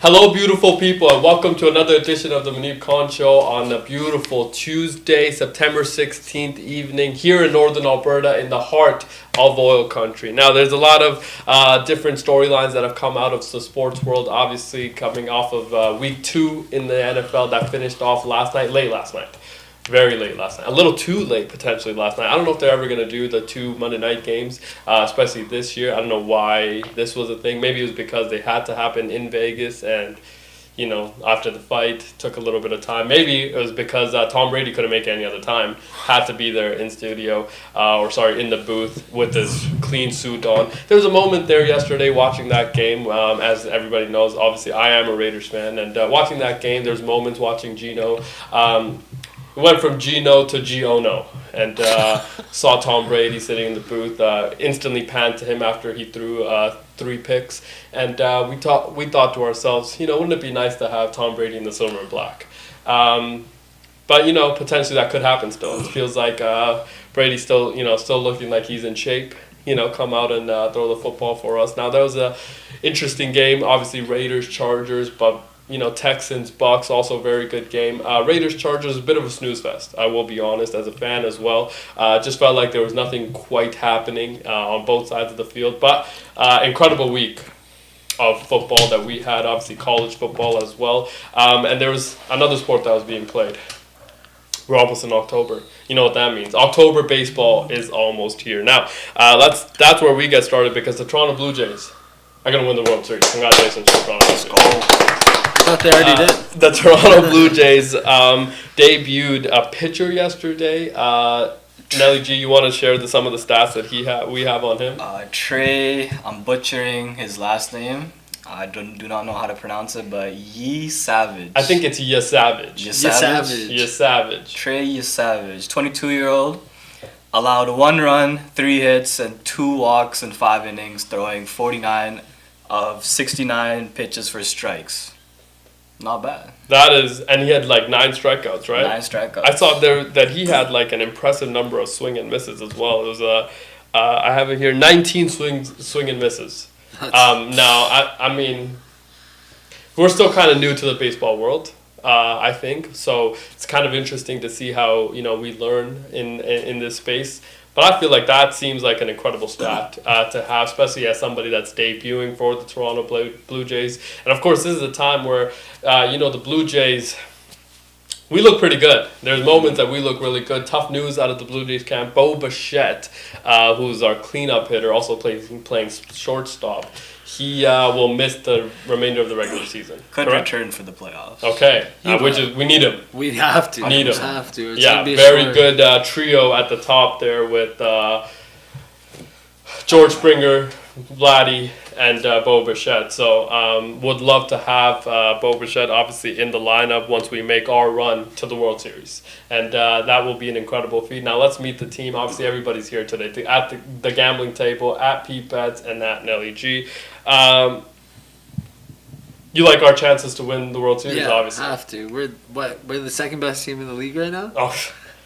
Hello, beautiful people, and welcome to another edition of the Muneeb Khan Show on a beautiful Tuesday, September 16th evening here in Northern Alberta in the heart of oil country. Now, there's a lot of different storylines that have come out of the sports world, obviously coming off of week 2 in the NFL that finished off late last night. Very late last night. A little too late, potentially, last night. I don't know if they're ever going to do the 2 Monday night games, especially this year. I don't know why this was a thing. Maybe it was because they had to happen in Vegas and, after the fight, took a little bit of time. Maybe it was because Tom Brady couldn't make it any other time. Had to be there in studio, in the booth with his clean suit on. There was a moment there yesterday watching that game. As everybody knows, obviously, I am a Raiders fan. And watching that game, there's moments watching Gino. We went from Gino to Giono and saw Tom Brady sitting in the booth, instantly panned to him after he threw 3 picks. And we thought to ourselves, wouldn't it be nice to have Tom Brady in the silver and black? But, potentially that could happen still. It feels like Brady's still looking like he's in shape. Come out and throw the football for us. Now, that was a interesting game. Obviously, Raiders, Chargers, but Texans, Bucks, also very good game. Raiders, Chargers, a bit of a snooze fest, I will be honest, as a fan as well. Just felt like there was nothing quite happening on both sides of the field. But incredible week of football that we had, obviously college football as well. And there was another sport that was being played. We're almost in October. You know what that means. October baseball is almost here. Now, that's where we get started because the Toronto Blue Jays are going to win the World Series. Congratulations to the Toronto Blue Jays. Let's go. I thought they already did. The Toronto Blue Jays debuted a pitcher yesterday. Nelly G, you want to share some of the stats that we have on him? Trey, I'm butchering his last name. I do not know how to pronounce it, but Savage. I think it's Savage. Savage. Trey Savage, 22-year-old, allowed 1 run, 3 hits, and 2 walks in 5 innings, throwing 49 of 69 pitches for strikes. Not bad. That is, and he had 9 strikeouts, right? 9 strikeouts. I saw there that he had an impressive number of swing and misses as well. It was I have it here, 19 swing and misses. Now, I mean, we're still kind of new to the baseball world, I think. So it's kind of interesting to see how we learn in this space. But I feel like that seems like an incredible stat to have, especially as somebody that's debuting for the Toronto Blue Jays. And, of course, this is a time where, the Blue Jays, we look pretty good. There's moments that we look really good. Tough news out of the Blue Jays camp. Bo Bichette, who's our cleanup hitter, also playing shortstop. He will miss the remainder of the regular season. Could return for the playoffs. Okay, we need him. We have to. Need him. Have to. It's very good trio at the top there with George Springer, Vladdy, and Bo Bichette. So would love to have Bo Bichette obviously in the lineup once we make our run to the World Series. And that will be an incredible feat. Now let's meet the team. Obviously everybody's here today at the gambling table, at Pete Bets and at Nelly G. You like our chances to win the World Series, obviously. Yeah, have to. We're the second best team in the league right now? Oh,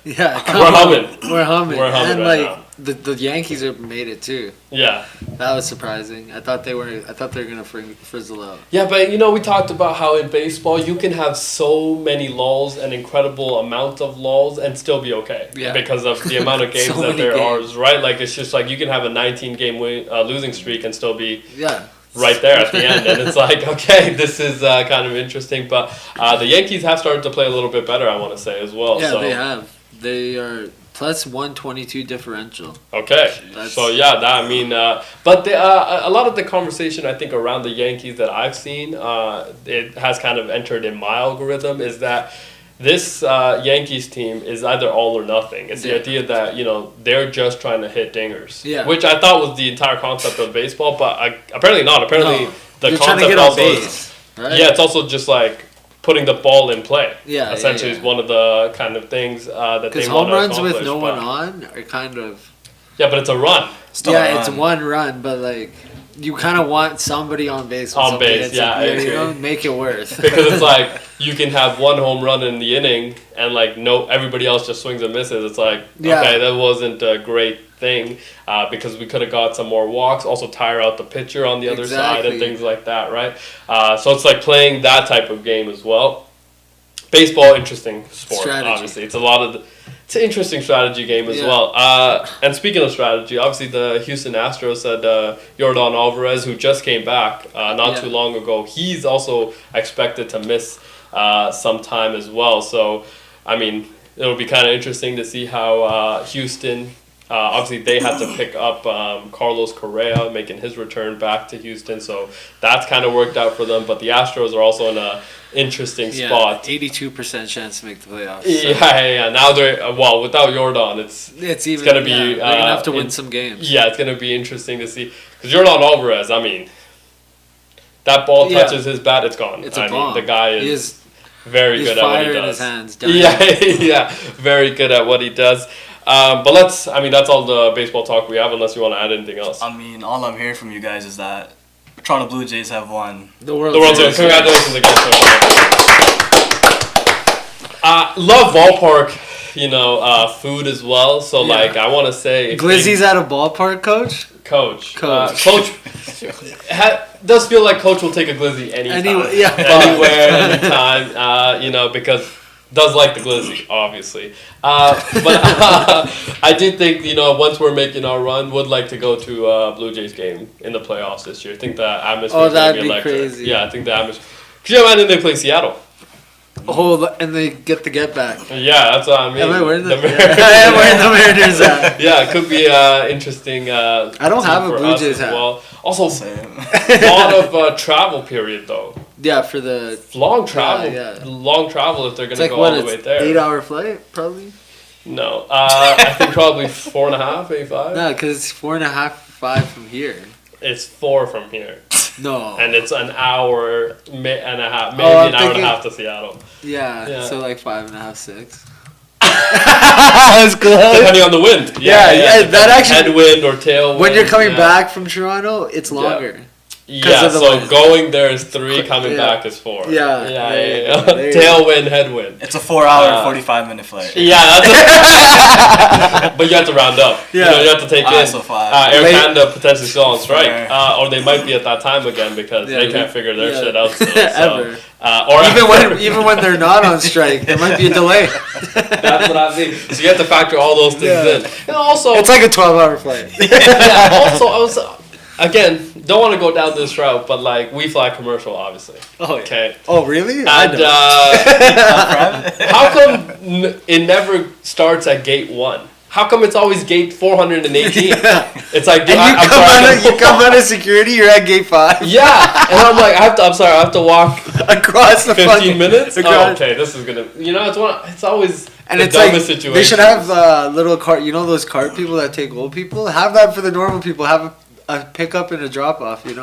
yeah, we're humming. We're humming. And right now. The Yankees have made it too. Yeah. That was surprising. I thought they were gonna frizzle out. Yeah, but we talked about how in baseball you can have so many lulls, an incredible amount of lulls, and still be okay. Yeah. Because of the amount of games So that there games. are, right? It's just you can have a 19-game losing streak and still be Yeah. right there at the end, and it's okay, this is kind of interesting. But the Yankees have started to play a little bit better, I want to say as well. Yeah, so. they have. They are plus 122 differential. Okay, so but a lot of the conversation I think around the Yankees that I've seen, it has kind of entered in my algorithm, is that this Yankees team is either all or nothing. It's the idea that they're just trying to hit dingers, which I thought was the entire concept of baseball, but apparently not. Apparently the you're concept trying to get also on base, right? Yeah, it's also just essentially the ball in play. Yeah, essentially is one of the kind of things that they want to accomplish. Because home runs with no one on are kind of. Yeah, but it's a run. It's one run, but you kind of want somebody on base. On base, yeah, I agree. You know, make it worth. Because it's like you can have one home run in the inning, and like everybody else just swings and misses. It's like okay, that wasn't a great thing because we could have got some more walks. Also tire out the pitcher on the other side and things like that, right? So it's like playing that type of game as well. Baseball, interesting sport. Obviously, it's an interesting strategy game as well. And speaking of strategy, obviously the Houston Astros said Yordan Alvarez, who just came back not too long ago, he's also expected to miss some time as well. So, I mean, it'll be kind of interesting to see how Houston. Obviously, they had to pick up Carlos Correa, making his return back to Houston. So that's kind of worked out for them. But the Astros are also in a interesting spot. 82% chance to make the playoffs. So. Yeah. Now they're without Yordan, it's going to be they're going to have to win some games. Yeah, it's going to be interesting to see because Yordan Alvarez. I mean, that ball touches his bat, it's gone. It's a bomb. The guy is very good at what he does. In his hands. Yeah, very good at what he does. But that's all the baseball talk we have, unless you want to add anything else. I mean, all I'm hearing from you guys is that Toronto Blue Jays have won the World Series. Congratulations again. Love ballpark, food as well. So I want to say Glizzy's at a ballpark, Coach. Coach does feel like Coach will take a Glizzy anytime, anywhere, anytime. Because. Does like the Glizzy, obviously. But I did think, once we're making our run, would like to go to a Blue Jays game in the playoffs this year. I think the atmosphere is going to be electric. Crazy. Yeah, I think the atmosphere. Could you imagine they play Seattle? Oh, and they get back. Yeah, that's what I mean. Am I wearing the Mariners hat? Yeah, it could be interesting. I don't have a Blue Jays hat. Well. Also, a lot of travel period, though. Yeah, for the long travel. Long travel if they're going to go all the way there. 8-hour flight, probably. No, I think probably 4.5, maybe 5. No, because it's 4.5, 5 from here. It's 4 from here. No. And it's an hour and a half, maybe an hour and a half to Seattle. Yeah. So like 5.5, 6. That's close. Depending on the wind. Yeah. That actually headwind or tailwind. When you're coming back from Toronto, it's longer. Yeah, so going there is 3, coming back is 4. Yeah. Tailwind, headwind. It's a 4-hour, 45-minute flight. Yeah, but you have to round up. Yeah. You have to take in. So Air Canada potentially still on strike. Or they might be at that time again because they can't figure their shit out still. Ever. Or even when they're not on strike, there might be a delay. That's what I mean. So you have to factor all those things in. And also, it's like a 12-hour flight. Also, again, don't want to go down this route, but we fly commercial, obviously. Oh, yeah. Okay. Oh, really? And how come it never starts at gate 1? How come it's always gate 418? It's like you come out of security, you're at gate 5. Yeah, and I'm like, I have to walk across the 15 minutes. Oh, okay, this is gonna. It's always. And the it's like situation. They should have little cart. You know those cart people that take old people. Have that for the normal people. Have a pickup and a drop off. They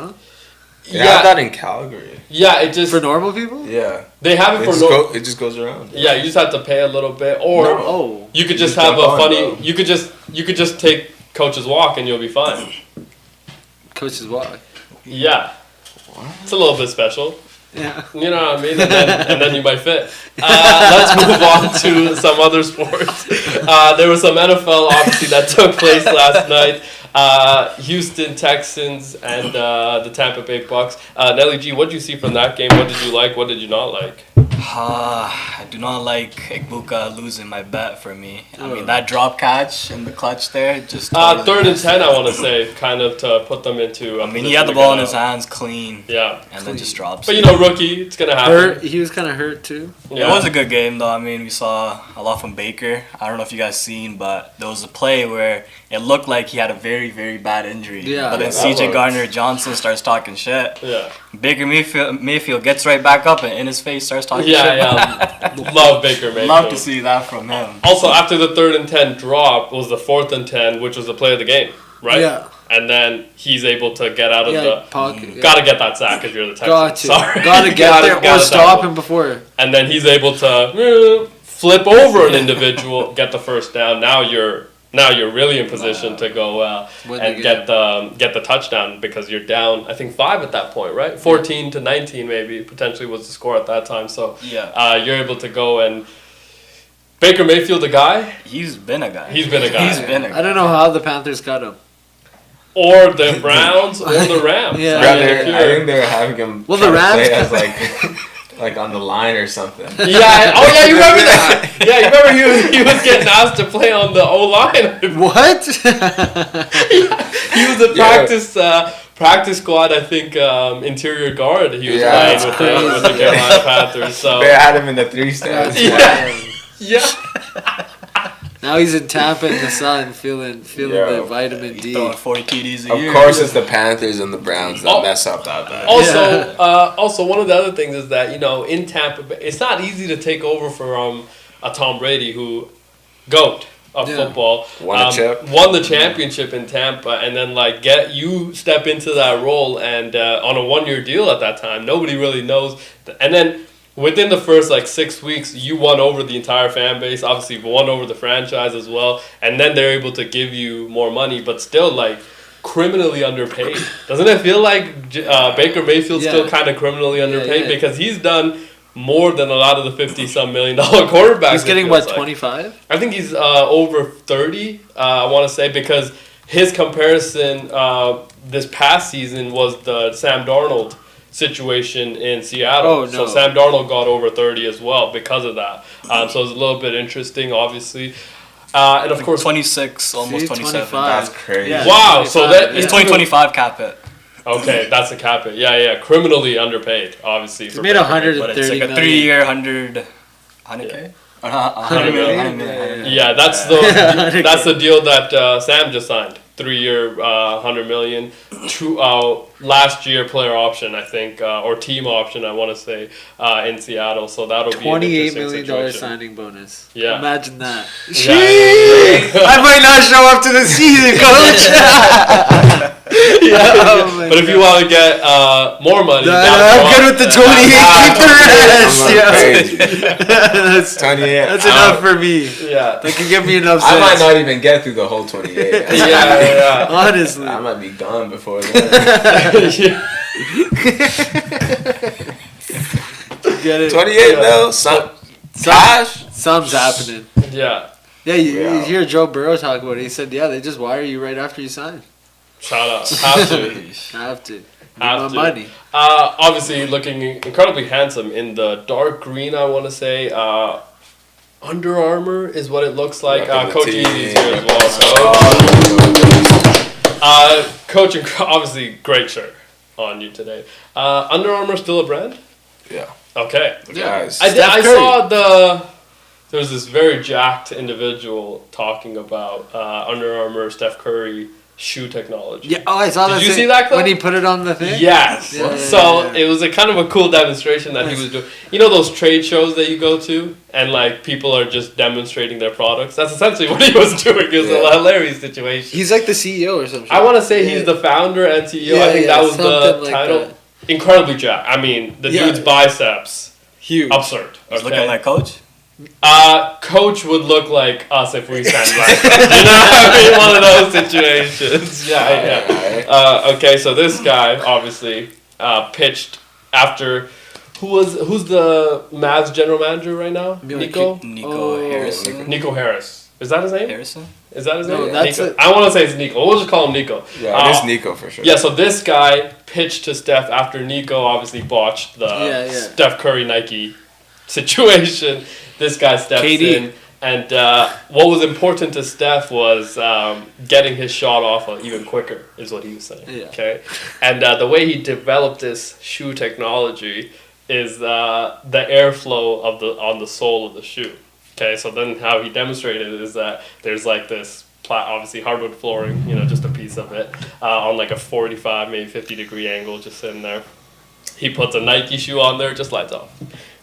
have that in Calgary. Yeah, it just for normal people. Yeah, they have it for it just goes around. Yeah, you just have to pay a little bit, or you could just have a funny. You could just take Coach's Walk and you'll be fine. Coach's Walk. Yeah, it's a little bit special. Yeah, you know what I mean, and then you might fit. Let's move on to some other sports. There was some NFL obviously that took place last night. Houston Texans and the Tampa Bay Bucks. Nelly G, what did you see from that game? What did you like? What did you not like? I do not like Igbuka losing my bet for me. I mean, that drop catch in the clutch there just... Totally 3rd and 10, I want to say, kind of to put them into... I mean, he had the ball in his hands clean. Yeah. And then just drops But, rookie, it's going to happen. He was kind of hurt, too. Yeah. It was a good game, though. I mean, we saw a lot from Baker. I don't know if you guys seen, but there was a play where it looked like he had a very, very bad injury. Yeah. But then C.J. Gardner-Johnson starts talking shit. Yeah. Baker Mayfield gets right back up and in his face starts talking shit. Yeah. Love Baker Mayfield. Love to see that from him. Also, after the 3rd and 10 drop was the 4th and 10, which was the play of the game, right? Yeah. And then he's able to get out of the pocket. Yeah. Gotta get that sack if you're the Texans. Gotta get there or stop him before. And then he's able to flip over an individual, get the first down. Now you're now you're really in position to go and get the touchdown because you're down, I think 5 at that point, right? 14-19 maybe potentially was the score at that time. So you're able to go and Baker Mayfield, a guy. He's been a guy. I don't know how the Panthers got him. Or the Browns or the Rams. Yeah, I think they're having him. Well, the Rams play as like on the line or something. Yeah. Oh yeah, you remember that? Yeah, you remember he was getting asked to play on the O-line. What? He was a practice squad. I think interior guard. He was playing with the Carolina Panthers. So they had him in the 3 stars. Yeah. Now he's in Tampa in the sun, feeling the vitamin D. Throwing 40 TDs a year. Of course, it's the Panthers and the Browns that mess up that bad. Also, one of the other things is that in Tampa, it's not easy to take over from a Tom Brady who GOAT of football won the championship in Tampa, and then you step into that role and on a 1-year deal at that time. Nobody really knows, and then. Within the first 6 weeks, you won over the entire fan base. Obviously, you won over the franchise as well, and then they're able to give you more money, but still criminally underpaid. Doesn't it feel like Baker Mayfield's still kind of criminally underpaid because he's done more than a lot of the $50-some million quarterbacks? He's getting 25? I think he's over 30. I want to say because his comparison this past season was the Sam Darnold situation in Seattle. Oh, no. So Sam Darnold got over 30 as well because of that. So it's a little bit interesting, obviously. And of course 26, almost 27. That's crazy. Yeah, wow. So that it's 2025 cap it. Okay, that's a cap it. Yeah. Criminally underpaid, obviously. He made 130 But it's like a 3-year 100K? 100 million. Yeah, that's the deal that Sam just signed. 3-year, $100 million. Last year player option, I think, or team option, I want to say, in Seattle. So that'll be $28 million signing bonus. Yeah, imagine that. Yeah. I might not show up to the season, coach. But if you want to get more money, I'm good with the 28. Keep the rest. That's 28. That's enough for me. Yeah, that can give me enough. I might not even get through the whole 28. Yeah. Honestly, I might be gone before then. Get it? 28 mil, cash. Something's happening. Yeah. Yeah, you hear Joe Burrow talk about it. He said, they just wire you right after you sign. Shout out. Have to. Have to. Have to. Money. Obviously looking incredibly handsome in the dark green, I want to say. Under Armour is what it looks like. Coach Easy's here as well. So. Coach, obviously great shirt on you today. Under Armour still a brand? Yeah. Okay. Yeah. I saw there's this very jacked individual talking about Under Armour, Steph Curry shoe technology. Yeah. Oh, I saw that. Did you see that clip? When he put it on the thing? Yes. It was a kind of a cool demonstration that he was doing. You know those trade shows that you go to and people are just demonstrating their products? That's essentially what he was doing. It was a hilarious situation. He's like the CEO or something. I want to say he's the founder and CEO. I think that was the title. Incredibly jacked. I mean, the dude's biceps. Huge. Absurd. He's looking like Coach? Coach would look like us if we sang like that. One of those situations. Yeah. Okay, so this guy obviously pitched after who's the Mavs general manager right now? Nico Harrison. Nico Harris. Is that his name? Harrison? Is that his name? No, that's Nico. I want to say it's Nico. We'll just call him Nico. Yeah, it is Nico for sure. Yeah, so this guy pitched to Steph after Nico obviously botched the Steph Curry Nike situation. This guy steps in, and what was important to Steph was getting his shot off even quicker, is what he was saying. Yeah. Okay, and the way he developed this shoe technology is the airflow on the sole of the shoe. Okay, so then how he demonstrated it is that there's this obviously hardwood flooring, just a piece of it on a 45, maybe 50-degree angle, just sitting there. He puts a Nike shoe on there, just lights off.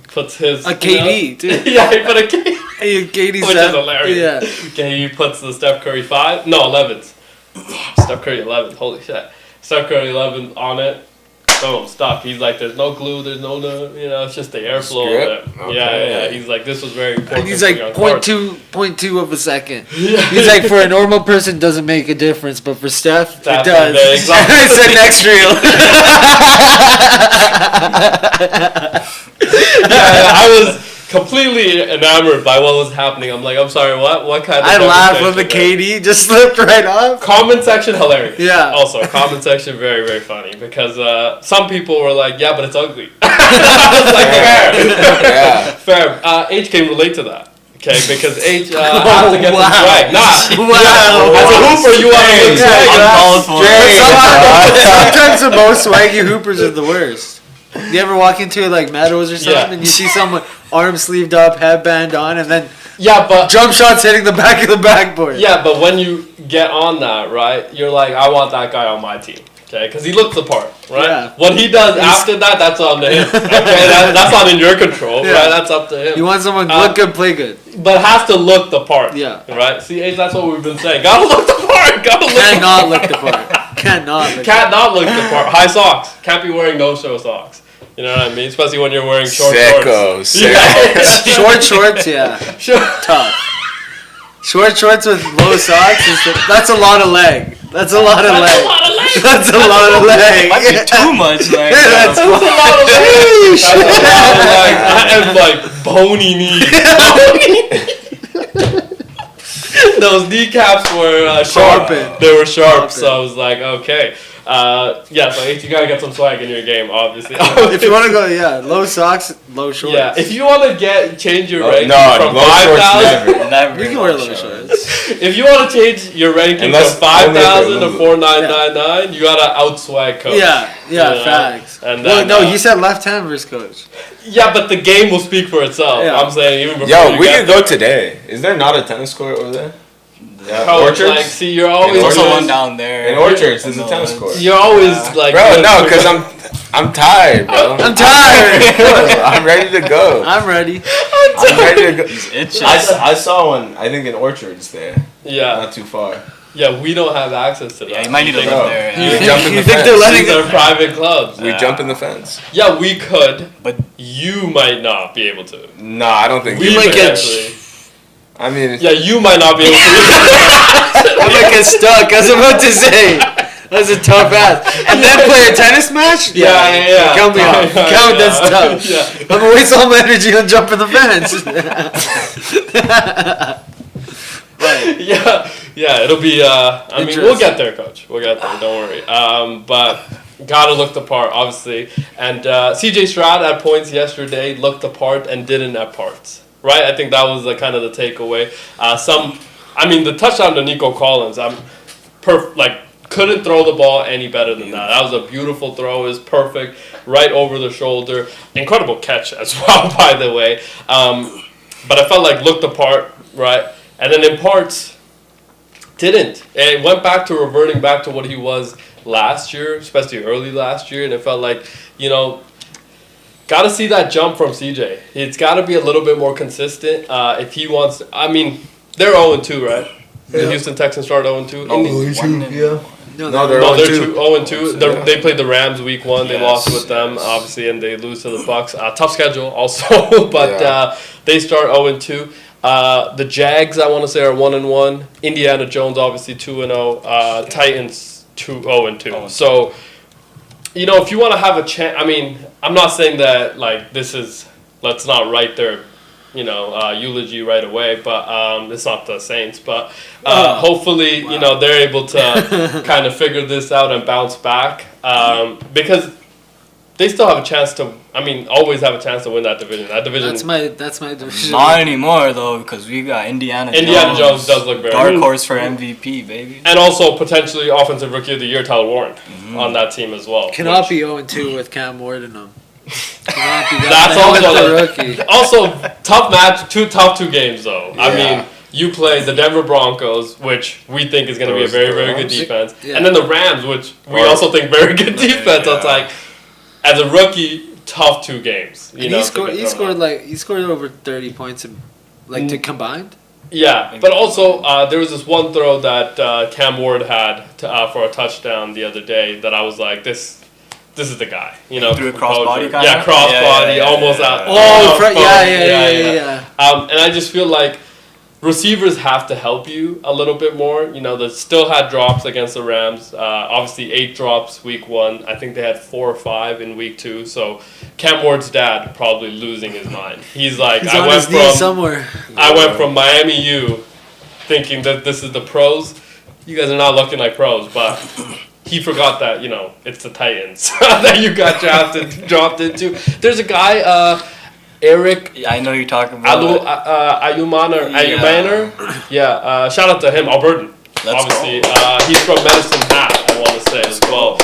Puts his KD too. Yeah, he put a KD, which is hilarious. Yeah. Okay, he puts the Steph Curry 11s. Steph Curry 11. Holy shit. Steph Curry 11 on it. boom, stuck. He's like, there's no glue, there's no, it's just the airflow of it. Okay. Yeah. He's like, this was very important. And he's like 0.2 of a second. He's like, for a normal person, doesn't make a difference, but for Steph, it does. Exactly. It's the next reel. I was completely enamored by what was happening. I'm like, I'm sorry, what? What kind of... I laughed when the KD just slipped right off. Comment section, hilarious. Yeah. Also, comment section, very, very funny. Because some people were like, yeah, but it's ugly. I was like, fair. Fair. H can relate to that. Okay, because H has to get some swag. As a hooper, you want to get swag. Sometimes the most swaggy hoopers are the worst. You ever walk into like Meadows or something and you see someone arm sleeved up, headband on, and then but jump shots hitting the back of the backboard. Yeah, but when you get on that, right, you're like, I want that guy on my team. Okay, because he looks the part, right? Yeah. What he does after that, that's on to him. Okay, that's not in your control, right? That's up to him. You want someone look good, play good, but has to look the part. Yeah. Right. See, Ace, that's what we've been saying. Gotta look the part. Cannot look the part. Cannot look the part. High socks. Can't be wearing no-show socks. You know what I mean? Especially when you're wearing short shorts. Short shorts, yeah. Tough. Short shorts with low socks, that's a lot of leg. That's a lot of leg. That's a lot of leg. Might be too much leg. That's a lot of leg. And like bony knees. Those kneecaps were sharp. They were sharp, so I was like, okay. So you gotta get some swag in your game, obviously. If you want to go, low socks, low shorts. Yeah, if you want to change your ranking from low 5,000, never. You can wear low shorts. If you want to change your ranking from 5,000 to 4,999, you gotta outswag coach. Facts. And he said left hand versus coach. Yeah, but the game will speak for itself. Yeah. I'm saying even before. We could go today. Is there not a tennis court over there? Yeah, Orchards. You're always. There's also one down there. In Orchards, there's a tennis court. You're always bro, no, because I'm tired, bro. I'm tired. I'm ready to go. I'm ready. I'm ready to go. He's itching. I saw one. I think in Orchards there. Yeah. Not too far. Yeah, we don't have access to that. Yeah, you might need to live there. You jump in the think fence. they're letting These are private clubs. We jump in the fence. Yeah, we could, but you might not be able to. Nah, I don't think we might get. I mean, yeah, you might not be able to. I might get stuck. I was about to say. That's a tough ass. And then play a tennis match? Yeah. Count me out. That's tough. Yeah. I'm going to waste all my energy on jumping the fence. Yeah, it'll be, I mean, we'll get there, coach. We'll get there, don't worry. But gotta look the part, obviously. And CJ Stroud at points yesterday looked the part and didn't at parts. Right? I think that was kind of the takeaway. The touchdown to Nico Collins, couldn't throw the ball any better than that. That was a beautiful throw. It was perfect, right over the shoulder. Incredible catch as well, by the way. But I felt like looked the part, right? And then in parts, didn't. It went back to reverting back to what he was last year, especially early last year. And it felt like, got to see that jump from CJ. It's got to be a little bit more consistent if he wants to. I mean, they're 0-2, right? Yeah. The Houston Texans start 0-2. 0-2, yeah. No, they're 0-2. They played the Rams week 1. They lost with them, obviously, and they lose to the Bucks. Tough schedule also, but they start 0-2. The Jags, I want to say, are 1-1. Indiana Jones, obviously, 2-0. Titans, 0-2. So, if you want to have a chance, I mean, I'm not saying that, let's not write their, eulogy right away, but it's not the Saints. But hopefully, they're able to kind of figure this out and bounce back because they still have a chance to. Always have a chance to win that division. That division. That's my division. Not anymore though, because we got Indiana Jones does look very dark horse for MVP, baby. And also potentially offensive rookie of the year, Tyler Warren, on that team as well. Cannot be 0-2 with Cam Ward in them. That's also the rookie. Also tough match. Two games though. Yeah. You play the Denver Broncos, which we think is going to be a very, very good defense, and then the Rams, which we also think very good defense. So it's like, as a rookie, tough 2 games. He scored over 30 points to combined. Yeah, but also there was this one throw that Cam Ward had for a touchdown the other day that I was like, this this is the guy. You know, through a crossbody kind of? Yeah, crossbody, almost out. Oh, yeah. And I just feel like receivers have to help you a little bit more. You know, they still had drops against the Rams. Obviously, 8 drops week 1. I think they had 4 or 5 in week 2. So Cam Ward's dad probably losing his mind. He's like, He's on his knees somewhere. I went from Miami U thinking that this is the pros. You guys are not looking like pros, but he forgot that, you know, it's the Titans that you got dropped into. There's a guy, Eric. I know you're talking about Ayumaner. Yeah, shout out to him, Albertan. Obviously, he's from Medicine Hat, I want to say as well.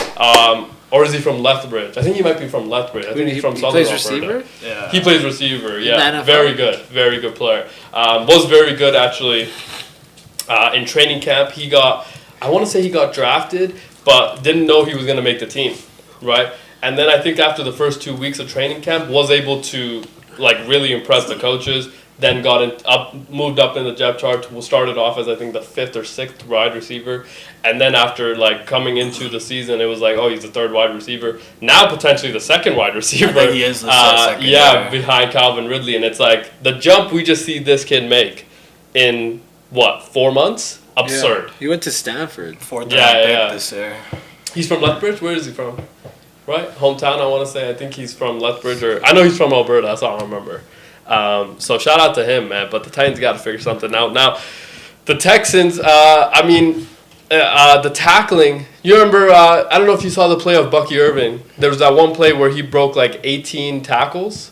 Or is he from Lethbridge? I think he might be from Lethbridge. I think he's from Southern Alberta. He plays receiver? Yeah. He plays receiver, yeah. Very good player. Was very good, actually, in training camp. I want to say he got drafted, but didn't know he was going to make the team, right? And then I think after the first 2 weeks of training camp, was able to like really impress the coaches. Then moved up in the depth chart. Started off as I think the 5th or 6th wide receiver, and then after like coming into the season, it was like, oh, he's the 3rd wide receiver. Now potentially the 2nd wide receiver. I think he is the second. Yeah, behind Calvin Ridley, and it's like the jump we just see this kid make in 4 months. Absurd. Yeah. He went to Stanford. 4th round pick this year. He's from Lethbridge. Where is he from? Right, hometown. I want to say. I think he's from Lethbridge, or I know he's from Alberta. That's all I remember. So shout out to him, man. But the Titans got to figure something out now. The Texans. The tackling. You remember? I don't know if you saw the play of Bucky Irving. There was that one play where he broke like 18 tackles.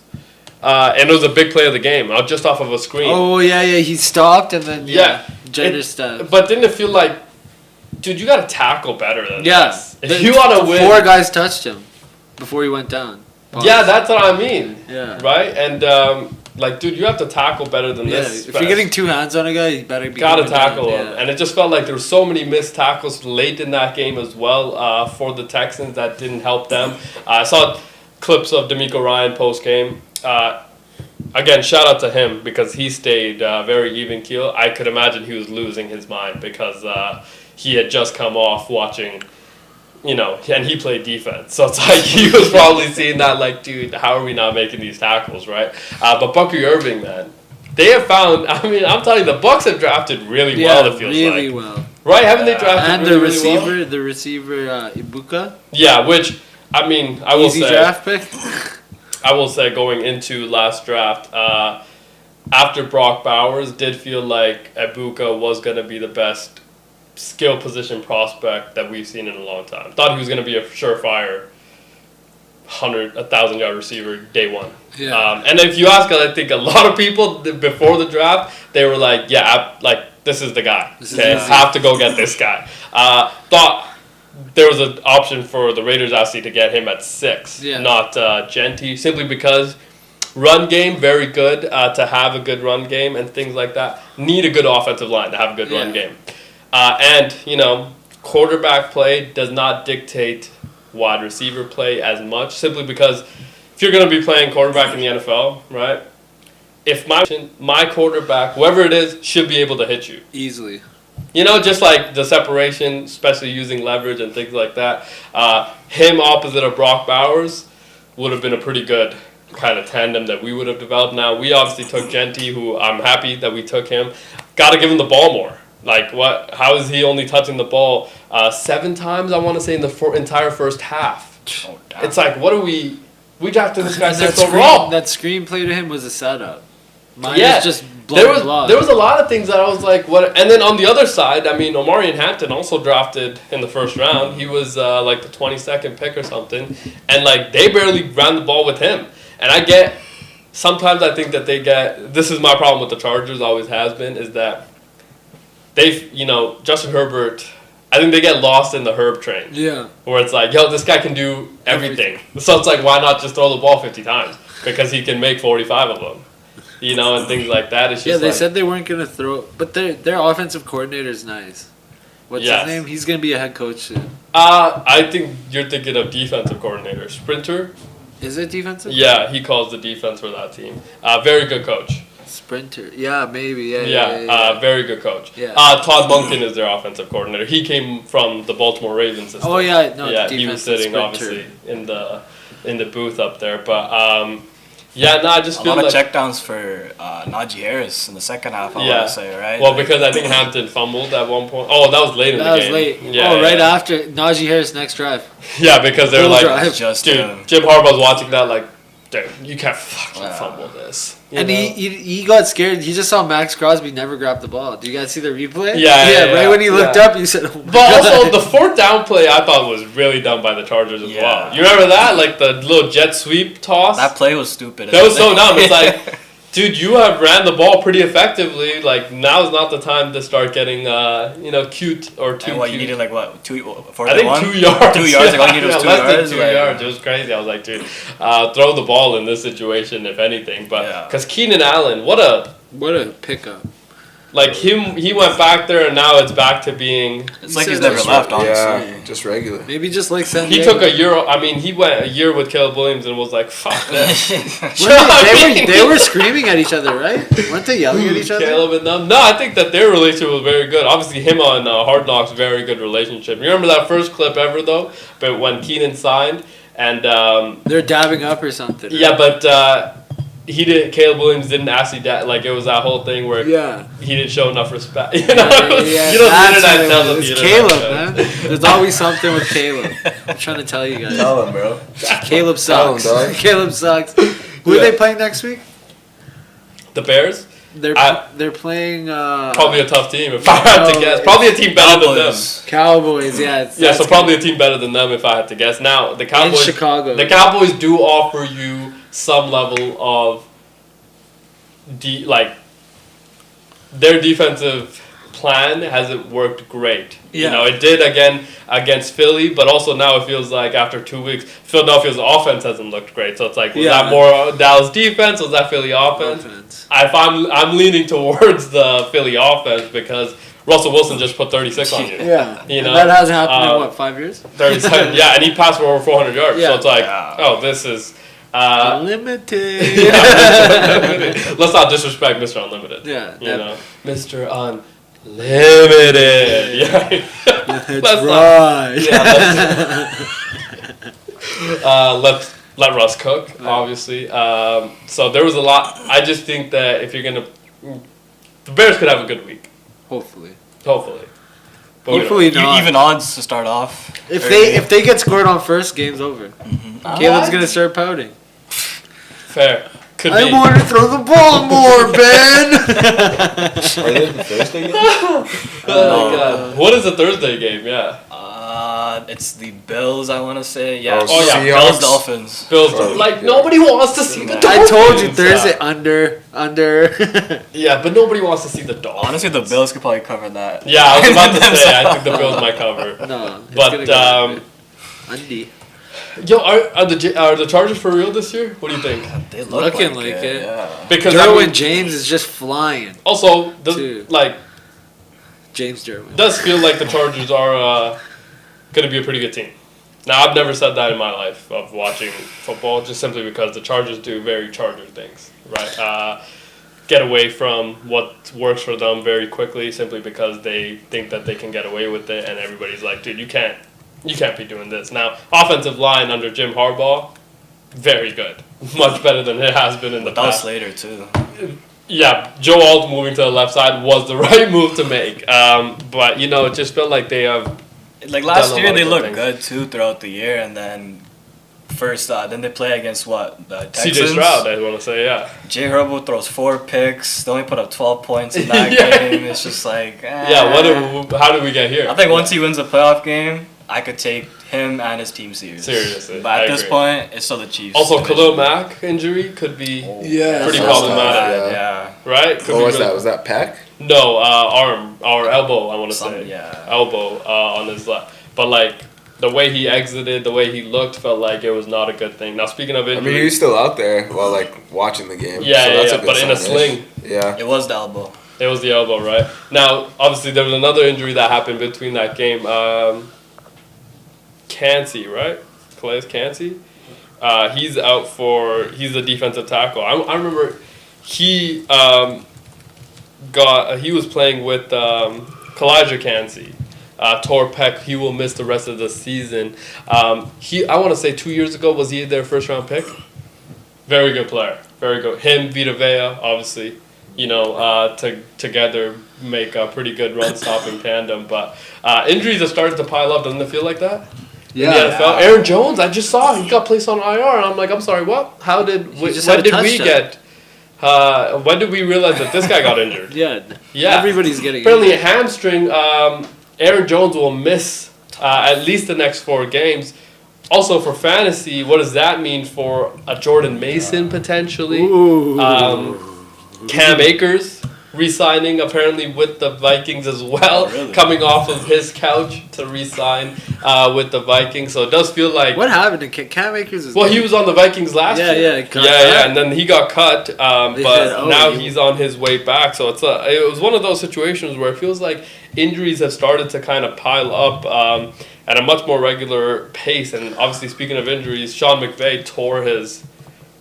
And it was a big play of the game, just off of a screen. Oh, yeah. He stopped and then, Jader stepped. But didn't it feel like, dude, you got to tackle better than this. If you want to win. 4 guys touched him before he went down. Pause. Yeah, that's what I mean. Yeah. Right? And, dude, you have to tackle better than this. If you're getting 2 hands on a guy, you better be. Gotta tackle him. Yeah. And it just felt like there were so many missed tackles late in that game as well for the Texans that didn't help them. I saw clips of D'Amico Ryan post-game. Again, shout out to him because he stayed very even keel. I could imagine he was losing his mind because he had just come off watching, you know, and he played defense. So it's like he was probably seeing that like, dude, how are we not making these tackles, right? But Bucky Irving, man, they have found, I'm telling you, the Bucs have drafted really well, it feels really like. well. Right? Haven't they drafted and really, really well? The receiver, Ibuka? Yeah, which, I will Easy say. draft pick? I will say going into last draft, after Brock Bowers, did feel like Ibuka was going to be the best skill position prospect that we've seen in a long time. Thought he was going to be a surefire 1,000-yard receiver day one. Yeah. And if you ask, I think a lot of people before the draft, they were like, this is the guy. Okay, have to go get this guy. Thought there was an option for the Raiders actually to get him at 6, not Genty, simply because run game, very good to have a good run game and things like that. Need a good offensive line to have a good run game. And, quarterback play does not dictate wide receiver play as much, simply because if you're going to be playing quarterback in the NFL, right, if my quarterback, whoever it is, should be able to hit you. Easily. Just like the separation, especially using leverage and things like that. Him opposite of Brock Bowers would have been a pretty good kind of tandem that we would have developed. Now, we obviously took Genty, who I'm happy that we took him. Got to give him the ball more. Like, what? How is he only touching the ball 7 times, I want to say, in the entire first half? Oh, it's like, what are we drafted this guy 6th overall. That screen play to him was a setup. Mine is just there was a lot of things that I was like, what? And then on the other side, Omarion Hampton also drafted in the first round. He was like the 22nd pick or something. And like they barely ran the ball with him. And sometimes I think that this is my problem with the Chargers, always has been, is that Justin Herbert, I think they get lost in the Herb train. Yeah. Where it's like, this guy can do everything. So it's like, why not just throw the ball 50 times? Because he can make 45 of them. And things like that. It's just they said they weren't going to throw, but their offensive coordinator is nice. What's his name? He's going to be a head coach soon. I think you're thinking of defensive coordinator. Sprinter? Is it defensive? Yeah, he calls the defense for that team. Very good coach. Sprinter. Yeah, maybe. Yeah. Very good coach. Yeah. Todd Monken is their offensive coordinator. He came from the Baltimore Ravens system. Oh yeah, no. Yeah, he was sitting obviously in the booth up there, but I just feel a lot like of checkdowns for Najee Harris in the second half. I want to say, right? Well, because I think Hampton fumbled at one point. Oh, that was late in the game. That was late. Yeah, right after Najee Harris' next drive. Yeah, because they were like, drive. dude, Jim Harbaugh's watching that like, dude, you can't fucking fumble this. And he got scared. He just saw Max Crosby never grab the ball. Do you guys see the replay? Yeah. Right when he looked up, he said, oh, but also the fourth down play I thought was really done by the Chargers as well. You remember that? Like the little jet sweep toss? That play was stupid. That was so dumb. It's like, dude, you have ran the ball pretty effectively. Like, now's not the time to start getting, cute or too and cute. You needed, like, what, 2 I think 2 yards. 2 yards? Like, all you needed was 2 less yards? than 2 yards. It was crazy. I was like, dude, throw the ball in this situation, if anything. But, because Keenan Allen, what a pickup. Like, he went back there, and now it's back to being... It's like he's never left, honestly. Yeah, just regular. Maybe just like San Diego. He took a year... I mean, he went a year with Caleb Williams and was like, fuck this. they were screaming at each other, right? Weren't they yelling at each other? Caleb and them? No, I think that their relationship was very good. Obviously, him on Hard Knocks, very good relationship. You remember that first clip ever, though? But when Keenan signed, and... they're dabbing up or something. Yeah, but... Caleb Williams didn't actually like it was that whole thing where he didn't show enough respect. You know, it's Caleb, man. There's always something with Caleb. I'm trying to tell you guys. Tell him, bro. Caleb sucks. Caleb sucks. Who are they playing next week? The Bears. They're playing probably a tough team if I had to guess. Probably a team better than them. Cowboys, yeah. So probably a team better than them if I had to guess. Now the Cowboys. In Chicago. The Cowboys do offer you some level of their defensive plan hasn't worked great. Yeah. You know, it did again against Philly, but also now it feels like after 2 weeks, Philadelphia's offense hasn't looked great. So it's like, was that more Dallas defense? Was that Philly offense? I'm leaning towards the Philly offense because Russell Wilson just put 36 on you. Yeah. You know, that hasn't happened in 5 years? 37. Yeah, and he passed for over 400 yards. Yeah. So it's like, this is Unlimited. Let's not disrespect Mr. Unlimited. Yeah. You know, Mr. Unlimited. Yeah. That's right. Let Russ cook, obviously. So there was a lot. I just think that if you're gonna, the Bears could have a good week. Hopefully. But hopefully not. Even odds to start off. If they get scored on first, game's over. Mm-hmm. Caleb's gonna start pouting. Fair. Could I be. want to throw the ball more, Ben. Are they the Thursday game? Oh God. What is the Thursday game? Yeah. It's the Bills, I want to say. Yeah. Oh yeah. Bills Dolphins. Nobody wants to see the Dolphins. I told you Thursday under. Yeah, but nobody wants to see the Dolphins. Honestly, the Bills could probably cover that. Yeah, I was about to say I think the Bills might cover. No, but Undy. Yo, are the Chargers for real this year? What do you think? They look looking like it. Yeah. Because Derwin James is just flying. Also, James Derwin does feel like the Chargers are going to be a pretty good team. Now, I've never said that in my life of watching football, just simply because the Chargers do very Charger things, right? Get away from what works for them very quickly, simply because they think that they can get away with it, and everybody's like, dude, you can't be doing this. Now, offensive line under Jim Harbaugh, very good. Much better than it has been in the past. Slater, too. Yeah, Joe Alt moving to the left side was the right move to make. But, it just felt like they have... Like last year, they looked good, too, throughout the year. And then then they play against what? The Texans? CJ Stroud, I want to say, yeah. Jay Herbo throws 4 picks. They only put up 12 points in that game. It's just like... how did we get here? I think once he wins a playoff game, I could take him and his team seriously. But at this point, it's still the Chiefs. Also, Khalil Mack injury could be pretty problematic. Yeah. Right? What was that? Was that pec? No, arm or elbow, I want to say. Yeah. Elbow on his left. But, the way he exited, the way he looked, felt like it was not a good thing. Now, speaking of injury... I mean, he was still out there while, watching the game. Yeah, but in a sling. Yeah. It was the elbow. It was the elbow, right? Now, obviously, there was another injury that happened between that game. Cansey, right? Calais Cansey. He's out he's a defensive tackle. I remember he he was playing with Kalijah Cansey. Tore pec. He will miss the rest of the season. I want to say 2 years ago, was he their first round pick? Very good player. Very good. Him, Vita Vea, obviously, together make a pretty good run-stopping tandem. But injuries are starting to pile up. Doesn't it feel like that? Yeah. In the NFL? Aaron Jones, I just saw he got placed on IR, and I'm like, I'm sorry, what? When did we realize that this guy got injured? Yeah. Everybody's getting apparently injured. A hamstring. Aaron Jones will miss at least the next 4 games. Also, for fantasy, what does that mean for a Jordan Mason potentially? Cam Akers re-signing apparently with the Vikings as well, coming off of his couch to re-sign with the Vikings. So it does feel like... What happened to Cam Akers? He was on the Vikings last year. Yeah, and then he got cut, now he's on his way back. So it was one of those situations where it feels like injuries have started to kind of pile up at a much more regular pace. And obviously, speaking of injuries, Sean McVay tore his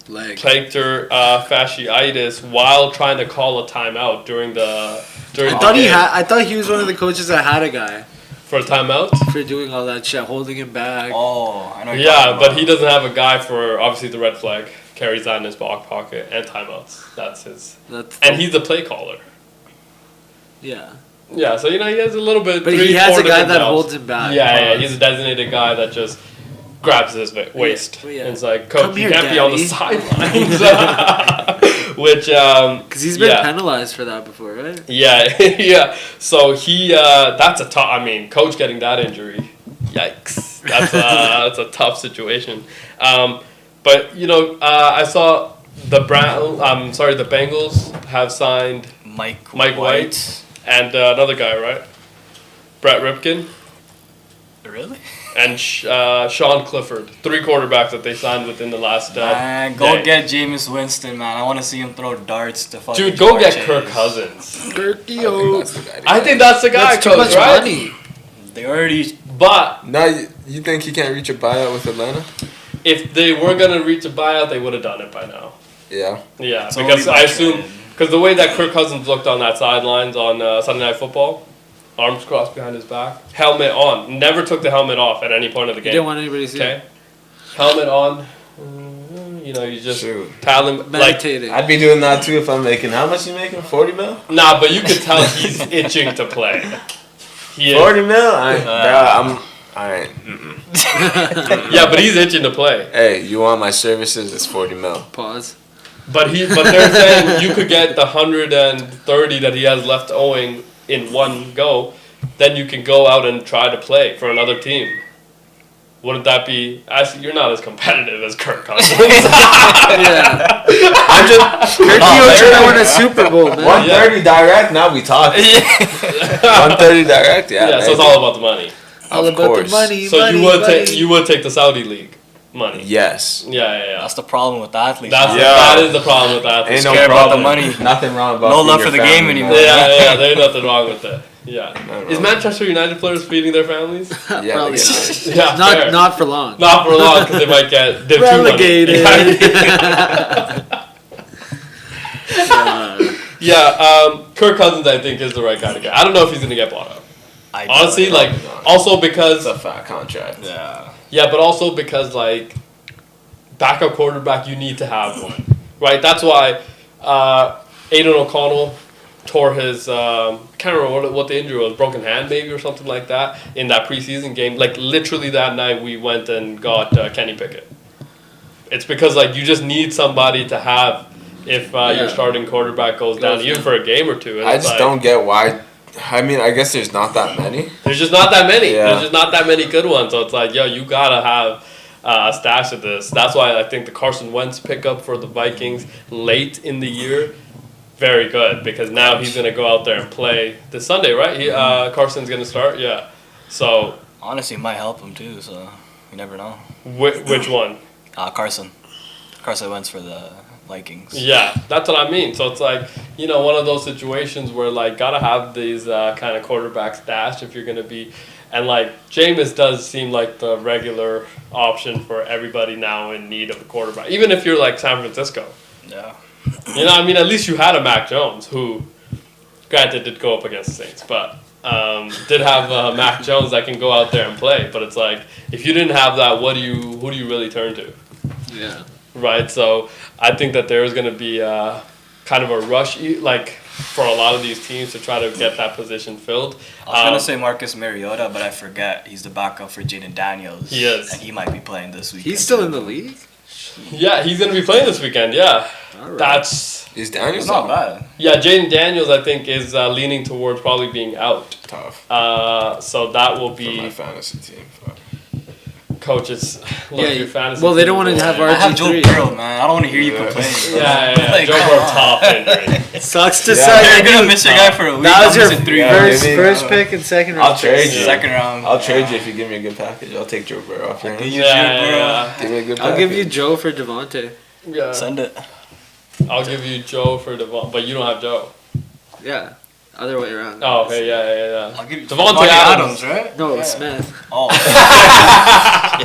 plantar fasciitis while trying to call a timeout during the game. I thought he was one of the coaches that had a guy for a timeout for doing all that shit, holding him back. Oh, I know. But he doesn't have a guy for obviously the red flag, carries that in his back pocket, and timeouts. That's his. And he's the play caller. Yeah. Yeah, so he has a little bit. But he has a guy that holds him back. Yeah, he's a designated guy that just grabs his waist. And it's like, Coach, you can't be on the sidelines. Which, because he's been penalized for that before, right? Yeah. So that's a tough. Coach getting that injury, yikes. That's a tough situation. But I saw the Bengals have signed Mike White. And another guy, right? Brett Ripken. Really? And Sean Clifford. 3 quarterbacks that they signed within the last get Jameis Winston, man. I want to see him throw darts to fucking Dude, go get Kirk Cousins. Kirky-o. I think that's the guy, Coach, right? Money. They already... But... Now, you think he can't reach a buyout with Atlanta? If they were going to reach a buyout, they would have done it by now. Yeah. Yeah, because I assume... Because the way that Kirk Cousins looked on that sidelines on Sunday Night Football, arms crossed behind his back, helmet on, never took the helmet off at any point of the game. You didn't want anybody to see it. Helmet on, you just tell him. Meditating. I'd be doing that too if I'm making, how much you making, 40 mil? Nah, but you could tell he's itching to play. 40 mil? Alright. Yeah, but he's itching to play. Hey, you want my services? It's 40 mil. Pause. But they're saying you could get the 130 that he has left owing in one go, then you can go out and try to play for another team. Wouldn't that be? Actually, you're not as competitive as Kirk Cousins. Yeah. I'm just trying to win a Super Bowl, man. 130 direct. Now we talking. 130 direct. Yeah. Yeah. So it's all about the money. All about the money. So you would take the Saudi league money. Yes. Yeah. That's the problem with the athletes. That is the problem with athletes. Ain't no problem. About the money. Nothing wrong about no love for the game anymore. Yeah. There's nothing wrong with it. Yeah. Is Manchester United players feeding their families? Yeah. Probably not. Not for long. Not for long because they might get relegated. Kirk Cousins I think is the right guy to get. I don't know if he's gonna get bought out. Honestly, also because it's a fat contract. Yeah, but also because backup quarterback you need to have one, right? That's why Aiden O'Connell tore his can't remember what the injury was, broken hand maybe or something like that in that preseason game. Literally that night we went and got Kenny Pickett. It's because you just need somebody to have if your starting quarterback goes down even for a game or two. I just don't get why. I guess there's not that many. There's just not that many. Yeah. There's just not that many good ones. So it's you gotta have a stash of this. That's why I think the Carson Wentz pickup for the Vikings late in the year, very good because now he's gonna go out there and play this Sunday, right? Carson's gonna start, yeah. So honestly, it might help him too. So you never know. Which one? Carson Wentz for the Vikings. Yeah, that's what I mean. So it's one of those situations where gotta have these kind of quarterback stash if you're gonna be, and Jameis does seem like the regular option for everybody now in need of a quarterback, even if you're San Francisco. Yeah. You know, I mean, at least you had a Mac Jones who, granted, did go up against the Saints, but did have Mac Jones that can go out there and play. But it's like, if you didn't have that, who do you really turn to? Yeah. Right. So I think that there is going to be kind of a rush, like for a lot of these teams to try to get that position filled. I was gonna say Marcus Mariota, but I forget he's the backup for Jaden Daniels. He is, and he might be playing this weekend. He's still in the league. Yeah, he's going to be playing this weekend. Yeah, right. Is Daniels not bad. Yeah, Jaden Daniels, I think, is leaning towards probably being out. Tough. So that will be for my fantasy team. Coaches. Your fantasy. Well, they don't want to have RG3. I have Joe Burrow, man. I don't want to hear you complain. Yeah. Like, Joe Burrow top injury. Sucks to say. You're gonna miss your guy for a week. That was your first Yeah, pick and second round. I'll trade you. Second round. I'll trade you if you give me a good package. I'll take Joe Burrow off your hands. Yeah. Give me a good I'll package. give you Joe for Devontae. Yeah. Send it. I'll give you Joe for Devon, but you don't have Joe. Yeah. Other way around. Oh, okay, yeah. I'll give you Devontae Adams, right? No, Yeah. Smith. Oh.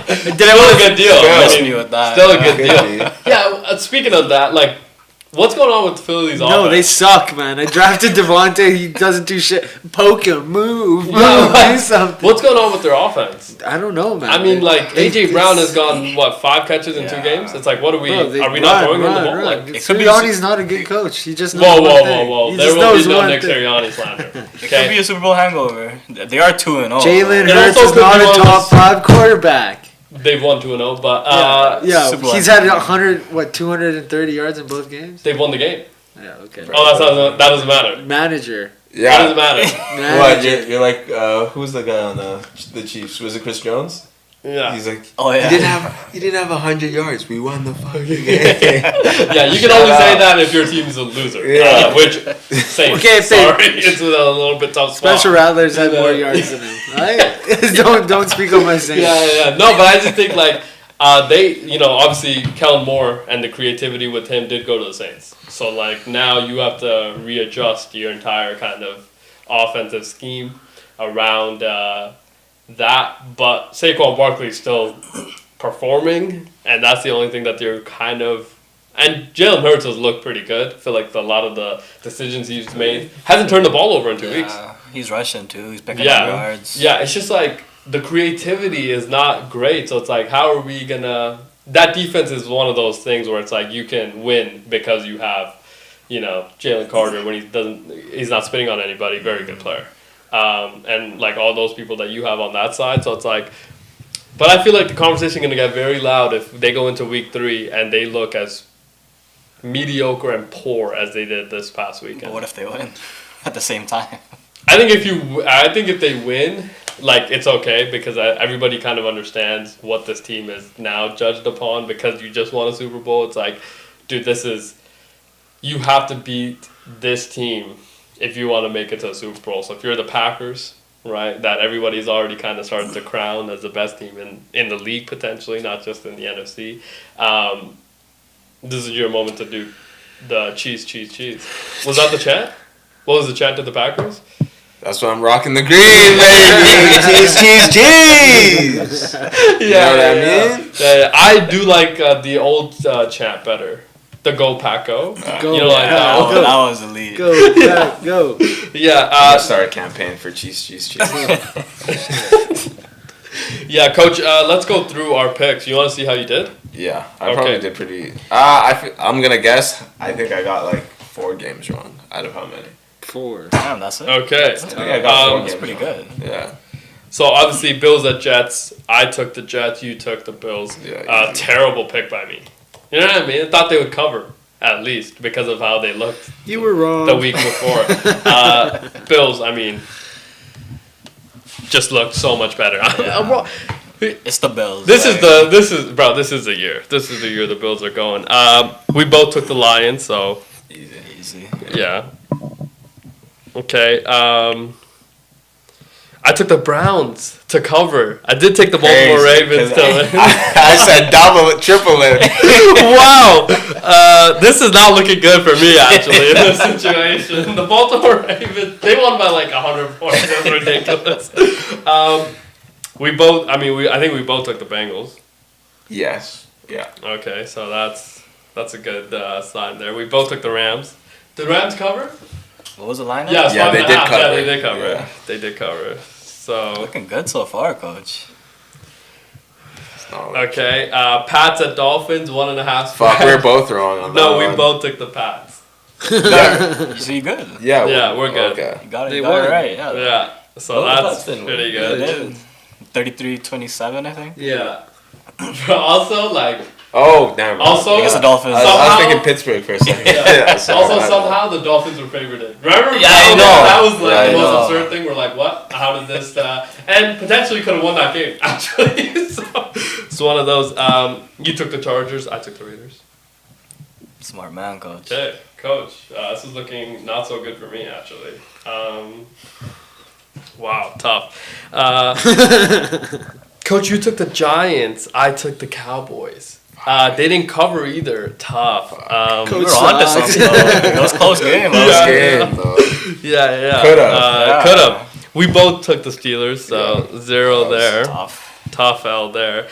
Still a good deal. Miss me with that. Still a good deal. Yeah. Speaking of that, like, what's going on with Philly's offense? No, they suck, man. I drafted Devontae. He doesn't do shit. Poke him, move, Yeah. do something. What's going on with their offense? I don't know, man. I mean, like, AJ Brown has gone. gotten 5 catches in 2 games. It's like, what are we? Bro, are we not throwing him the ball? Like, it could be Sirianni's not a good coach. He just knows whoa. one thing. He There just will knows be no one Nick thing. Sirianni slander. It could be a Super Bowl hangover. They are 2-0. Jalen It Hurts also is could not be a one of top those- 5 quarterback. They've won 2-0, but Yeah, Super he's Bowl. had 230 yards in both games. they've won the game. Yeah, okay. Oh, that doesn't matter. Manager. That doesn't matter. What? Manager. You're like, who's the guy on the Chiefs? Was it Chris Jones? Yeah. He's like, Oh yeah. he didn't have 100 yards. We won the fucking game. Yeah, you can only say that if your team's a loser. Yeah. Which, same. Okay, if they- Sorry, it's a little bit tough spot. Spencer Rattler's had more yards than him. Right? don't speak on my Saints. Yeah. No, but I just think like they, obviously Kellen Moore and the creativity with him did go to the Saints. So like now you have to readjust your entire kind of offensive scheme around that. But Saquon Barkley's still performing, and that's the only thing that they're kind of. And Jalen Hurts has looked pretty good. I feel like a lot of the decisions he's made hasn't turned the ball over in 2 weeks. He's rushing too. He's picking up yards. Yeah, it's just like the creativity is not great. So it's like, how are we gonna? That defense is one of those things where it's like you can win because you have, Jalen Carter when he's not spitting on anybody. Very good player, and like all those people that you have on that side. So it's like, but I feel like the conversation is gonna get very loud if they go into week 3 and they look as mediocre and poor as they did this past weekend. But what if they win at the same time? I think if they win, like it's okay because everybody kind of understands what this team is now judged upon because you just won a Super Bowl. It's like, dude, you have to beat this team if you want to make it to a Super Bowl. So if you're the Packers, right, that everybody's already kind of started to crown as the best team in the league potentially, not just in the NFC. This is your moment to do the cheese. Was that the chant? What was the chant of the Packers? That's why I'm rocking the green, baby. Cheese. You know what I mean? Yeah. I do like the old chant better. The Go Pack Go. Go, You know, like that one? That was elite. Go, Pack, go. Yeah. I'll start a campaign for cheese. Yeah, Coach. Let's go through our picks. You want to see how you did? Yeah, I probably did pretty. I'm gonna guess. I think I got like 4 games wrong out of how many? 4. Damn, that's it. Okay. I think I got 4 games. That's pretty wrong. good. Yeah. So obviously Bills at Jets. I took the Jets. You took the Bills. Yeah. Terrible pick by me. You know what I mean? I thought they would cover at least because of how they looked. You were wrong. The week before. Bills. I mean, just looked so much better. I'm wrong. It's the Bills. This is the year. This is the year the Bills are going. We both took the Lions, so easy. yeah. Okay. I took the Browns to cover. I did take the Baltimore Ravens to win. I said double, triple it. Wow. This is not looking good for me, actually, in this situation. The Baltimore Ravens, they won by like 100 points. That's ridiculous. I think we both took the Bengals. Yes. Yeah. Okay, so that's That's a good sign there. We both took the Rams. Did Rams cover? What was the line? Yeah, Yeah, they did cover. Yeah, they did cover. Yeah. They did cover. So Looking good so far, coach. okay, Pats at Dolphins 1.5. Fuck, we're both wrong on that. No, we one. both took the Pats. So you good? Yeah, Yeah, we're good. Okay. You got it, They you got won. it right. Yeah. Yeah, so Both that's Pats didn't pretty win. good. 33-27, I think. Yeah. But also, like, Oh, damn. also, Against the Dolphins. I somehow- was thinking Pittsburgh for a second. Yeah. so also, I- somehow the Dolphins were favored in. Remember? Yeah, I know. That was like Yeah, the I most know. absurd thing. We're like, what? How did this? And potentially could have won that game, actually. So it's one of those. You took the Chargers. I took the Raiders. Smart man, coach. Okay, coach. This is looking not so good for me, actually. Wow, tough. Coach, you took the Giants. I took the Cowboys. They didn't cover either. Tough. We were on to something, though. It was a close game. Yeah. Game, though. Yeah. Could've. Could've. We both took the Steelers, so 0 there. Tough. Tough L there.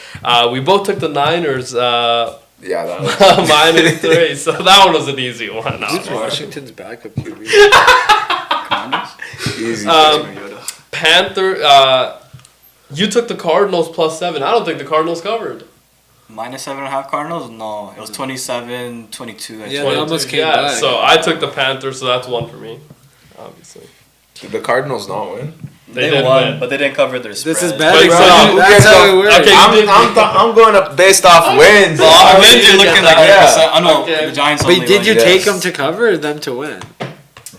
We both took the Niners, Yeah, that was. -3, so that one was an easy one. Who's Washington's backup QB? Easy. Panther, you took the Cardinals +7. I don't think the Cardinals covered. -7.5 Cardinals? No, it was 27-22. Yeah, they almost came Yeah, back. so I took the Panthers, so that's one for me, obviously. Did the Cardinals not win? They They did won, win. but they didn't cover their spread. This is Wait, bad. so Bro. you- That's how it works. Okay, I'm going up based off wins. Well, wins, you're looking like Yeah. 100%. I know Okay. the Giants But only did you won. take Yes. them to cover or them to win?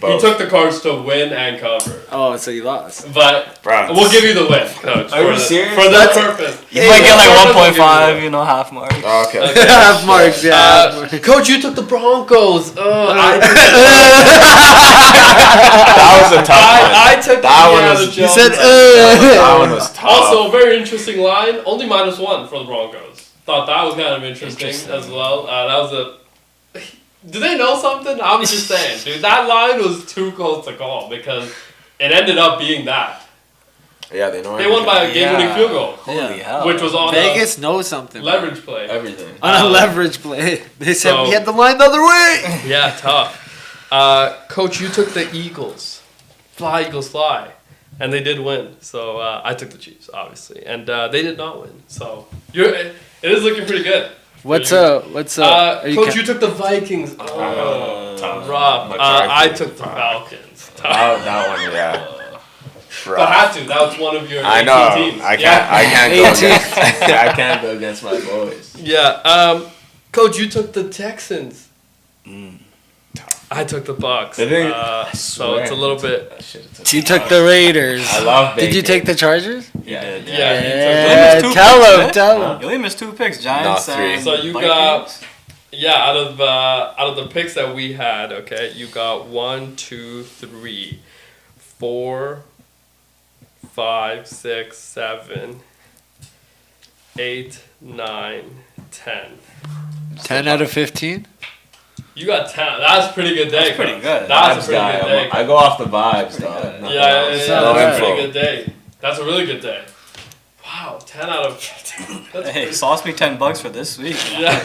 He took the Cards to win and cover. Oh, so you lost. But Bro. we'll give you the win, Coach. Are you for the- serious? For that purpose. You might get like Yeah, 1.5, you know, half mark. Oh, okay. Half marks, yeah. half marks. Coach, you took the Broncos. That was a tough one. I took That the one Indiana was- You Jones. said, That one was tough. Also, a very interesting line. Only -1 for the Broncos. Thought that was kind of interesting. As well. That was a. Do they know something? I'm just saying, dude. That line was too close to call because it ended up being that. Yeah, they know They won by a game-winning Yeah. field goal, Holy Yeah. hell. which was on Vegas knows something. a leverage play. everything. On a leverage play. They said So- we had the line the other way. Yeah, tough. Coach, you took the Eagles. Fly, Eagles, fly. And they did win. So I took the Chiefs, obviously. And they did not win. So it is looking pretty good. What's up? Are you Coach, you took the Vikings. Oh, tough. rough. McCarthy. I took the Falcons. That one, yeah. But had to. That was one of your 18 I know. teams. I can't. Yeah. I can't go 18. against. I can't go against my boys. Yeah. Coach, you took the Texans. I took the Bucks. Did they? So it's a little bit. You took the Raiders. I love bacon. Did you take the Chargers? You did, Yeah. Yeah, two tell picks, him, man. tell him. You only missed 2 picks, Giants No, 3. and So you Vikings. Yeah, out of the picks that we had, okay, you got 1, 2, 3, 4, 5, 6, 7, 8, 9, 10. 10 out of 15? You got 10. That's a pretty good day. That's pretty Coach. good. That's a Vibes pretty guy. good day. I go off the vibes, dog. good. Nothing Yeah, else. No that's a info. pretty good day. That's a really good day. Wow, 10 out of 15. That's Hey, pretty- sauce me $10 for this week. Yeah.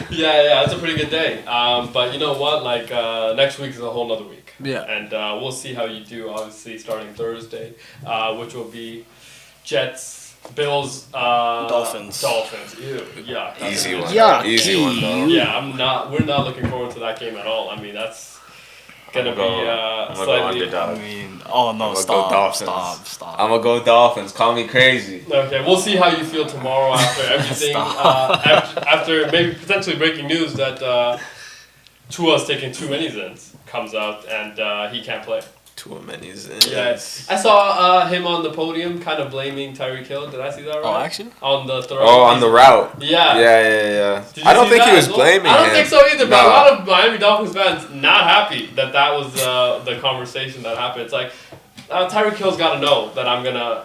yeah, it's a pretty good day. But you know what? Like next week is a whole nother week. Yeah. And we'll see how you do. Obviously, starting Thursday, which will be Jets, Bills, Dolphins. Dolphins. Ew. Yeah. that's Easy a- one. Yucky. Easy one, though. Yeah, we're not looking forward to that game at all. I mean, that's gonna be I'm gonna go slightly. underdog. I mean, oh no, I'ma go stop, Dolphins. stop. I'm gonna go Dolphins. Call me crazy. Okay, we'll see how you feel tomorrow after everything. After maybe potentially breaking news that Tua's taking too many Zins comes out and he can't play. Too many Yeah, I saw him on the podium kind of blaming Tyreek Hill. Did I see that right? Oh, actually? On the throw. Oh, on the route. Yeah. Yeah. Did you I don't see think that he was as well? blaming him. I don't think so either, but a No. lot of Miami Dolphins fans not happy that was the conversation that happened. It's like, Tyreek Hill's got to know that I'm going to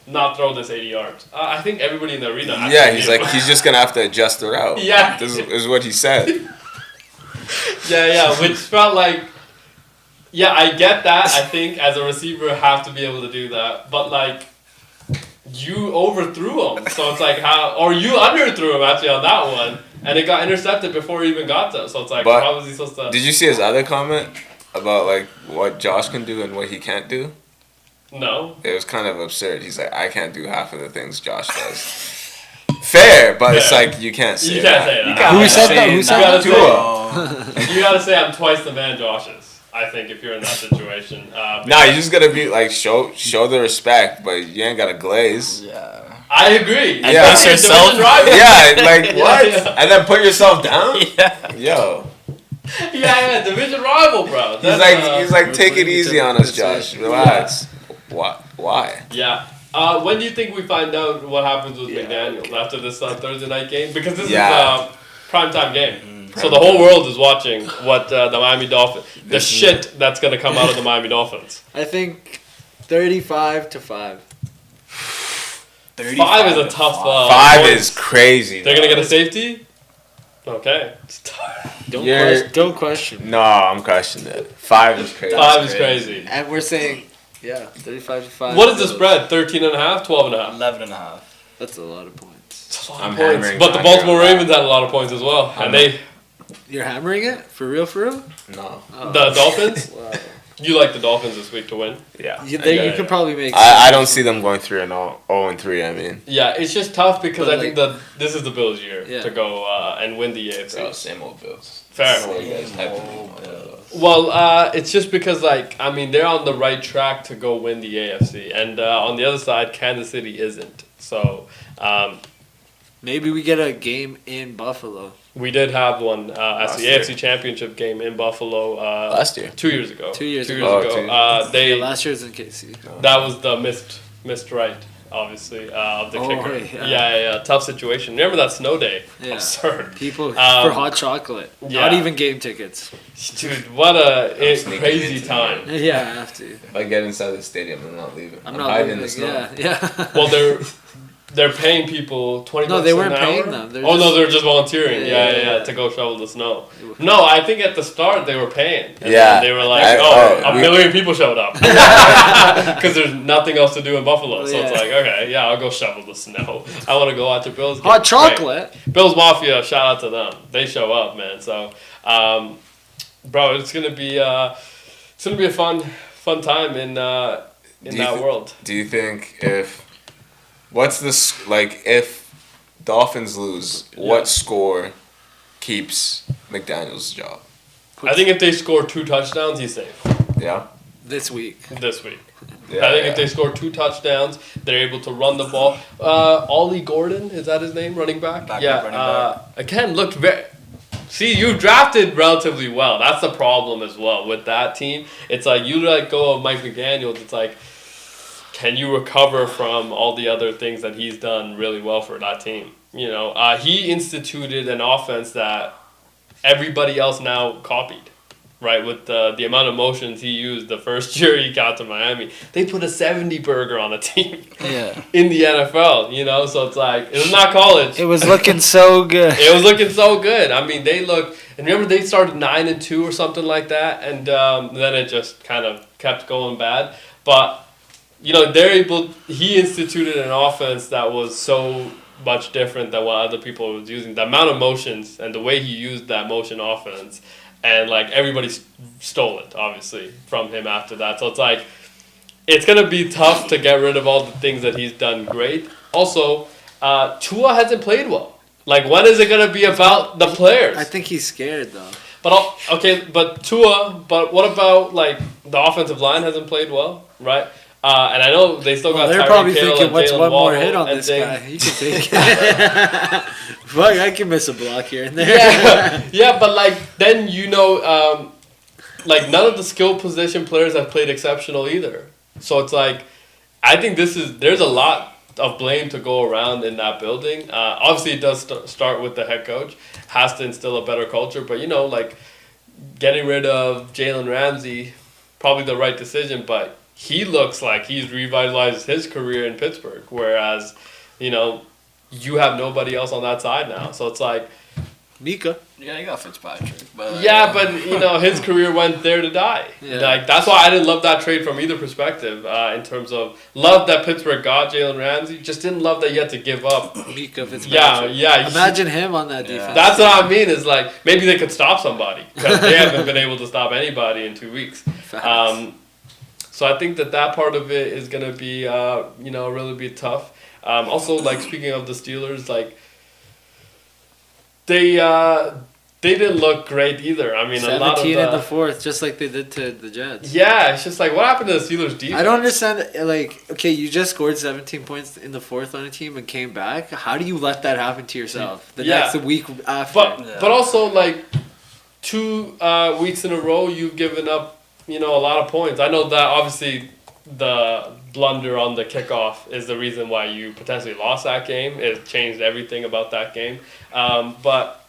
not throw this 80 yards. I think everybody in the arena... Yeah, actually he's knew. like, he's just gonna have to adjust the route. Yeah. This is what he said. Yeah, which felt like... Yeah, I get that. I think as a receiver, have to be able to do that. But like, you overthrew him. So it's like or you underthrew him actually on that one, and it got intercepted before he even got there. So it's like, how was he supposed to? Did you see his other comment about like what Josh can do and what he can't do? No. It was kind of absurd. He's like, I can't do half of the things Josh does. Fair, but it's like you can't say that. Who said that? Who said that? You gotta say I'm twice the man Josh is. I think if you're in that situation. Nah, you just gotta be like show the respect, but you ain't gotta glaze. Yeah. I agree. Yeah. Yourself. Yeah, like what? Yeah. And then put yourself down? Yeah. Yo. Yeah, division rival, bro. He's like, take it easy on us, Josh. Relax. Yeah. Why? Yeah. When do you think we find out what happens with McDaniels after this Thursday night game? Because this is a primetime game. So the whole world is watching what the Miami Dolphins, the shit that's going to come out of the Miami Dolphins. I think 35-5. 5 is a tough 5 is crazy. They're going to get a safety? Okay. Don't question. No, I'm questioning it. 5 is crazy. 5 is crazy. And we're saying, 35-5. What is the spread? 13.5, 12.5? 11.5. That's a lot of points. It's a lot of points. But the Baltimore Ravens had a lot of points as well. And You're hammering it? For real? No. Oh. The Dolphins? Wow. You like the Dolphins this week to win? Yeah. You could probably make. I don't see them going 3-0-3. I mean. Yeah, it's just tough because I think that this is the Bills' year to go and win the AFC. Same old Bills. Fair. Well, it's just because they're on the right track to go win the AFC, and on the other side, Kansas City isn't. So. Maybe we get a game in Buffalo. We did have one as the AFC Championship game in Buffalo last year. 2 years ago. 2 years ago. Last year was in KC. That was the missed right, obviously, of the kicker. Yeah. Tough situation. Remember that snow day? Yeah. Absurd. People for hot chocolate. Yeah. Not even game tickets. Dude, what a crazy time. Yeah, I have to. If I get inside the stadium, I'm not leaving. I'm not hiding leaving. in the snow. Yeah. Well, they're paying people $20 No, they weren't an paying hour? them. They're just volunteering. Yeah, to go shovel the snow. No, I think at the start they were paying. And they were like, a million people showed up. Because there's nothing else to do in Buffalo. So it's like, okay, I'll go shovel the snow. I want to go out to Bills. Hot chocolate. Great. Bills Mafia, shout out to them. They show up, man. So, bro, it's gonna be a fun time in that world. Do you think if Dolphins lose, what score keeps McDaniels' job? I think if they score 2 touchdowns, he's safe. Yeah? This week. Yeah, I think if they score 2 touchdowns, they're able to run the ball. Ollie Gordon, is that his name, running back? Running back. Again, looked very... See, you drafted relatively well. That's the problem as well with that team. It's like you let go of Mike McDaniels. It's like, can you recover from all the other things that he's done really well for that team? He instituted an offense that everybody else now copied, right? With the amount of motions he used the first year he got to Miami. They put a 70 burger on a team in the NFL, so it's like, it's not college. It was looking so good. I mean, and remember they started 9-2 or something like that, and then it just kind of kept going bad. But he instituted an offense that was so much different than what other people were using. The amount of motions and the way he used that motion offense, and everybody stole it, obviously, from him after that. So it's like, it's going to be tough to get rid of all the things that he's done great. Also, Tua hasn't played well. When is it going to be about the players? I think he's scared, though. But Tua, but what about, the offensive line hasn't played well, right? And I know they still got they're Tyreek probably Hill thinking, and what's Jalen one more Waddle hit on and this things. guy? You can take it. Fuck, I can miss a block here and there. Yeah, but then none of the skill position players have played exceptional either. So it's like, I think there's a lot of blame to go around in that building. Obviously, it does start with the head coach. Has to instill a better culture, but getting rid of Jalen Ramsey, probably the right decision, but he looks like he's revitalized his career in Pittsburgh, whereas, you have nobody else on that side now. So it's like, Mika. Yeah, you got Fitzpatrick. But, Yeah, but his career went there to die. Yeah. Like that's why I didn't love that trade from either perspective. In terms of love that Pittsburgh got Jalen Ramsey, just didn't love that you had to give up. Mika Fitzpatrick. Yeah. Imagine him on that defense. That's what I mean. Is like maybe they could stop somebody because they haven't been able to stop anybody in 2 weeks. So I think that part of it is gonna be really be tough. Also, like speaking of the Steelers, like they didn't look great either. I mean, 17 in the fourth, just like they did to the Jets. Yeah, it's just like what happened to the Steelers defense? I don't understand. Like, okay, you just scored 17 points in the fourth on a team and came back. How do you let that happen to yourself the next week after? But also like 2 weeks in a row, you've given up a lot of points. I know that obviously the blunder on the kickoff is the reason why you potentially lost that game. It changed everything about that game. But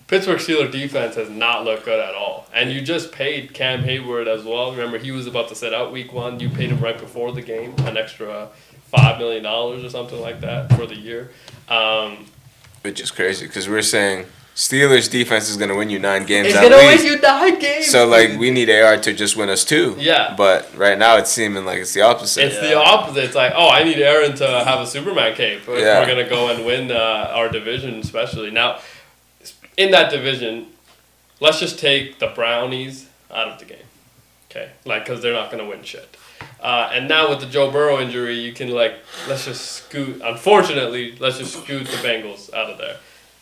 Pittsburgh Steelers defense has not looked good at all. And you just paid Cam Hayward as well. Remember, he was about to sit out week 1. You paid him right before the game, an extra $5 million or something like that for the year. Which is crazy because we're saying Steelers defense is going to win you 9 games. It's going to win you 9 games. So, we need AR to just win us 2. Yeah. But right now it's seeming like it's the opposite. It's the opposite. It's like, I need Aaron to have a Superman cape if we're going to go and win our division, especially. Now, in that division, let's just take the Brownies out of the game. Okay? Because they're not going to win shit. And now with the Joe Burrow injury, you can, let's just scoot the Bengals out of there.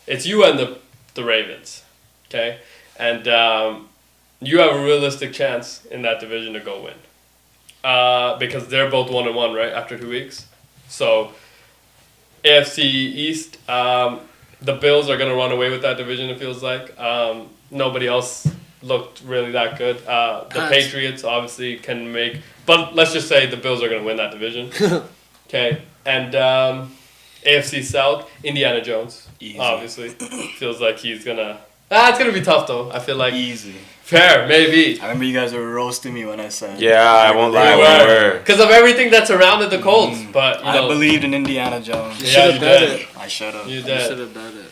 It's you and the Ravens, okay? And you have a realistic chance in that division to go win. Because they're both 1-1, right, after 2 weeks? So, AFC East, the Bills are going to run away with that division, it feels like. Nobody else looked really that good. The Patriots obviously can make... But let's just say the Bills are going to win that division. Okay? And AFC South, Indiana Jones. Easy. Obviously. Feels like he's going to... it's going to be tough, though. I feel like... Easy. Fair, maybe. I remember you guys were roasting me when I said... Yeah, I won't lie. We were. Because of everything that surrounded the Colts. But, I believed in Indiana Jones. You should have bet it. I should have. You did. should have bet it.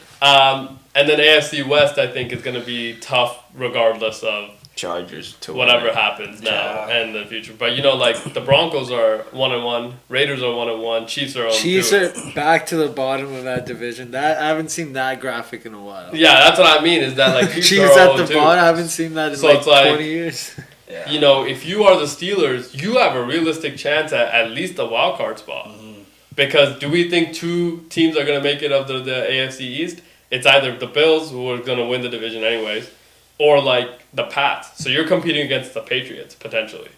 And then AFC West, I think, is going to be tough regardless of Chargers to whatever happens now and the future. But the Broncos are 1-1, Raiders are 1-1, Chiefs are 0-2. Chiefs are back to the bottom of that division. That I haven't seen that graphic in a while. Yeah, that's what I mean. Is that Chiefs at the bottom? I haven't seen that in so it's 20 years. Yeah. If you are the Steelers, you have a realistic chance at least a wild card spot. Mm-hmm. Because do we think 2 teams are going to make it of the AFC East? It's either the Bills, who are going to win the division anyways, or the Pats. So you're competing against the Patriots, potentially,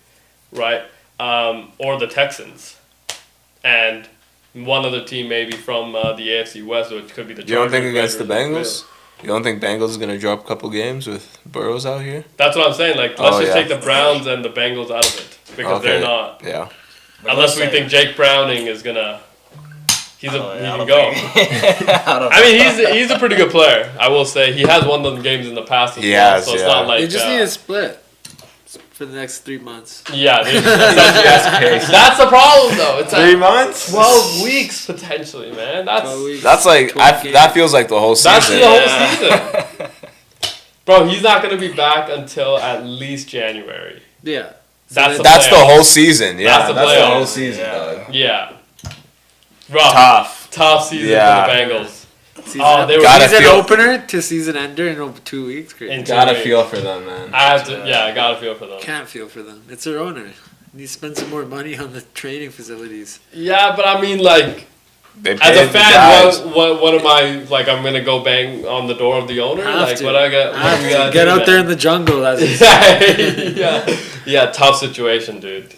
right? Or the Texans. And one other team maybe from the AFC West, which could be the Chargers. You don't think against the Bengals? You don't think Bengals is going to drop a couple games with Burrows out here? That's what I'm saying. Let's just take the Browns and the Bengals out of it. Because they're not. Yeah. Unless we think Jake Browning is going to... He can go. I mean, he's a pretty good player. I will say he has won them games in the past as well. So it's not like they just need a split for the next 3 months. Yeah, that's the problem though. It's 3 months, 12 weeks potentially, man. That's that feels like the whole season. That's the whole season, bro. He's not gonna be back until at least January. Yeah, that's the whole season. Yeah, that's the whole season. Yeah. Rough. Tough season for the Bengals. Season opener to season ender in 2 weeks. Great. Gotta feel for them, man. I gotta feel for them. Can't feel for them. It's their owner. Need to spend some more money on the training facilities. Yeah, but I mean, as a fan, what am I I'm gonna go bang on the door of the owner? What I got? Get out there in the jungle. Yeah, tough situation, dude.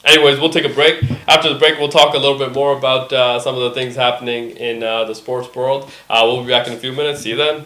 Anyways, we'll take a break. After the break, we'll talk a little bit more about some of the things happening in the sports world. We'll be back in a few minutes. See you then.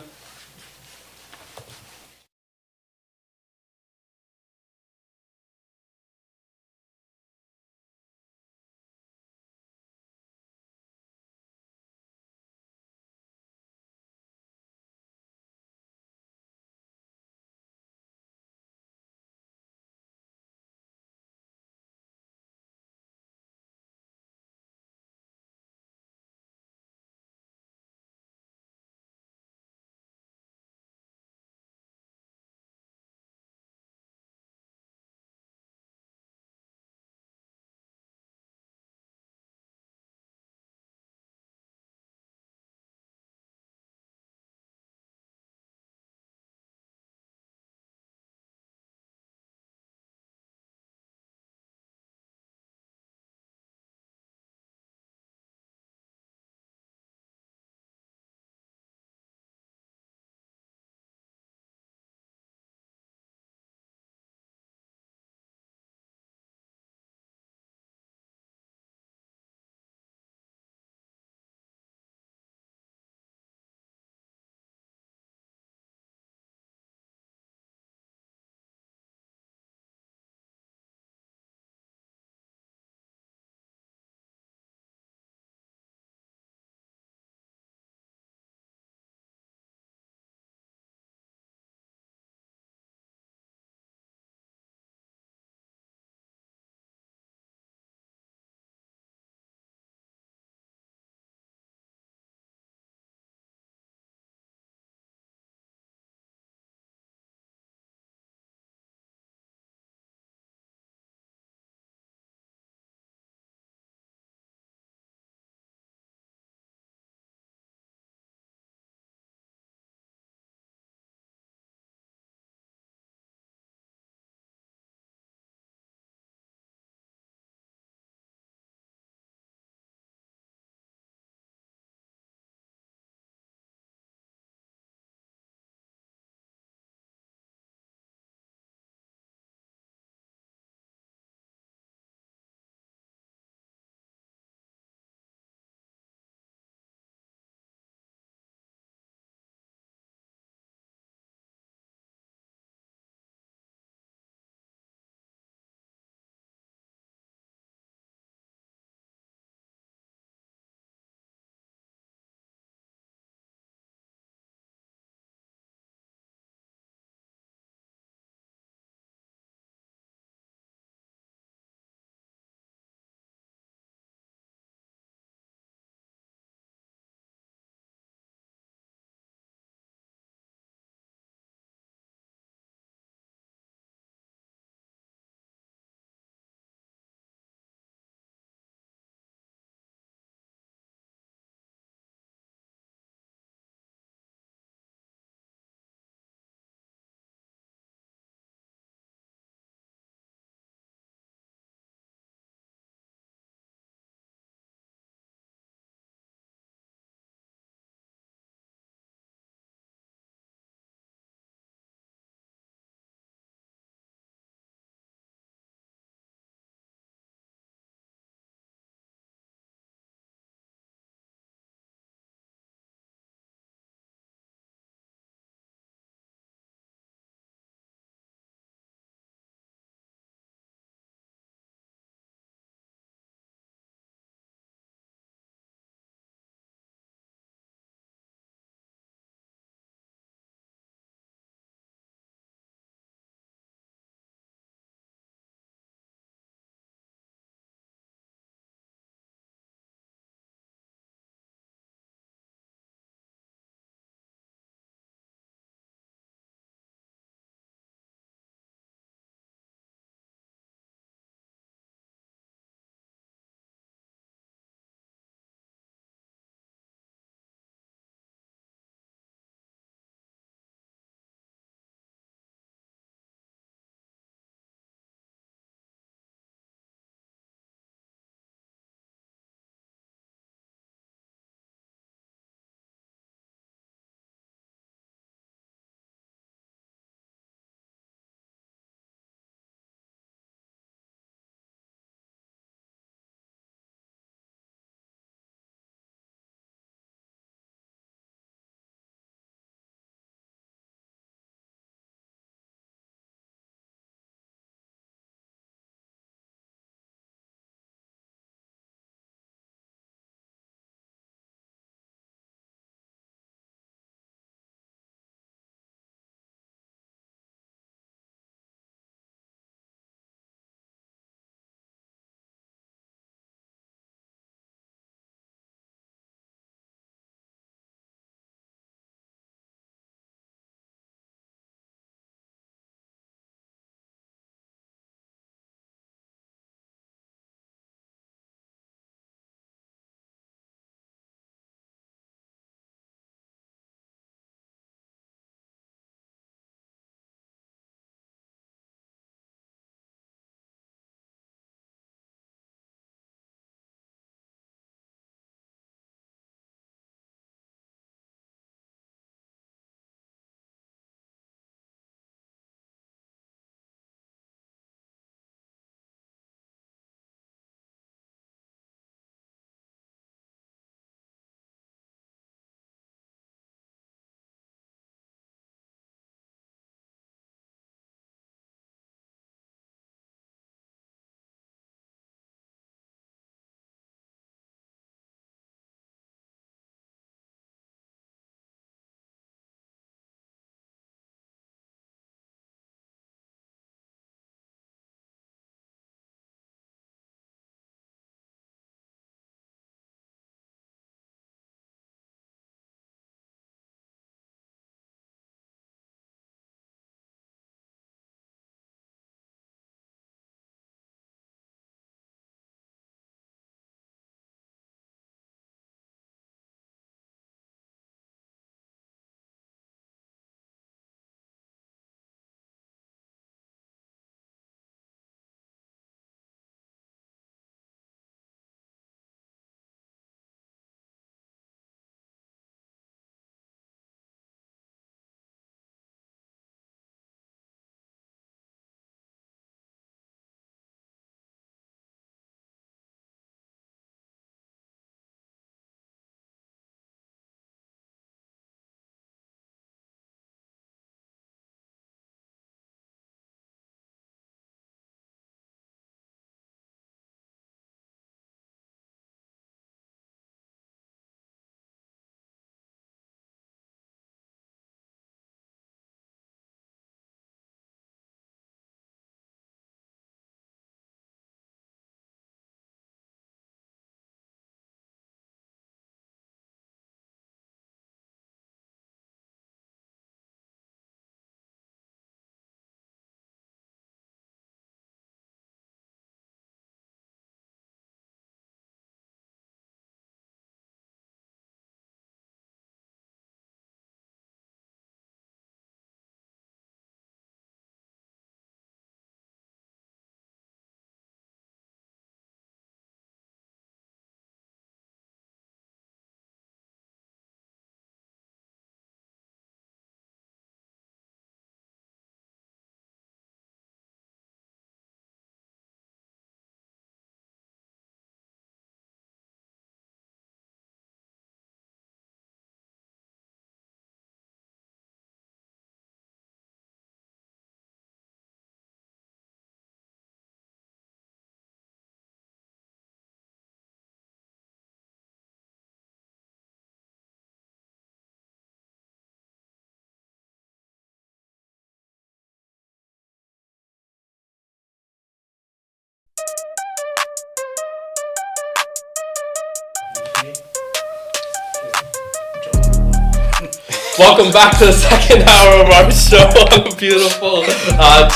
Welcome back to the second hour of our show on a beautiful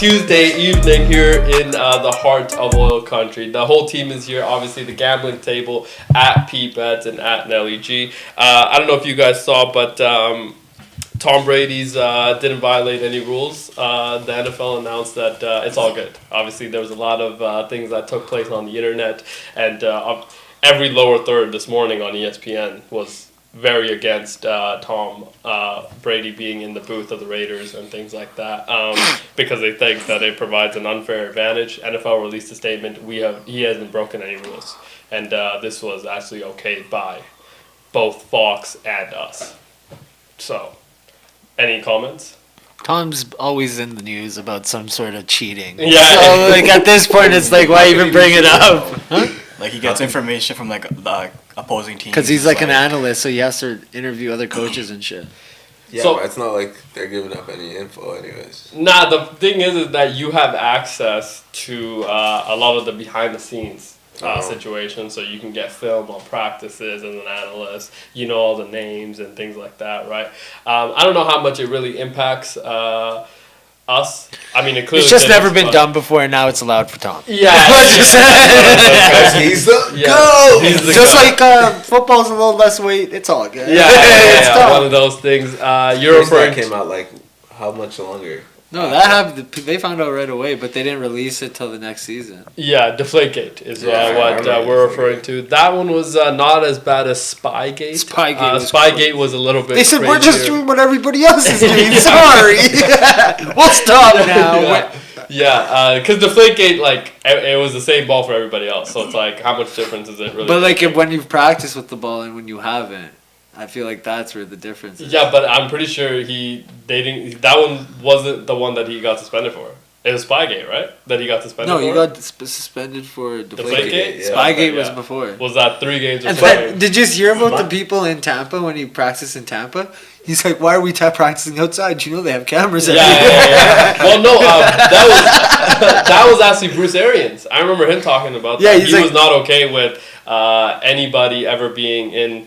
Tuesday evening here in the heart of oil country. The whole team is here. Obviously, the gambling table at P-Bets and at Nelly G. I don't know if you guys saw, but Tom Brady's didn't violate any rules. The NFL announced that it's all good. Obviously, there was a lot of things that took place on the internet, and every lower third this morning on ESPN was very against Tom Brady being in the booth of the Raiders and things like that because they think that it provides an unfair advantage. NFL released a statement, he hasn't broken any rules. And this was actually okayed by both Fox and us. So, any comments? Tom's always in the news about some sort of cheating. Yeah. So, like, at this point, it's like, why even bring it up? Huh? Like, he gets information from, like, the opposing team. Because he's, like, an analyst, so he has to interview other coaches and shit. Yeah, so, but it's not like they're giving up any info anyways. Nah, the thing is that you have access to a lot of the behind-the-scenes situations, so you can get film on practices as an analyst. You know all the names and things like that, right? I don't know how much it really impacts us. I mean, it's just never been done before, and now it's allowed for Tom. Yeah, he's the GOAT. He's the just GOAT. like football's a little less weight. It's all good. Yeah, one of those things. You're referring came out like how much longer? No, that happened. They found out right away, but they didn't release it till the next season. Yeah, Deflategate is what we're referring to. That one was not as bad as Spygate. Spygate was a little bit. They said crazier. we're just doing what everybody else is doing. Sorry, we'll stop now. Yeah, because Deflategate, like, it was the same ball for everybody else. So it's like, how much difference is it really? But like, when you've practiced with the ball and when you haven't. I feel like that's where the difference is. Yeah, but I'm pretty sure that one wasn't the one that he got suspended for. It was Spygate, right? That he got suspended for? No, he got suspended for Deflategate. Yeah. Spygate was before. Was that 3 games or and something? Did you hear about the people in Tampa when he practiced in Tampa? He's like, why are we practicing outside? You know they have cameras everywhere. Yeah. Well, no, that was actually Bruce Arians. I remember him talking about that. He was not okay with anybody ever being in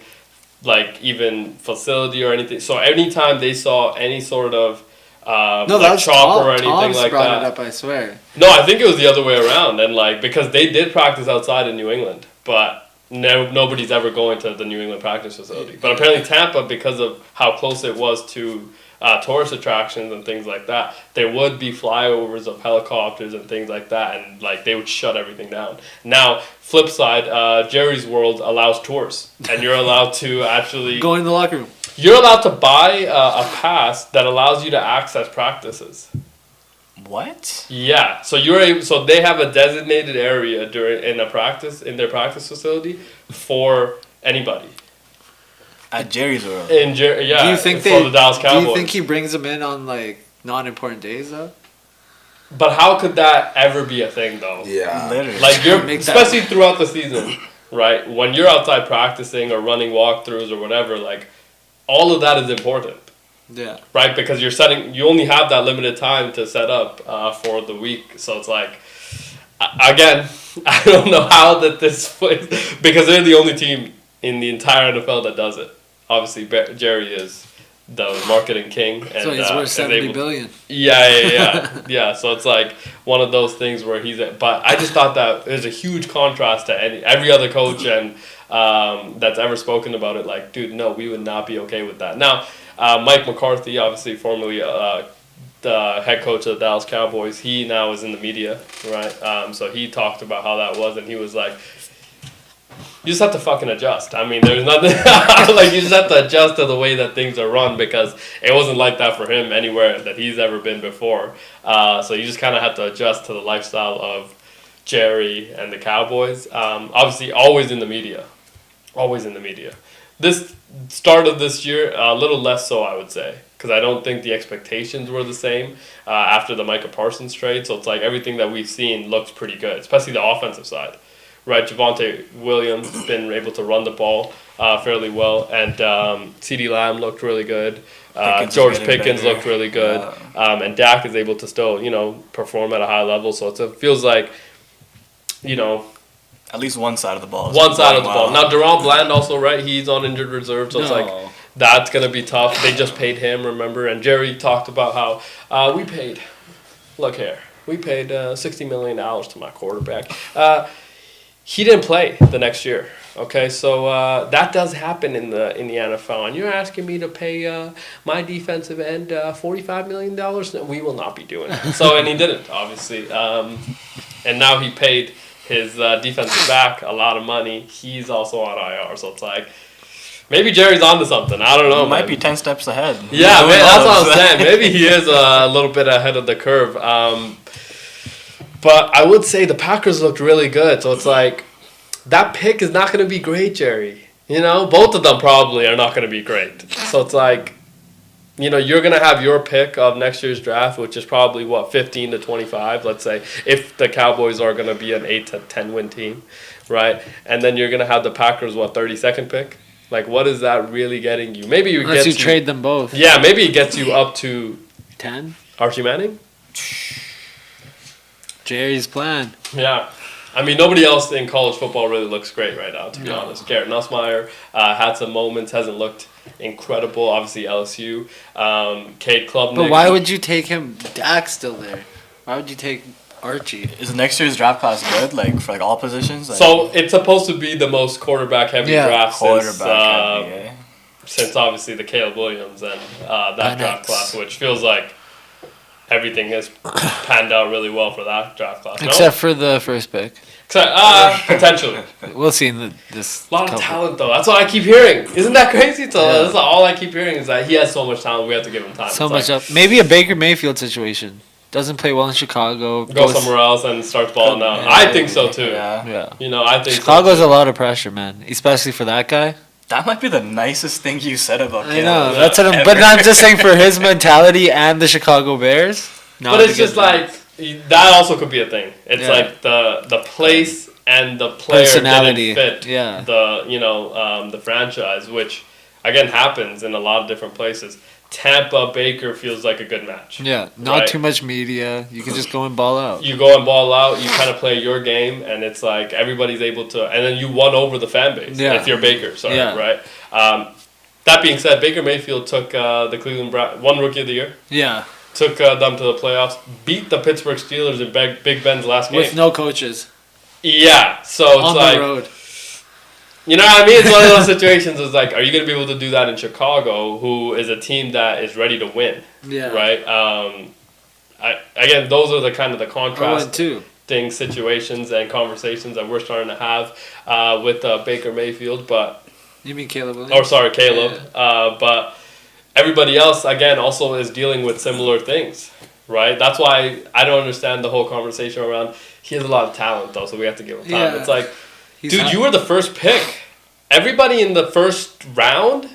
like even facility or anything. So anytime they saw any sort of like chopper or anything Tom's like brought that. It up, I swear. No, I think it was the other way around, and like because they did practice outside in New England, but nobody's ever going to the New England practice facility. But apparently Tampa, because of how close it was to tourist attractions and things like that, there would be flyovers of helicopters and things like that, and like they would shut everything down. Now, flip side, Jerry's World allows tours, and you're allowed to actually go in the locker room. You're allowed to buy a pass that allows you to access practices. What? Yeah, so you're able. So they have a designated area in their practice facility for anybody. At Jerry's World. Do you think for the Dallas Cowboys. Do you think he brings them in on like non-important days though? But how could that ever be a thing though? Yeah, literally. Like especially throughout the season, right? When you're outside practicing or running walkthroughs or whatever, like all of that is important. Yeah. Right, because you only have that limited time to set up for the week, so it's like, again, I don't know how that this because they're the only team in the entire NFL that does it. Obviously, Jerry is the marketing king, and so he's worth $70 billion. Yeah. So it's like one of those things where but I just thought that there's a huge contrast to every other coach and that's ever spoken about it. Like, dude, no, we would not be okay with that. Now, Mike McCarthy, obviously formerly the head coach of the Dallas Cowboys, he now is in the media, right? So he talked about how that was, and he was like, you just have to fucking adjust. I mean, there's nothing like you just have to adjust to the way that things are run because it wasn't like that for him anywhere that he's ever been before. So you just kind of have to adjust to the lifestyle of Jerry and the Cowboys. Obviously, always in the media. This start of this year, a little less so, I would say, because I don't think the expectations were the same after the Micah Parsons trade. So it's like everything that we've seen looks pretty good, especially the offensive side. Right, Javonte Williams has been able to run the ball fairly well, and CeeDee Lamb looked really good. George Pickens looked really good, and Dak is able to still, perform at a high level. So it feels like, At least one side of the ball. One side of the ball. Now, Deron Bland also, right? He's on injured reserve, so it's like that's going to be tough. They just paid him, remember? And Jerry talked about how we paid $60 million to my quarterback. He didn't play the next year. Okay, so that does happen in the NFL, and you're asking me to pay my defensive end $45 million? No, we will not be doing it. So, and he didn't, obviously. And now he paid his defensive back a lot of money. He's also on IR, so it's like maybe Jerry's onto something. I don't know. He might be 10 steps ahead. Yeah, man, that's what I'm saying. Maybe he is a little bit ahead of the curve. But I would say the Packers looked really good, so it's like that pick is not going to be great, Jerry. You know, both of them probably are not going to be great. So it's like, you know, you're going to have your pick of next year's draft, which is probably, 15 to 25, let's say, if the Cowboys are going to be an 8 to 10 win team, right? And then you're going to have the Packers, 32nd pick? Like, what is that really getting you? Maybe you Unless you trade them both. Yeah, maybe it gets you up to 10. Archie Manning? Jerry's plan. Yeah. I mean, nobody else in college football really looks great right now, to be honest. Garrett Nussmeier had some moments, hasn't looked incredible. Obviously, LSU. Cade Klubnik. But why would you take him? Dak's still there. Why would you take Archie? Is next year's draft class good, like, for, like, all positions? Like, so, it's supposed to be the most quarterback-heavy draft since, obviously, the Caleb Williams and that draft class, which feels like everything has panned out really well for that draft class. Except for the first pick. Potentially. We'll see in this. A lot of talent, though. That's what I keep hearing. Isn't that crazy? So that's all I keep hearing is that he has so much talent. We have to give him time. So much up. Maybe a Baker Mayfield situation. Doesn't play well in Chicago. Go somewhere else and starts balling out. Yeah, I think so, too. Yeah. You know, I think Chicago's a lot of pressure, man. Especially for that guy. That might be the nicest thing you said about Caleb. I know. That's what but I'm just saying for his mentality and the Chicago Bears. But it's just like, that also could be a thing. It's like the place and the player personality didn't fit the franchise, which, again, happens in a lot of different places. Tampa, Baker feels like a good match. Yeah, not too much media. You can just go and ball out. You go and ball out. You kind of play your game, and it's like everybody's able to. And then you won over the fan base if you're Baker. Right? That being said, Baker Mayfield took the Cleveland Browns, won Rookie of the Year. Yeah. Took them to the playoffs, beat the Pittsburgh Steelers in Big Ben's last game. With no coaches. Yeah, so it's on like... the road. You know what I mean? It's one of those situations. It's like, are you going to be able to do that in Chicago, who is a team that is ready to win? Yeah. Right? Again, those are the kind of the contrasting situations and conversations that we're starting to have with Baker Mayfield. But you mean Caleb Williams? Oh, sorry, Caleb. Yeah. But everybody else, again, also is dealing with similar things, right? That's why I don't understand the whole conversation around he has a lot of talent, though, so we have to give him time. Yeah. It's like... Dude, you were the first pick. Everybody in the first round,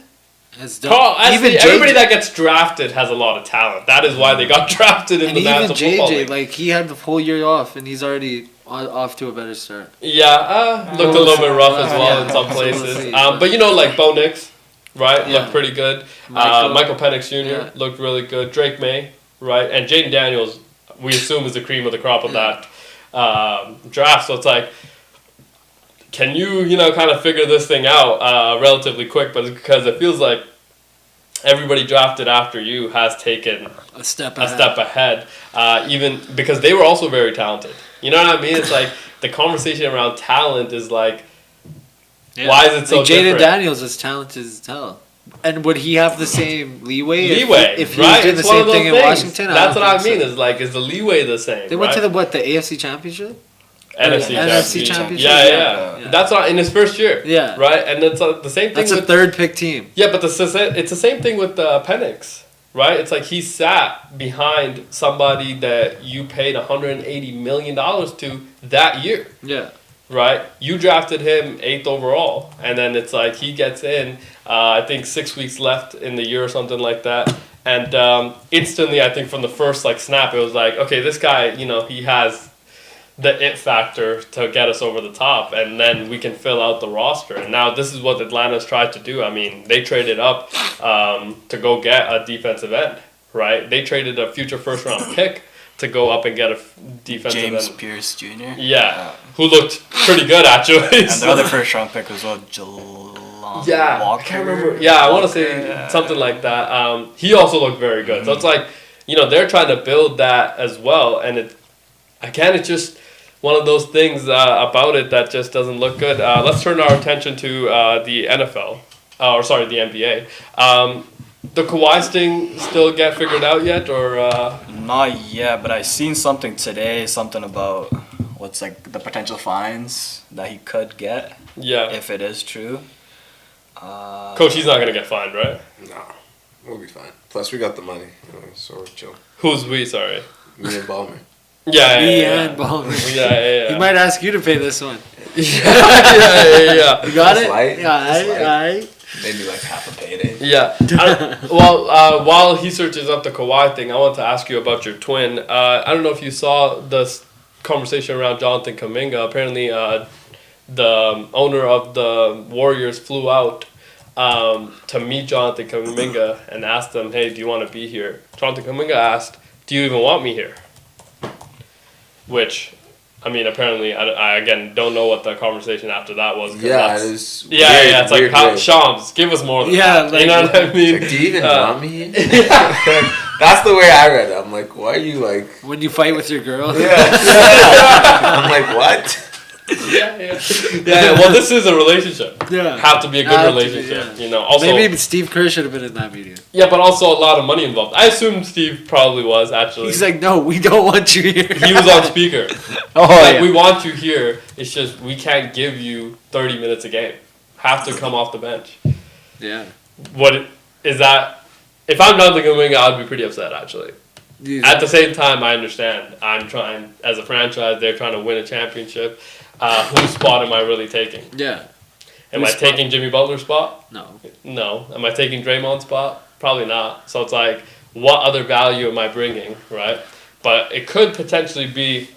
everybody that gets drafted has a lot of talent. That is why they got drafted in the National Football League. Like, he had the whole year off, and he's already off to a better start. Yeah, looked a little bit rough as well in some places. But, you know, like Bo Nix, right, looked pretty good. Michael Penix Jr. Looked really good. Drake May, right, and Jaden Daniels, we assume, is the cream of the crop of that draft. So it's like... Can you, kind of figure this thing out relatively quick? But it's because it feels like everybody drafted after you has taken a step ahead, even because they were also very talented. You know what I mean? It's like the conversation around talent is like, why is it so different? Jaden Daniels is talented as hell. And would he have the same leeway if he right? did the same thing in Washington? That's what I mean. Is the leeway the same? They went to the AFC Championship? NFC Championship. Yeah. That's not in his first year. Yeah. Right, and it's the same thing. That's a third pick team. Yeah, but it's the same thing with Penix, right? It's like he sat behind somebody that you paid $180 million to that year. Yeah. Right, you drafted him 8th overall, and then it's like he gets in. I think 6 weeks left in the year or something like that, and instantly, I think from the first snap, it was like, okay, this guy, he has the it factor to get us over the top, and then we can fill out the roster. And now this is what Atlanta's tried to do. I mean, they traded up to go get a defensive end, right? They traded a future first-round pick to go up and get a defensive James end. Pierce Jr. Yeah, who looked pretty good actually. And their other first round pick was what, Yeah, Walker? I can't remember. Yeah, I want to say something like that. He also looked very good. So it's like, they're trying to build that as well, and it's just one of those things about it that just doesn't look good. Let's turn our attention to the NFL, the NBA. The Kawhi thing still get figured out yet, or? Not yet, but I seen something today, something about what's like the potential fines that he could get. Yeah. If it is true. Coach, he's not gonna get fined, right? No, we'll be fine. Plus, we got the money, so we're chill. Who's we? Sorry. Me and Ballmer. And Ballmer. Yeah. He might ask you to pay this one. yeah. You got it? Light. Yeah, Maybe like half a payday. Yeah. While he searches up the Kawhi thing, I want to ask you about your twin. I don't know if you saw this conversation around Jonathan Kuminga. Apparently, the owner of the Warriors flew out to meet Jonathan Kuminga and asked him, hey, do you want to be here? Jonathan Kuminga asked, do you even want me here? Which, apparently, I again don't know what the conversation after that was. Yeah, it is. Yeah, it's like, Shams, give us more than that. like, you know what I mean? Like, do you even want me here? That's the way I read it. I'm like, why are you like... When you fight with your girl? Yeah. I'm like, what? Yeah. Well, this is a relationship. Yeah. Have to be a good relationship. Also, maybe Steve Kerr should have been in that meeting. Yeah, but also a lot of money involved. I assume Steve probably was actually. He's like, no, we don't want you here. He was on speaker. We want you here. It's just we can't give you 30 minutes a game. Have to come off the bench. Yeah. What is that? If I'm Jonathan Kuminga, I'd be pretty upset actually. At the same time, I understand. I'm trying as a franchise. They're trying to win a championship. Whose spot am I really taking? Yeah. Am I taking Jimmy Butler's spot? No. Am I taking Draymond's spot? Probably not. So it's like, what other value am I bringing, right? But it could potentially be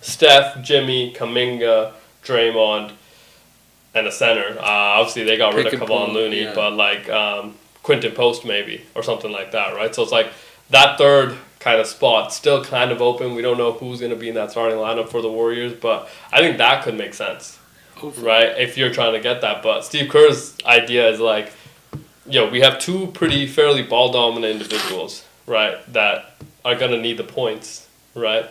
Steph, Jimmy, Kuminga, Draymond, and a center. Obviously, they got rid of Kevon Looney, but like Quinton Post maybe, or something like that, right? So it's like that third kind of spot still kind of open. We don't know who's going to be in that starting lineup for the Warriors, but I think that could make sense, right? If you're trying to get that. But Steve Kerr's idea is like, we have two pretty fairly ball dominant individuals, right, that are going to need the points, right?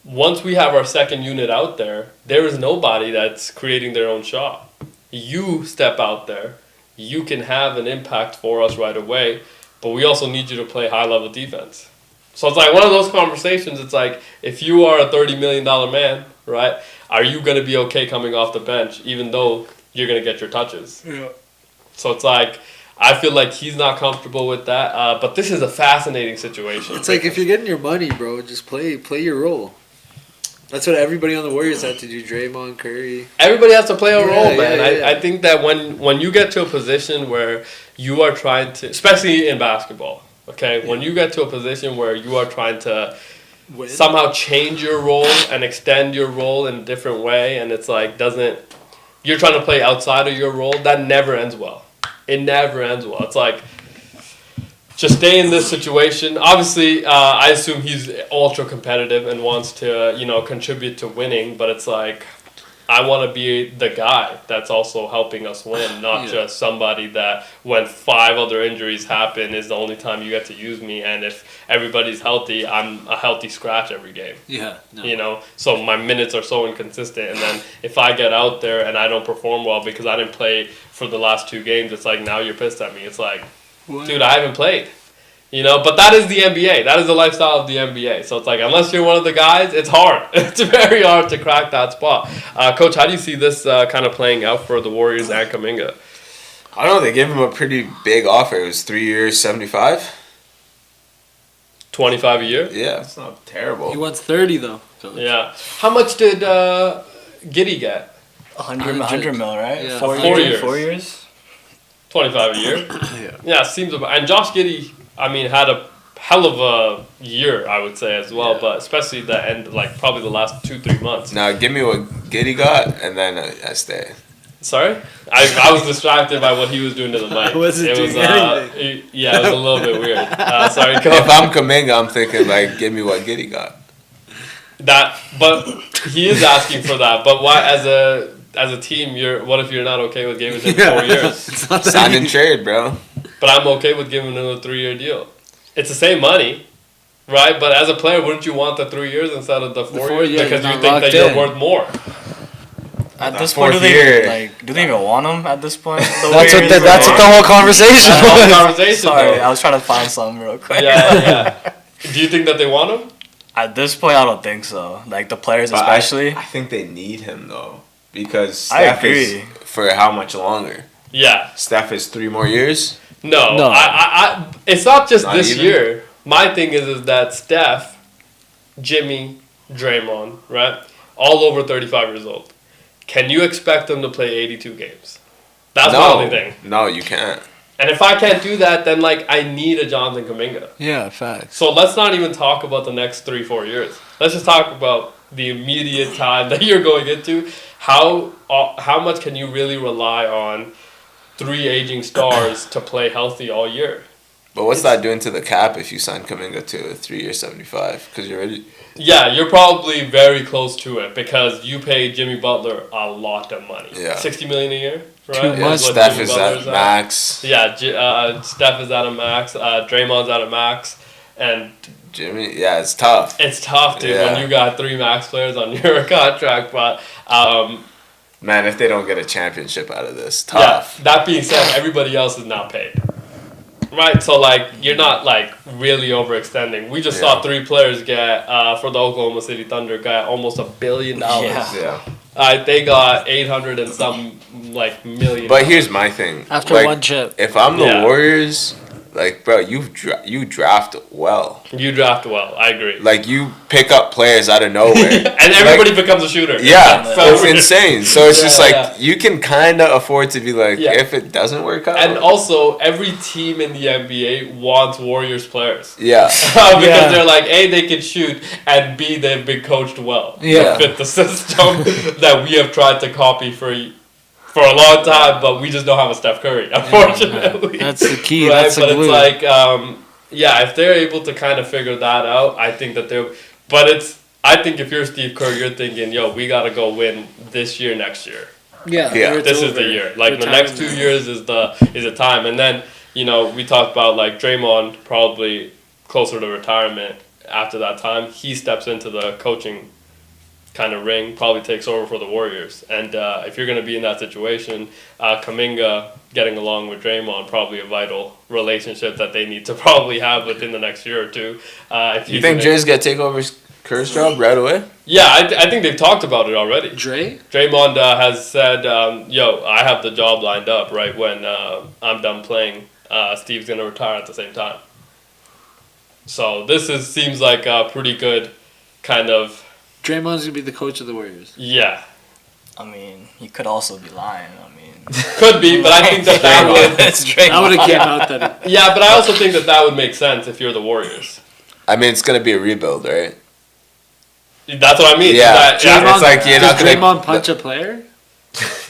Once we have our second unit out there is nobody that's creating their own shot. You step out there, you can have an impact for us right away, but we also need you to play high-level defense. So it's like one of those conversations. It's like, if you are a $30 million man, right, are you going to be okay coming off the bench even though you're going to get your touches? Yeah. So it's like, I feel like he's not comfortable with that. But this is a fascinating situation. It's like, if you're getting your money, bro, just play your role. That's what everybody on the Warriors had to do. Draymond, Curry. Everybody has to play a role, man. Yeah. I think that when you get to a position where you are trying to, especially in basketball, okay, when you get to a position where you are trying to somehow change your role and extend your role in a different way, and it's like you're trying to play outside of your role, that never ends well. It never ends well. It's like, just stay in this situation. Obviously, I assume he's ultra competitive and wants to, contribute to winning. But it's like, I want to be the guy that's also helping us win, not just somebody that when 5 other injuries happen is the only time you get to use me. And if everybody's healthy, I'm a healthy scratch every game. Yeah. No. So my minutes are so inconsistent. And then if I get out there and I don't perform well because I didn't play for the last 2 games, it's like, now you're pissed at me. It's like, what? Dude, I haven't played. But that is the NBA. That is the lifestyle of the NBA. So it's like, unless you're one of the guys, it's hard. It's very hard to crack that spot. Coach, how do you see this kind of playing out for the Warriors and Kuminga? I don't know. They gave him a pretty big offer. It was 3 years, 75. 25 a year? Yeah, it's not terrible. He wants 30 though. Coach. Yeah. How much did Giddey get? 100 mil, right? Yeah. 4 years. 4 years. 25 a year. Yeah, seems about. And Josh Giddey, had a hell of a year, I would say, as well. But especially the end, like probably the last 2-3 months. Now give me what Giddey got, and then I stay. Sorry? I was distracted by what he was doing to the mic. I wasn't it doing was, anything. Yeah, it was a little bit weird. Sorry, go. If I'm Kaminga, I'm thinking, like, give me what Giddy got. But he is asking for that. But why, as a team, what if you're not okay with giving him 4 years? Sign and trade, bro. But I'm okay with giving him a 3-year deal. It's the same money, right? But as a player, wouldn't you want the 3 years instead of the 4 years? Because you think that you're worth more. At this point, do they even want him at this point? That's what the whole conversation was. Sorry, I was trying to find something real quick. Yeah. Do you think that they want him? At this point, I don't think so. Like, the players especially. I think they need him, though. Because Steph is for how much longer? Yeah. Steph is 3 more years? No. I it's not just this year. My thing is that Steph, Jimmy, Draymond, right? All over 35 years old. Can you expect them to play 82 games? That's my only thing. No, you can't. And if I can't do that, then I need a Jonathan Kuminga. Yeah, facts. So let's not even talk about the next 3-4 years. Let's just talk about the immediate time that you're going into. How much can you really rely on 3 aging stars to play healthy all year? But what's that doing to the cap if you sign Kuminga to a 3-year 75? Because you're already... Yeah, you're probably very close to it because you pay Jimmy Butler a lot of money. Yeah. $60 million a year, right? Too much. Steph is at max. Yeah, Steph is at a max. Draymond's at a max. And Jimmy, it's tough. It's tough, dude, when you got 3 max players on your contract. But man, if they don't get a championship out of this, tough. Yeah, that being said, everybody else is now paid. Right, so you're not really overextending. We just saw 3 players get for the Oklahoma City Thunder got almost $1 billion. Yeah. They got 800 and some million. But here's my thing. After one chip, if I'm the Warriors, bro, you draft well. You draft well. I agree. You pick up players out of nowhere, and everybody becomes a shooter. Yeah, it's insane. So it's just you can kind of afford to be if it doesn't work out. And also, every team in the NBA wants Warriors players. Yeah, because they're A, they can shoot, and B, they've been coached well to fit the system that we have tried to copy for a long time, but we just don't have a Steph Curry, unfortunately. That's the key. Right? That's the glue. It's if they're able to kind of figure that out, I think that they're... But I think if you're Steve Kerr, you're thinking, we got to go win this year, next year. Yeah. This is the year. The next 2 years is the time. And then, we talked about, Draymond probably closer to retirement after that time. He steps into the coaching kind of ring, probably takes over for the Warriors. And if you're going to be in that situation, Kuminga getting along with Draymond, probably a vital relationship that they need to probably have within the next year or two. You think Dre's going to take over Kerr's job right away? Yeah, I think they've talked about it already. Draymond has said, I have the job lined up right when I'm done playing. Steve's going to retire at the same time. So this seems like a pretty good kind of... Draymond's going to be the coach of the Warriors. Yeah. I mean, he could also be lying. Could be, but I think that would have came out that. Yeah, but I also think that would make sense if you're the Warriors. I mean, it's going to be a rebuild, right? That's what I mean. Yeah. It's you're not going to... Draymond punch a player?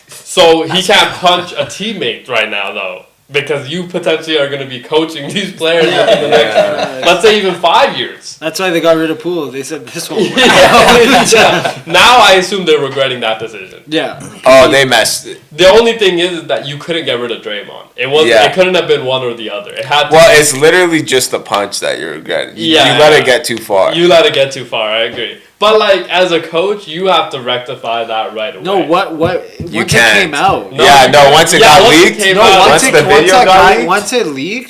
So he can't punch a teammate right now, though. Because you potentially are going to be coaching these players in the next, let's say even 5 years. That's why they got rid of Poole. They said this won't work. Now I assume they're regretting that decision. Yeah. Oh, they messed it. The only thing is that you couldn't get rid of Draymond. It couldn't have been one or the other. It had to it's literally just the punch that you're regretting. You let it get too far. You let it get too far. I agree. But as a coach, you have to rectify that right away. No, what? Once it came out. Once it got leaked.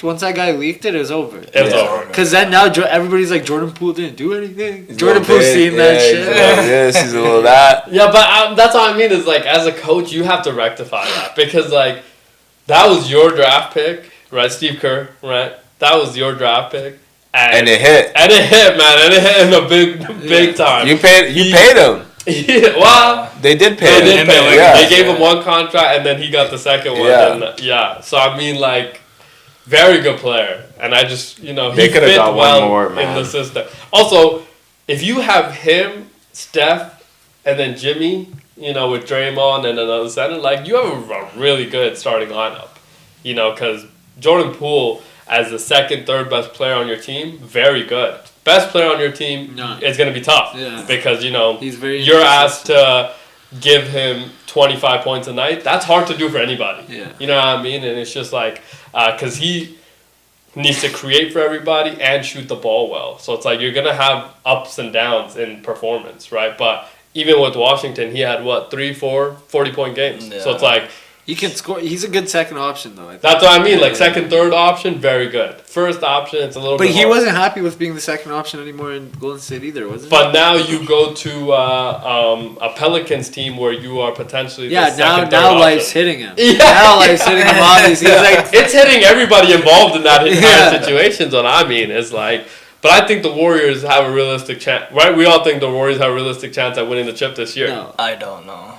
Once that guy leaked it was over. It was over. Because then now everybody's like, Jordan Poole didn't do anything. Jordan Poole's seen that shit. This, he's a little that. Yeah, but that's what I mean is as a coach, you have to rectify that. Because that was your draft pick, right? Steve Kerr, right? That was your draft pick. And it hit. And it hit, man. And it hit in a big time. You paid him. Well, they did pay him. They gave him one contract, and then he got the second one. And, so, I mean, very good player. And I just, he fit well in the system. Also, if you have him, Steph, and then Jimmy with Draymond and another center, like, you have a really good starting lineup. Because Jordan Poole, as the second, third best player on your team, very good. Best player on your team is going to be tough. Yeah. Because, he's very you're asked to give him 25 points a night. That's hard to do for anybody. Yeah. You know what I mean? And it's just like, because he needs to create for everybody and shoot the ball well. So it's like you're going to have ups and downs in performance, right? But even with Washington, he had, 3, 4, 40-point games. Yeah. So it's like, he can score. He's a good second option, though. I think. that's what I mean. Like, second, third option, very good. First option, it's a little But bit he hard. wasn't happy with being the second option anymore in Golden State either, was he? But now you go to a Pelicans team where you are potentially the second, third now option. life's hitting him. Yeah. Now life's hitting him on these. He's like, It's hitting everybody involved in that entire situation. What I mean is like, but I think the Warriors have a realistic chance, right? We all think the Warriors have a realistic chance at winning the chip this year. no. I don't know.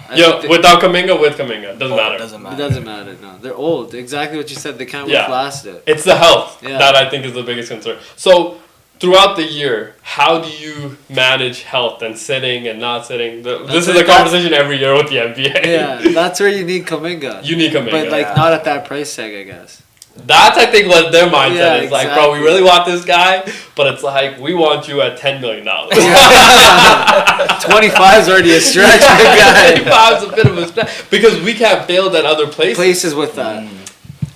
Without Kuminga, with Kuminga, doesn't matter. It doesn't matter. It doesn't matter. No, they're old. Exactly what you said. They can't Yeah. last it. It's the health Yeah. that I think is the biggest concern. So throughout the year, how do you manage health and sitting and not sitting? This is a conversation every year with the NBA. Yeah, that's where you need Kuminga. You need Kuminga. But like not at that price tag, I guess. That's, I think, what their mindset Yeah, is. Like, bro, we exactly. really want this guy, but it's like, we want you at $10 million. 25 is already a stretch, big guy. 25 is a bit of a stretch. Because we can't build at other places. Places with that.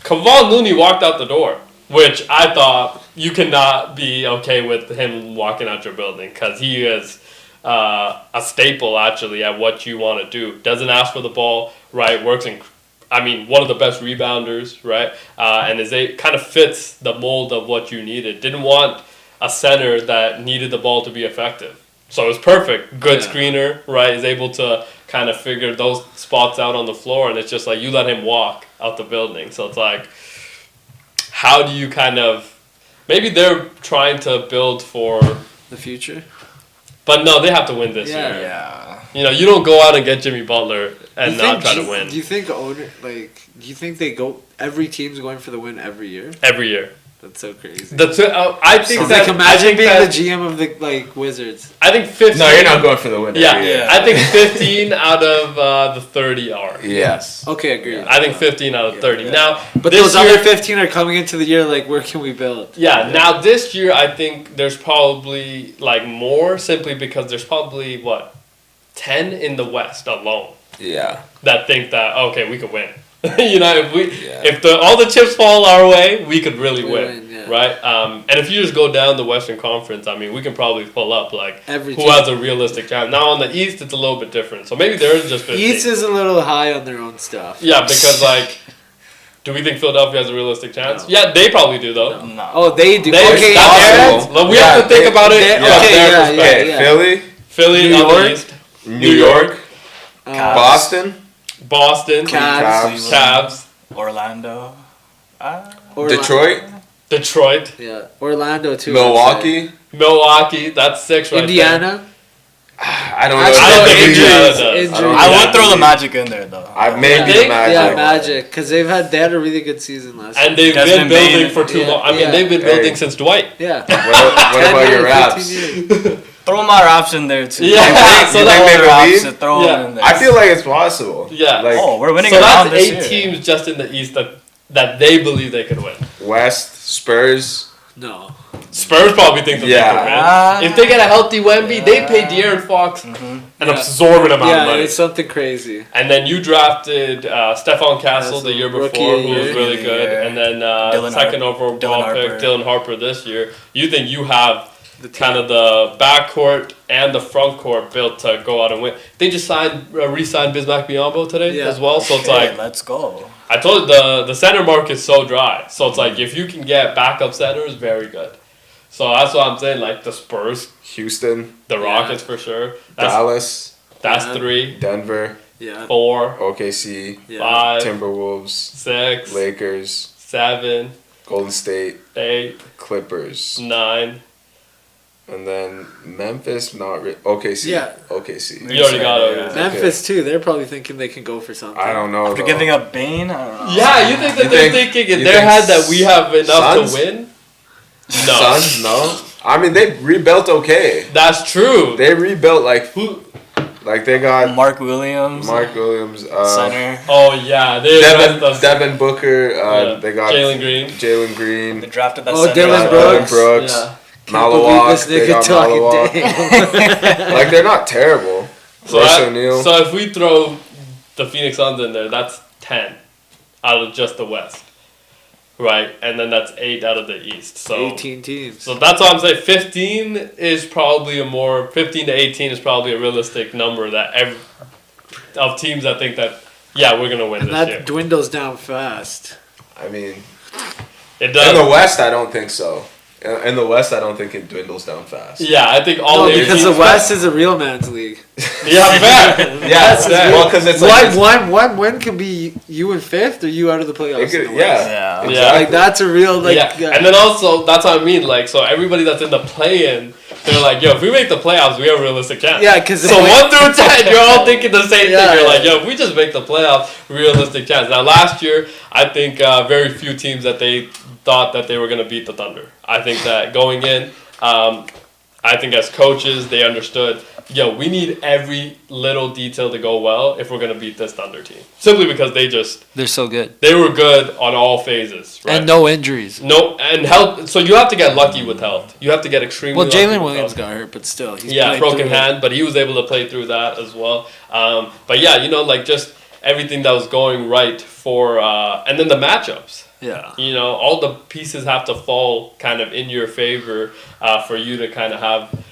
Kevon Looney walked out the door, which I thought you cannot be okay with him walking out your building because he is a staple, actually, at what you want to do. Doesn't ask for the ball, right? Works in, one of the best rebounders, right? And kind of fits the mold of what you needed. Didn't want a center that needed the ball to be effective. So it was perfect. Good screener, right? Is able to kind of figure those spots out on the floor, and it's just like you let him walk out the building. So it's like, how do you kind of... Maybe they're trying to build for... The future? But no, they have to win this Yeah. year. Yeah. You don't go out and get Jimmy Butler and not try to win. Do you think they go... Every team's going for the win every year? Every year. That's so crazy. I think So that... like, imagine being that, the GM of the Wizards. I think 15... No, you're not going for the win. Yeah, every year. I think 15 out of the 30 are. Yes. Okay, agreed. I think 15 out of 30. Yeah. Now, But this those year, other 15 are coming into the year like, where can we build? Yeah, now this year I think there's probably like more simply because there's probably 10 in the West alone Yeah. that think that okay, we could win. If all the chips fall our way, we could really win, right? And if you just go down the Western Conference, we can probably pull up like Every who team. has a realistic chance. Now on the East, it's a little bit different. So maybe there is just 15. East is a little high on their own stuff. Yeah, because do we think Philadelphia has a realistic chance? No. Yeah, they probably do though. No. Oh, they do. They, Okay, that's possible. we have to think about it from okay, their yeah, perspective. yeah. Philly, Philly, New on the York. East. New York, Cavs. Boston, Cavs. Cavs, Orlando. Detroit, Yeah, Orlando too. Milwaukee. Milwaukee. That's 6 right Indiana. I don't know. Actually, I don't think Indiana injuries, does. injuries. I would throw the Magic in there though. Maybe think? the Magic. Yeah, Magic, because they had a really good season last year. And they've Desmond been building Bane. for too Yeah, long. yeah. They've been building Hey. since Dwight. Yeah. What about your 10 Raps? years, 15 years. Throw my Raps in there too. Yeah, so so that they Raps believe? to throw Yeah. them in there. I feel like it's possible. Yeah. Like we're winning So around that's this 8 year. teams just in the East that they believe they could win. West, Spurs. No. Spurs probably think that they Yeah. could win. If they get a healthy Wemby, they pay De'Aaron Fox an Yeah. absorbent amount of Yeah, money. it's something crazy. And then you drafted Stephon Castle the year Rookie before, of the who was year. really Rookie of the good. year. And then Dylan second Harper. overall Dylan pick, Harper. Dylan Harper this year. You think you have The team. kind of the backcourt and the front court built to go out and win. They just re-signed Bismack Biyombo today Yeah. as well. So it's Okay, like, let's go. I told you, the center market is so dry. So it's like, if you can get backup centers, very good. So that's what I'm saying. Like the Spurs, Houston, the Rockets for sure. That's Dallas, 3, Denver, Yeah. 4, OKC, Yeah. 5, Timberwolves, 6, Lakers, 7, Golden State, 8, Clippers, 9. and then Memphis. OKC. Yeah. OKC. You already got it. Yeah. Memphis too. They're probably thinking they can go for something. I don't know. After though. giving up Bane, I don't know. Yeah, you think that You they're think- thinking in you their think head that we have enough Suns? to win? No. Suns, no. They rebuilt okay. That's true. They rebuilt like Like they got Mark Williams, center. Oh yeah, Devin Booker. They got Jalen Green. They drafted that. Dylan Brooks. Yeah. Malawak. They got Malawak. Like they're not terrible. So if we throw the Phoenix Suns in there, that's 10 out of just the West. Right, and then that's 8 out of the East. So 18 teams. So that's what I'm saying. 15 is probably 15 to 18 is probably a realistic number that of teams that think that we're gonna win and this year. And that dwindles down fast. I mean, it does. In the West, I don't think so. In the West, I don't think it dwindles down fast. Yeah, I think because the West is a real man's league. Yeah, fair. Well, because it's like one win can be you in 5th or you out of the playoffs. Exactly. Like that's a real And then also that's what I mean. Like so, everybody that's in the play-in, they're like, yo, if we make the playoffs, we have a realistic chance. Yeah, because so 1 through 10, you're all thinking the same thing. You're like, yo, if we just make the playoffs, realistic chance. Now last year, I think very few teams that they thought that they were going to beat the Thunder. I think that going in, I think as coaches, they understood, we need every little detail to go well if we're going to beat this Thunder team. Simply because they're so good. They were good on all phases. Right? And no injuries. No, and health. So you have to get lucky with health. You have to get extremely lucky. Well, Jalen Williams got hurt, but still. Broken hand, but he was able to play through that as well. But yeah, just everything that was going right for, and then the matchups. Yeah. All the pieces have to fall kind of in your favor for you to kind of have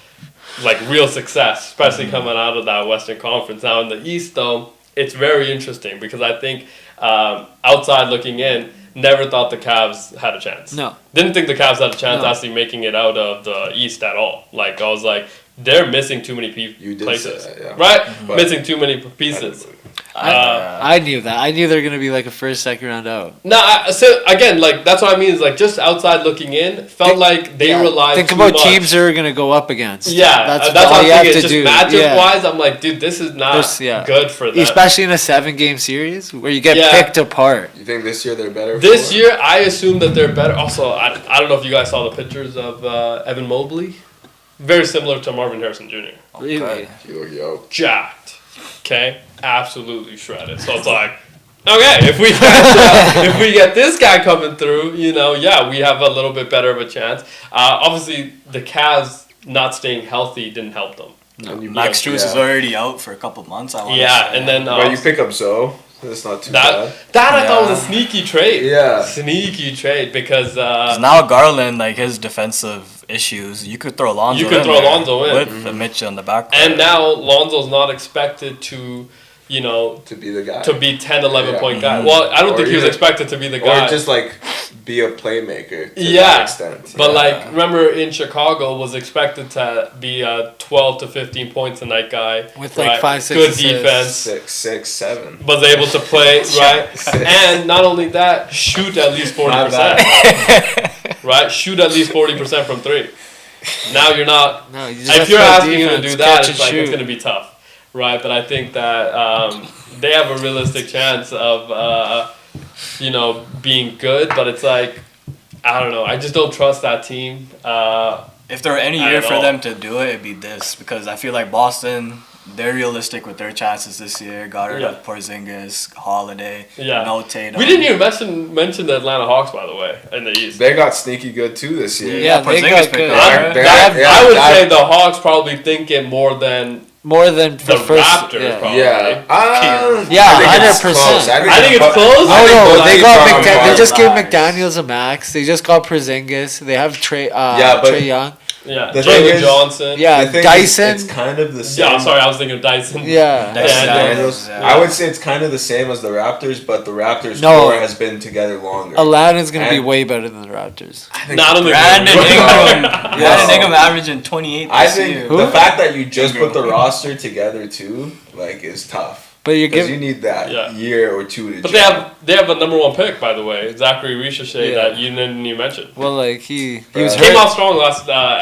like real success, especially coming out of that Western Conference. Now in the East, though, it's very interesting because I think outside looking in, never thought the Cavs had a chance. No. Didn't think the Cavs had a chance actually making it out of the East at all. Like, I was like, they're missing too many places. Say that, yeah. Right? But missing too many pieces. I knew that. I knew they were going to be like a first, second round out. No, so again, like that's what I mean is like just outside looking in, felt like they relied Think too about much. teams they're going to go up against. Yeah, that's what I'm thinking. Just matchup wise, I'm like, dude, this is not good for them. Especially in a 7-game series where you get picked apart. You think this year they're better? This year, I assume that they're better. Also, I don't know if you guys saw the pictures of Evan Mobley. Very similar to Marvin Harrison Jr. Really? Jacked. Okay? Absolutely shredded. So it's like, okay, if we get this guy coming through, we have a little bit better of a chance. Obviously, the Cavs not staying healthy didn't help them. No. Max Strus is already out for a couple months. And then you pick up Zoe. That's not too bad. That I thought was a sneaky trade. Yeah. Sneaky trade because now Garland, like his defensive issues, you could throw Lonzo in. With Mitch on the back. And now Lonzo's not expected to, to be the guy. To be 10, 11 point guy. Well, I don't think he was expected to be the guy. Or just like be a playmaker to that extent. But like remember in Chicago was expected to be a 12 to 15 points a night guy. With like 5, 6 good assists. defense. 6, 7. Was able to play, right? And not only that, shoot at least 40%. Right? Shoot at least 40% from 3. Now you're not if you're asking him to do that, it's like it's gonna be tough. Right, but I think that they have a realistic chance of, being good. But it's like, I don't know. I just don't trust that team. If there were any year for them to do it, it'd be this. Because I feel like Boston, they're realistic with their chances this year. Got rid of Porzingis, Holiday, no Tatum. We didn't even mention the Atlanta Hawks, by the way, in the East. They got sneaky good too this year. Yeah, they got good. I would say the Hawks probably think it more than the first Raptors, probably. Yeah, 100%. I think it's close. No, they got they just gave McDaniels a max. They just got Porzingis. They have Trey Young. Yeah, Jalen Johnson. Yeah, Dyson. It's kind of the same. Yeah, sorry, I was thinking of Dyson. Yeah. Daniels. I would say it's kind of the same as the Raptors, but the Raptors core has been together longer. Aladdin's going to be way better than the Raptors. Not only Brandon Ingram averaging 28 this year. The fact that you just put the roster together too, is tough. But you need that year or two to. But they have a number 1 pick, by the way, Zachary Richeche that you didn't even mention. Well, he was came off strong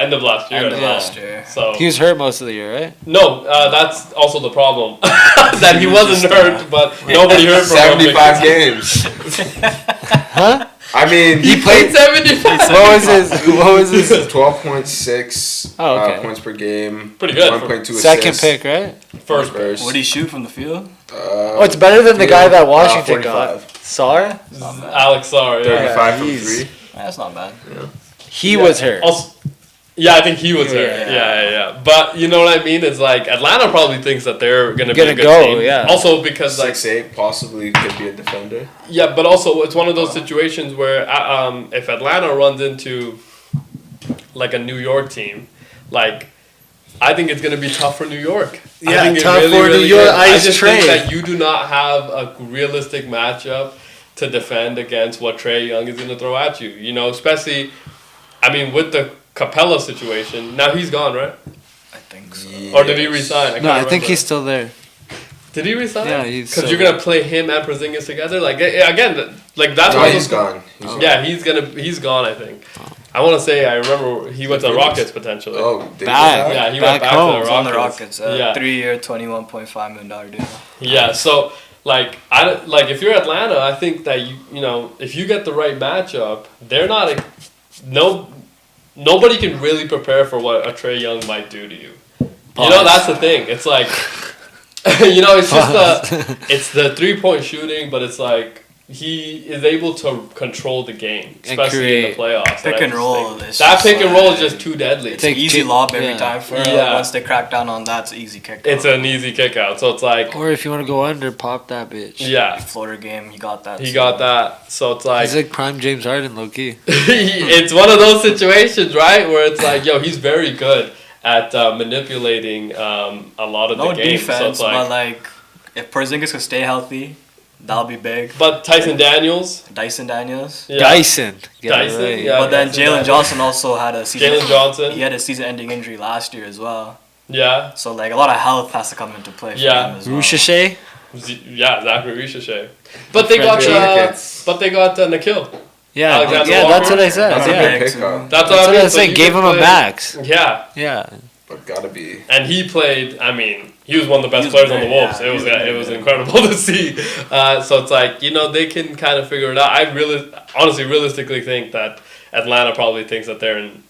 end of last year. So he was hurt most of the year, right? No, that's also the problem that he wasn't hurt, but nobody heard from 75 games. Huh? I mean, He played 75. What was his? 12.6 points per game. Pretty good. 1.2 assists. Second pick, right? First. What did he shoot from the field? It's better than the guy that Washington got. Sarr? Alex Sarr. 35 from 3. That's not bad. Yeah. He was hurt. Also, I think he was hurt. Yeah. But you know what I mean? It's like Atlanta probably thinks that they're gonna be a good team. Yeah. Also because 6'8" possibly could be a defender. Yeah, but also it's one of those situations where if Atlanta runs into like a New York team, like I think it's gonna be tough for New York. Yeah, I think tough for New York. I just think that you do not have a realistic matchup to defend against what Trae Young is gonna throw at you. You know, especially, I mean, with the Capella situation. Now he's gone, right? I think so. Yes. Or did he resign? I think he's still there. Did he resign? Yeah, he's because you're gonna play him and Porzingis together. Like again, like that's No, why he's gone. Yeah, he's gone. I think. I want to say I remember he went to the Rockets potentially. Oh, back. Yeah, he back went back home. to the On the Rockets. Rockets, 3-year, $21.5 million deal. Yeah, so like if you're Atlanta, I think that you know if you get the right matchup, they're not nobody can really prepare for what a Trae Young might do to you. You know, that's the thing. It's like you know, it's just it's the 3-point shooting, but it's like he is able to control the game, especially in the playoffs. Pick and roll. That pick and roll is just too deadly. It's an easy lob every time for once they crack down on that, it's an easy kick out. It's an easy kick out. So it's like, or if you want to go under, pop that bitch. Yeah. Floater game, he got that. He got that. So it's like he's like prime James Harden, low key. It's one of those situations, right, where it's like, yo, he's very good at manipulating a lot of the game. Defense, so it's like, but like if Porzingis could stay healthy, that'll be big. But Dyson Daniels. Yeah. Dyson. Dyson. Yeah. But then Jalen Johnson also had a season. Jalen Johnson. He had a season-ending injury last year as well. Yeah. So like a lot of health has to come into play for him as well. Ricochet. Yeah, Zachary Ricochet. But they got Nikhil. Yeah, Alexander yeah, Walker. that's what I said. That's a Yeah. big pickup. That's what I mean. was saying. So Gave him a max. Yeah. Yeah. But gotta be. And he played. I mean, he was one of the best He was players on the great, Wolves. yeah. It was incredible to see. So it's like, you know, they can kind of figure it out. I realistically think that Atlanta probably thinks that they're in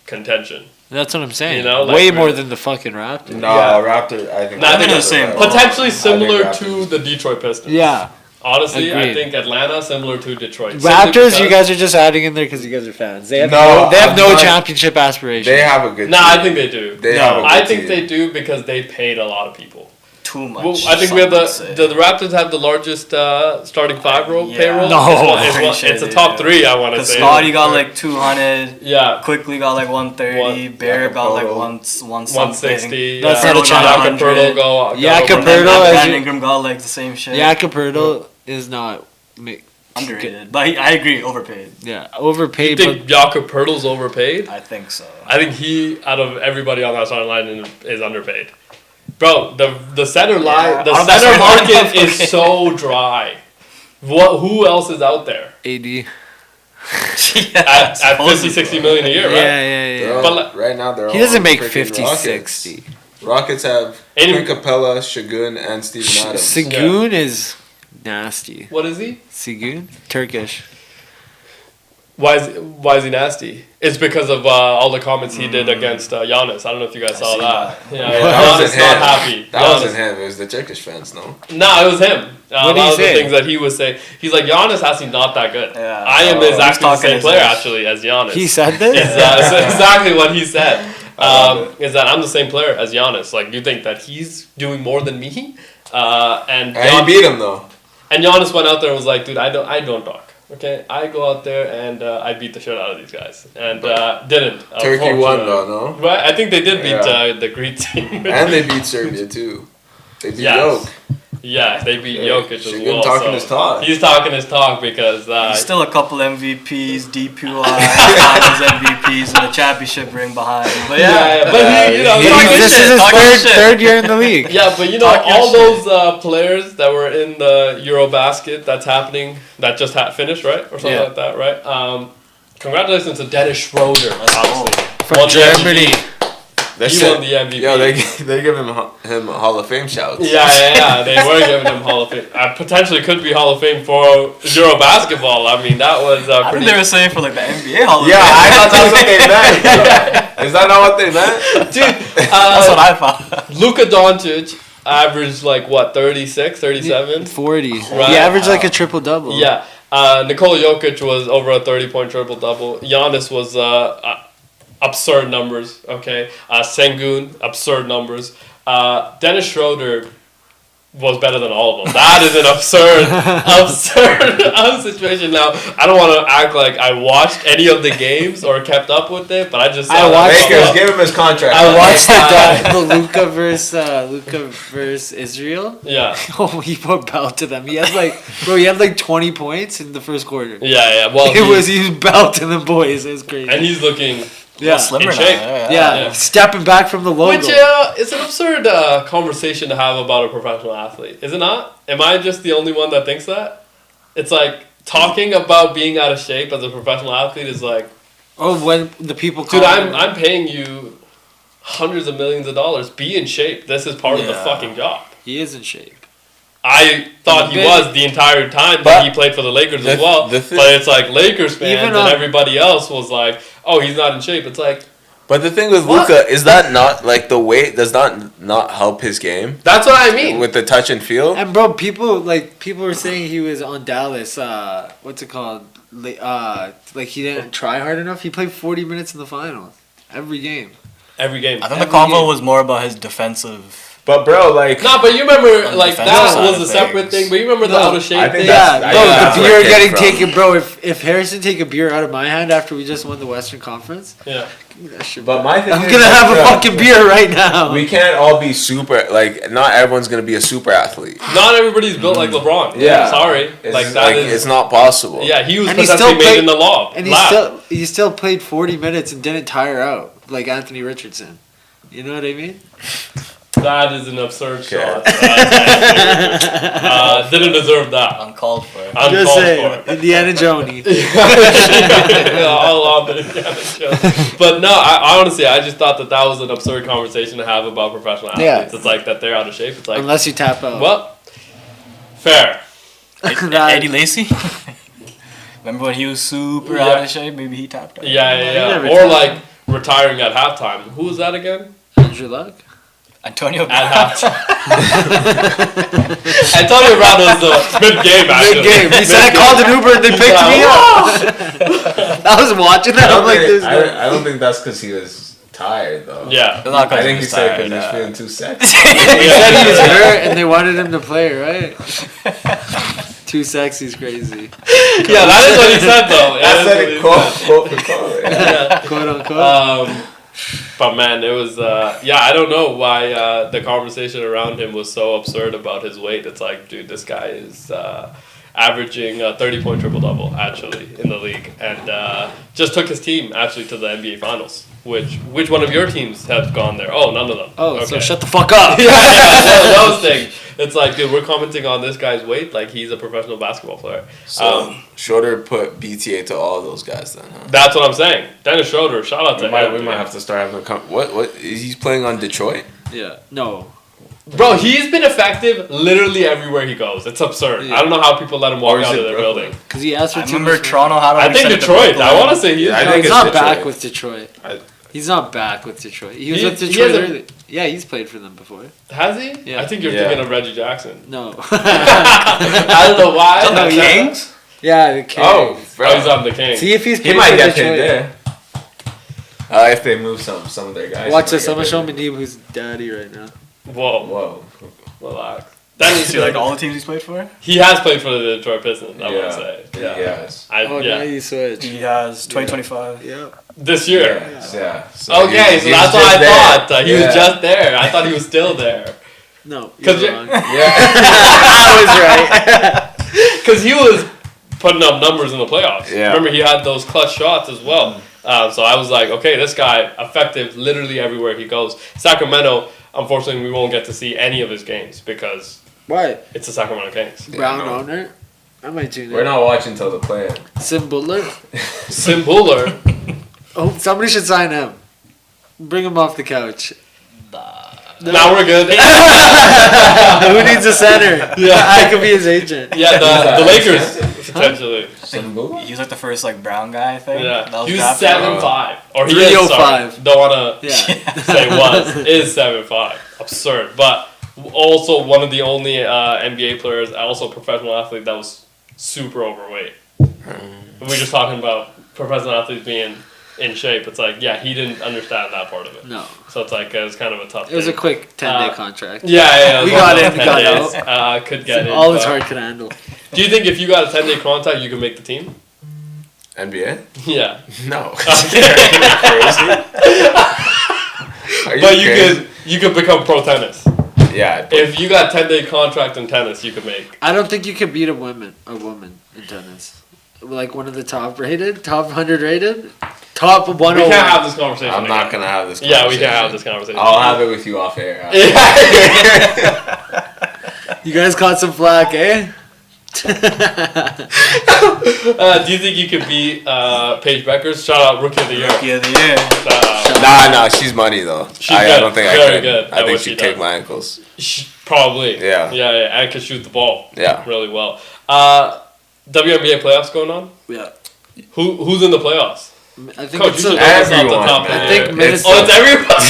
contention. That's what I'm saying. You know, like, way more than the fucking Raptors. No, Yeah. Raptor. I think. Nah, they're the same. Potentially similar Raptors. to the Detroit Pistons. Yeah. Honestly, I Agreed. think Atlanta similar to Detroit. Raptors, you guys are just adding in there because you guys are fans. They have No, they have I'm no not- championship aspirations. They have a good. Nah, team. I think they do. They have a good I think team. they do because they paid a lot of people. Too much. Well, I think we have some would say. the Raptors have the largest starting payroll. No. It's a top three. I want to Because say. Scotty got like 200. Yeah. Quickly got like 130. Bear got like 160. 160. That's not a Jakob challenge. Poeltl go. Jakob over Poeltl, that. as Brandon you- Ingram got like the same shit. Jakob Poeltl is not Underrated. But I agree, overpaid. Yeah, You overpaid. think Jakob Poeltl's overpaid? I think so. I think he, out of everybody on that starting line, is underpaid. Bro, the center line, the I'm center sorry, market I'm is so dry. Who else is out there AD. at 50, 60 million a year, right? Yeah. They're But all- like- right now they're all He doesn't on make freaking 50, Rockets. 60. Rockets have Any- Capella, Şagun, and Steven Adams. Segun is nasty. What is he? Segun? Turkish. Why is he nasty? It's because of all the comments he did against Giannis. I don't know if you guys saw seen that. that. Yeah, That Giannis wasn't not him. happy. That Giannis- wasn't him. It was the Turkish fans, no? No, it was him. A What did lot he of the say? things that he was saying. He's like, Giannis actually not that good. Yeah. I am He's exactly the talking same his player ish. actually as Giannis. He said this? It's exactly what he said. love Is that I'm the same player as Giannis. Like, you think that he's doing more than me? And And he beat him, though. And Giannis went out there and was like, dude, I don't talk. Okay, I go out there and I beat the shit out of these guys, and didn't. Turkey won, unfortunately. though, no? Right, I think they did beat Yeah. the Greek team. And they beat Serbia, too. They beat Yes. Jokic. Yeah, they beat Yeah, Jokic as Şagun well. talking so his talk. He's talking his talk because He's still a couple MVPs, DPI, Finals MVPs, and a championship ring behind him. But yeah, but he, you know, He- talking This shit, is his talking shit. third year in the league. Yeah, but you know, Talk your all shit. those players that were in the Eurobasket that's happening, that just finished, right? Or something Yeah. like that, right? Congratulations to Dennis Schroeder, obviously. From Won the Germany. MVP. He won the MVP. Yo, they give him Hall of Fame shouts. Yeah. They were giving him Hall of Fame. Potentially could be Hall of Fame for Euro basketball. I mean, that was I think they were saying for like the NBA Hall of Fame. Yeah, I thought that's what they meant. Is that not what they meant? Dude, that's what I thought. Luka Doncic averaged like what, 36, 37? 40. Right. He averaged like a triple-double. Yeah. Nikola Jokic was over a 30-point triple-double. Giannis was absurd numbers, okay? Sengun, absurd numbers. Dennis Schroeder was better than all of them. That is an absurd situation. Now, I don't want to act like I watched any of the games or kept up with it, but I just saw Lakers, give him his contract. I watched the Luka versus Israel. Yeah. Oh, he put belted them. He had like 20 points in the first quarter. Yeah. Well, he was belting them boys. It was crazy. And he's looking slimmer in shape. now. Yeah, stepping back from the logo. Which is an absurd conversation to have about a professional athlete, is it not? Am I just the only one that thinks that? It's like talking about being out of shape as a professional athlete is like, oh, when the people dude, I'm paying you hundreds of millions of dollars. Be in shape. This is part of the fucking job. He is in shape. I thought he was the entire time that he played for the Lakers as well. But it's like Lakers fans and everybody else was like, oh, he's not in shape. It's like... But the thing with Luka, is that not, like, the weight does not help his game? That's what I mean. With the touch and feel? And, bro, people were saying he was on Dallas, what's it called? Like, he didn't try hard enough. He played 40 minutes in the finals. Every game. I think the convo was more about his defensive... But bro, like but you remember like that was a separate thing. But you remember the out of shape thing? The beer getting taken, bro. If Harrison take a beer out of my hand after we just won the Western Conference, yeah. Give me that shit, but my thing I'm gonna have a fucking beer right now. We can't all be super. Like, not everyone's gonna be a super athlete. Not everybody's built like LeBron. Yeah, sorry, it's not possible. Yeah, he was potentially made in the law. And he still played 40 minutes and didn't tire out like Anthony Richardson. You know what I mean? That is an absurd shot. Didn't deserve that. Uncalled for. Just saying, Indiana Jones. All on the Indiana Jones. But no, I honestly, I just thought that was an absurd conversation to have about professional athletes. Yeah. It's like that they're out of shape. It's like unless you tap out. Well, fair. Eddie Lacy. Remember when he was super out of shape? Maybe he tapped out. Yeah. Or like retiring at halftime. Who was that again? Andrew Luck. Antonio Brown. Antonio Brown was the mid-game, actually. Mid-game. He said, I called an Uber and they picked me up. I was watching that. I'm like, I don't think that's because he was tired, though. Yeah. I think he said because he was feeling too sexy. He said he was hurt and they wanted him to play, right? Too sexy is crazy. Yeah, that is what he said, though. I said it quote for quote. Yeah. Quote unquote. But man, it was I don't know why the conversation around him was so absurd about his weight. It's like, dude, this guy is averaging a 30-point triple-double actually in the league, and just took his team actually to the NBA Finals. Which one of your teams have gone there? Oh, none of them. Oh, okay. So shut the fuck up. Those things. It's like, dude, we're commenting on this guy's weight like he's a professional basketball player. So Schroeder put BTA to all those guys then, huh? That's what I'm saying. Dennis Schroeder, shout out to him. We might have to start having what is he playing on Detroit? Yeah. No. Bro, he's been effective literally everywhere he goes. It's absurd. Yeah. I don't know how people let him walk out of their building. Because he asked for I remember Toronto had I think Detroit. I want to say he's not back with Detroit. He's not back with Detroit. He was with Detroit early. Yeah, he's played for them before. Has he? Yeah. I think you're thinking of Reggie Jackson. No. I don't know why. The Kings? Yeah, the Kings. Oh, he's on the Kings. See if he's he might get paid there. If they move some of their guys. Watch this. I'm going to show Muneeb who's daddy right now. Whoa. Relax. Did you see like all the teams he's played for? He has played for the Detroit Pistons, I want to say. Yeah. Yes. Now you switch. He has 2025. Yeah. This year? Yeah. So okay, so that's what I thought. He was just there. I thought he was still there. No, you're wrong. I was right. Because he was putting up numbers in the playoffs. Yeah. Remember, he had those clutch shots as well. So I was like, okay, this guy, effective literally everywhere he goes. Sacramento, unfortunately, we won't get to see any of his games because it's the Sacramento Kings. Brown owner? I might tune in. We're not watching till the play. Sim Buller? Sim Buller? Oh, somebody should sign him. Bring him off the couch. Now we're good. Who needs a center? Yeah. I could be his agent. Yeah, the Lakers potentially. He was like the first like brown guy, I think. Yeah, That was he was drafted. 7'5", or he is 305. sorry. Don't wanna Yeah. say was is 7'5". Absurd, but also one of the only NBA players, also a professional athlete that was super overweight. We're just talking about professional athletes being in shape. It's like, yeah, he didn't understand that part of it. No. So it's like, it's kind of a tough It was a thing. quick 10-day contract. Yeah. We got in, we got out. Could get in. All his heart could handle. Do you think if you got a 10-day contract, you could make the team? NBA? Yeah. No. But you could become pro tennis. Yeah. If you got 10-day contract in tennis, you could make. I don't think you could beat a woman in tennis. Like one of the top 100 rated, top 101. We can't have this conversation. I'm not gonna have this conversation. Yeah, we can't have this conversation. I'll have it with you off air. You guys caught some flack, eh? Do you think you could beat Paige Beckers? Shout out Rookie of the Year. Rookie of the Year. Nah, she's money though. She's I good. don't think Very I could. good I at think what she'd she kick does. my ankles. Probably. Yeah. And can shoot the ball. Yeah. Really well. WNBA playoffs going on? Yeah. Who's in the playoffs? I think Coach, it's you should a, know this off the everyone, top of man. the I think year. Minnesota. It's everybody.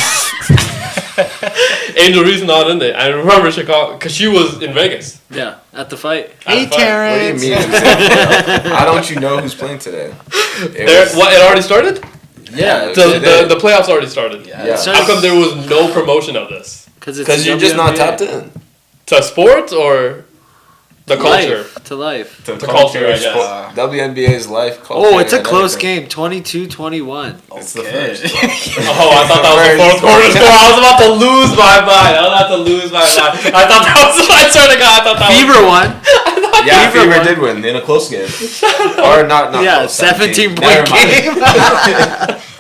Angel Reese's not in there. I remember Chicago because she was in Vegas. Yeah, at the fight. At Hey, the fight. Terrence. What do you mean? How don't you know who's playing today? It already started? Yeah. The playoffs already started. Yeah. How come there was no promotion of this? Because you're just not tapped in. To sports or the culture? To life. To culture, I guess. WNBA's life culture. Oh, it's a and close everything. game. 22-21. It's the Okay. first. Oh, I thought that was the fourth quarter score. I was about to lose my mind. I thought that was. I swear to God, I thought that Fever won. Yeah, Fever Fever won. did win in a close game. Or not Yeah, close, 17-point Never mind. game.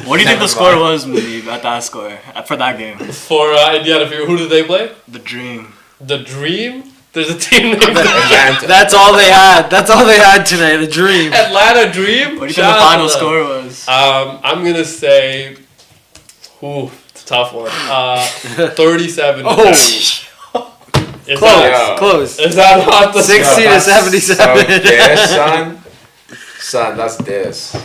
What do you think the score was, Muneeb, at that score for that game? For Indiana Fever, who did they play? The Dream. The Dream? There's a team named Atlanta. That's all they had. That's all they had tonight. A dream. Atlanta Dream. What do you think the final score was? I'm gonna say, it's a tough one. 37. Oh. Is Close. that, Close. is that not the 60 to 77. So this, son. Son, that's this.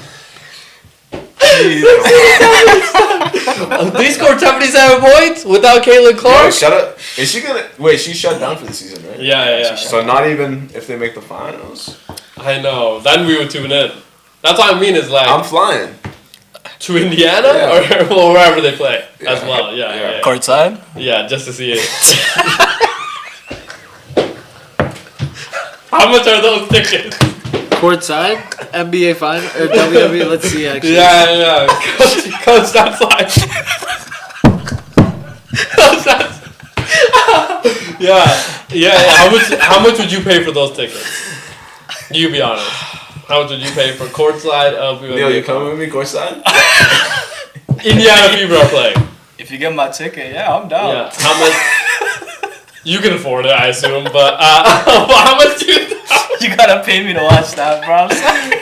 They scored 77 points without Caitlin Yo, Clark? shut up. Is she gonna wait? She's shut down for the season, right? Yeah. So not even if they make the finals. I know. Then we would tune in. That's what I mean is like I'm flying. to Indiana Yeah. or wherever they play as Yeah. well. Yeah. Courtside? Yeah, just to see it. How much are those tickets? Courtside, NBA final or WWE. Let's see actually. Yeah. Coach, that's like. Yeah. How much would you pay for those tickets? You be honest. How much would you pay for courtside of Neil, you coming with me courtside? Indiana Fever are playing? If you get my ticket, yeah, I'm down. Yeah. How much? You can afford it, I assume, but how much do you? You gotta pay me to watch that, bro. I'm sorry.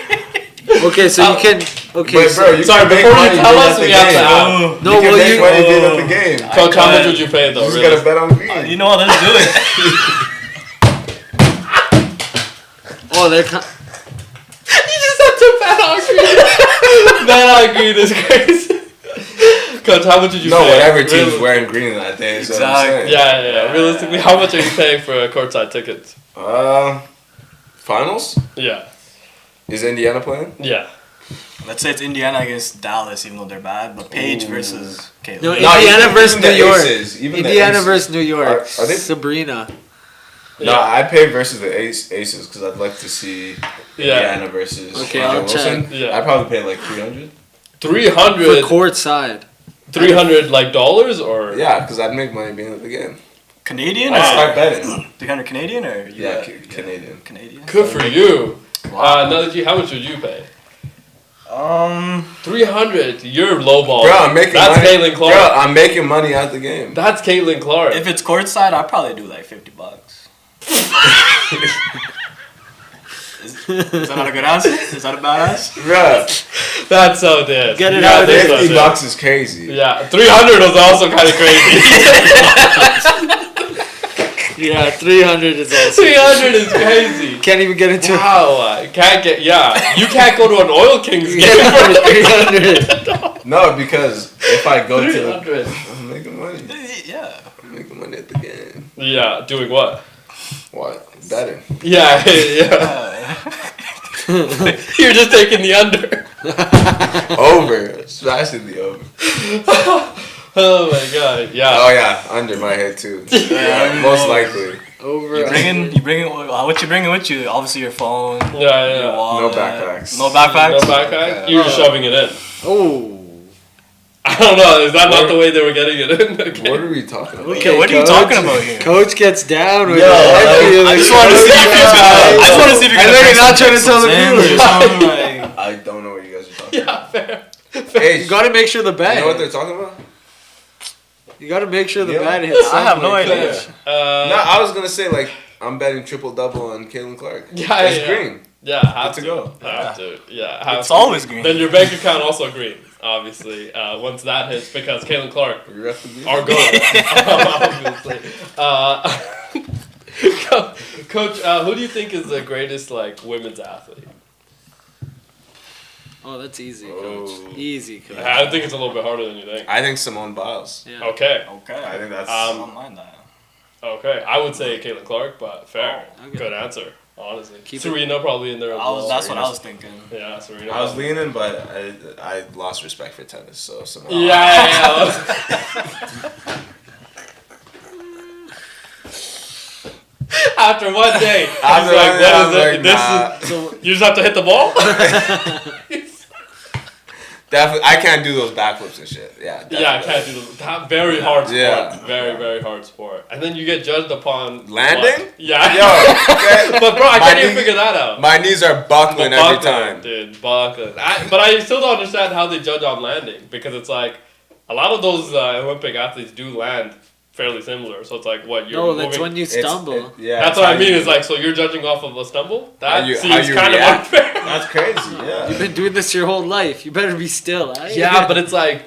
Okay, so you can. Okay, Wait, bro, you Sorry, can make before money you tell being us, at we the have to game. have. no, You can well make you. money being at the game. Coach, how much would you pay though? You just Really? gotta bet on me. You know what? Let's do it. Oh, they're. You just have to bet on green. Bet on green is crazy. Coach, how much would you No, pay? whatever team's wearing green that day. Is what I'm saying. Yeah. Realistically, how much are you paying for courtside tickets? Finals? Yeah. Is Indiana playing? Yeah. Let's say it's Indiana against Dallas, even though they're bad, but Paige versus Caitlin. No, No, Indiana even versus the New York. Aces, even the Indiana Aces. versus New York. Are they- Sabrina? No, I'd pay versus the Aces because I'd like to see Yeah. Indiana versus Okay, Angel I'll Wilson. check. Yeah. I'd probably pay like 300. 300. For courtside. 300 like dollars or? Yeah, because I'd make money being at the game. Canadian? I'd Or start betting. 300 Canadian or Yeah, Canadian. Canadian. Good for you. Wow. How much would you pay? 300. 300. You're lowball. Bro, I'm making That's money. Caitlin Clark. Bro, I'm making money at the game. That's Caitlin Clark. If it's courtside, I'd probably do like $50. Is that not a good answer? Is that a bad answer? Bruh. That's so dead. Get it Yeah, out. that's so $50 dead. is crazy. Yeah, 300 was also kind of crazy. Yeah, 300 is also. 300 is crazy. Can't even get into. Wow, can't get. Yeah, you can't go to an Oil Kings game for 300. No, because if I go to 300. I'm making money. Yeah. I'm making money at the game. Yeah, doing what? What? Betting. Yeah, yeah. You're just taking the under. Over. Smashing the over. Oh my god, yeah. Oh yeah, under my head too. Yeah, most likely. Over. You bringing what you bringing with you? Obviously your phone. Yeah, yeah. Your wallet. No backpacks. No backpacks. No backpack? You're just shoving it in. Oh. I don't know, is that not the way they were getting it in? Okay. What are we talking about? Okay, what are you talking about here? Coach gets down with Yo, it. I just want to see if you're gonna. I just want to see if you're I gonna. know you're not trying to tell the viewers. I don't know what you guys are talking Yeah, fair. Hey, You gotta make sure the you bat. know what they're talking about? You gotta make sure the Yeah. bat hits. I have no something. idea. No, I was gonna say like I'm betting triple double on Caitlin Clark. Yeah, It's yeah. green. Yeah, have Good to to go. Have to. Yeah, have It's to. always green. Then your bank account also green, obviously. Once that hits, because Caitlin Clark, You have to be. our goal, obviously. Coach, who do you think is the greatest like women's athlete? Oh, that's easy, Oh. coach. Easy, coach. I think it's a little bit harder than you think. I think Simone Biles. Yeah. Okay, Okay. I think that's. I don't mind that. okay. I would say Caitlin Clark, but fair. Oh, okay. Good answer, honestly. Keep it- Serena probably in there as well. That's what I was thinking. Yeah, Serena. I was leaning, but I lost respect for tennis, so Simone. Yeah. After one day, he's After like, one day, I was what is like, it? This nah. is, you just have to hit the ball? Definitely, I can't do those backflips and shit. Yeah. Definitely. Yeah, I can't do that. Very hard sport. Yeah. Very, very hard sport. And then you get judged upon Landing? what? Yeah. Yo, okay. But bro, I My can't even knee- figure that out. My knees are buckling every time. Dude, buckling. But I still don't understand how they judge on landing, because it's like a lot of those Olympic athletes do land fairly similar. So it's like, what, you're No, moving. that's when you stumble. Yeah. That's it's what I how mean. you- Is like, so you're judging off of a stumble? That How you seems kind of react. unfair. That's crazy. Yeah. You've been doing this your whole life. You better be still, eh? Yeah, but it's like,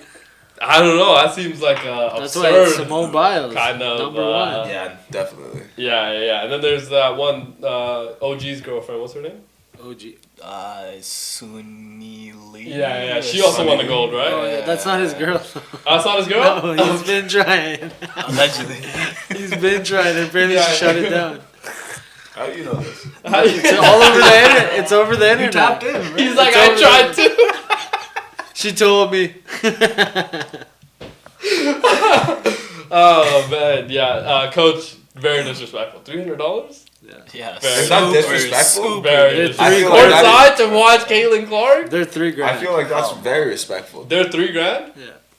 I don't know. That seems like That's absurd. why it's Simone Biles. kind of, Number one. Yeah, definitely. Yeah. And then there's that one OG's girlfriend. What's her name? OG. Suni Lee. Yeah. She also won the gold, right? Oh, yeah, that's not his girl. That's not his girl. No, he's been trying. Allegedly. He's been trying, and apparently Yeah. she shut it down. How do you know this? It's all over the internet. It's over the internet. tapped in, right? He's like, It's I over tried to. She told me. Oh man, yeah. Coach, very disrespectful. $300. Yeah. Very- It's not super, disrespectful. super Very They're disrespectful. three I feel like Courtside to watch Caitlin Clark. They're $3,000. I feel like that's very respectful. They're $3,000.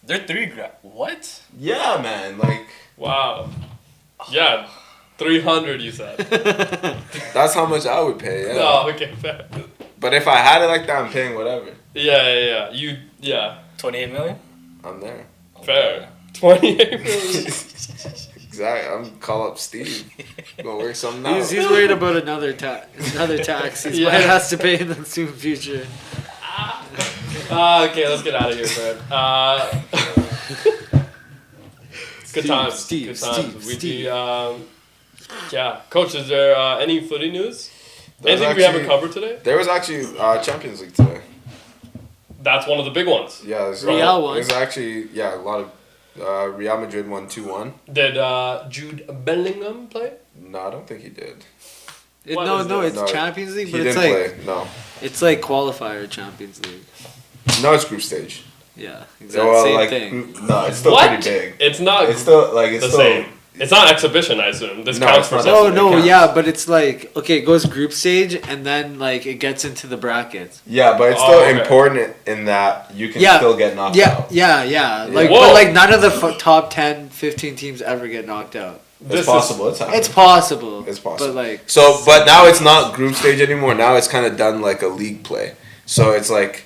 They're $3,000. What? Yeah, man. Like Wow. Yeah, 300. You said. that's how much I would pay. Yeah. No, okay, fair. But if I had it like that, I'm paying whatever. Yeah. 28 million? I'm there. Fair. 28 million. Exactly. I'm call up Steve. Go work something out. He's worried about another tax. He Yeah. might have to pay in the soon future. Okay, let's get out of here, man. Good times. Steve, Good times. Steve. Yeah, Coach, is there any footy news? There's Anything we haven't actually- covered today? There was actually Champions League today. That's one of the big ones. Yeah, there's Real won. There's actually a lot of Real Madrid won 2-1. Did Jude Bellingham play? No, I don't think he did. What No, is it's No, Champions League, He but it's didn't like play. No, it's qualifier Champions League. no, it's group stage. Yeah, exactly. Well, Same like, thing. No, it's still What? pretty big. It's not It's still like it's the still same. It's not exhibition, I assume. This No, counts it's for not. something. No, counts. yeah, but it's like okay, it goes group stage and then like it gets into the brackets. Yeah, but it's Oh, still okay. important in that you can Yeah, still get knocked Yeah, out. yeah. Like, Whoa. but like none of the top 10, 15 teams ever get knocked out. It's This is- possible. It's happening. It's possible. It's possible. But like, So, but now it's not group stage anymore. Now it's kind of done like a league play. So it's like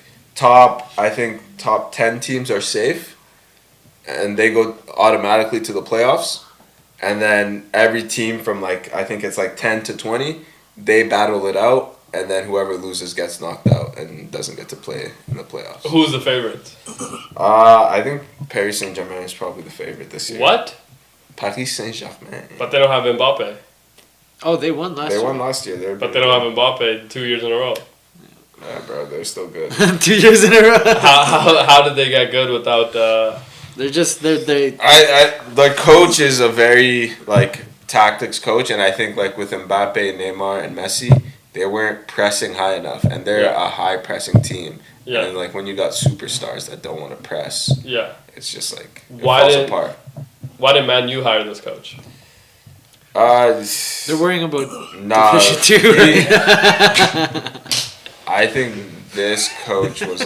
I think top 10 teams are safe, and they go automatically to the playoffs. And then every team from I think it's 10 to 20, they battle it out, and then whoever loses gets knocked out and doesn't get to play in the playoffs. Who's the favorite? I think Paris Saint-Germain is probably the favorite this year. What? Paris Saint-Germain. But they don't have Mbappe. Oh, they won last year. They won last year. But they don't have Mbappe 2 years in a row. Yeah, bro, they're still good. 2 years in a row. How did they get good without? They're just they. The coach is a very tactics coach, and I think with Mbappe, Neymar, and Messi, they weren't pressing high enough, and they're a high pressing team. Yeah. And when you got superstars that don't want to press, it's just it falls apart. Why did Man U hire this coach? They're worrying about division 2. I think this coach was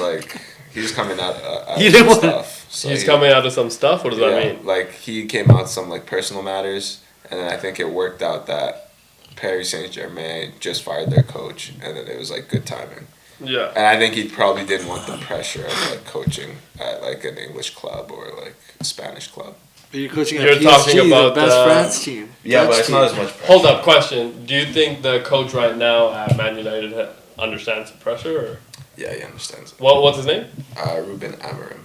he's coming out of You didn't stuff. So he's coming out of some stuff. What does that mean? He came out some personal matters, and then I think it worked out that Paris Saint-Germain just fired their coach, and then it was good timing. Yeah. And I think he probably didn't want the pressure of coaching at an English club or a Spanish club. But you're coaching You're at PSG, talking about the best France team. Yeah, Dutch but it's team. not as much pressure. Hold up, question. Do you think the coach right now at Man United understands the pressure? Or? Yeah, he understands it. What's his name? Ruben Amorim.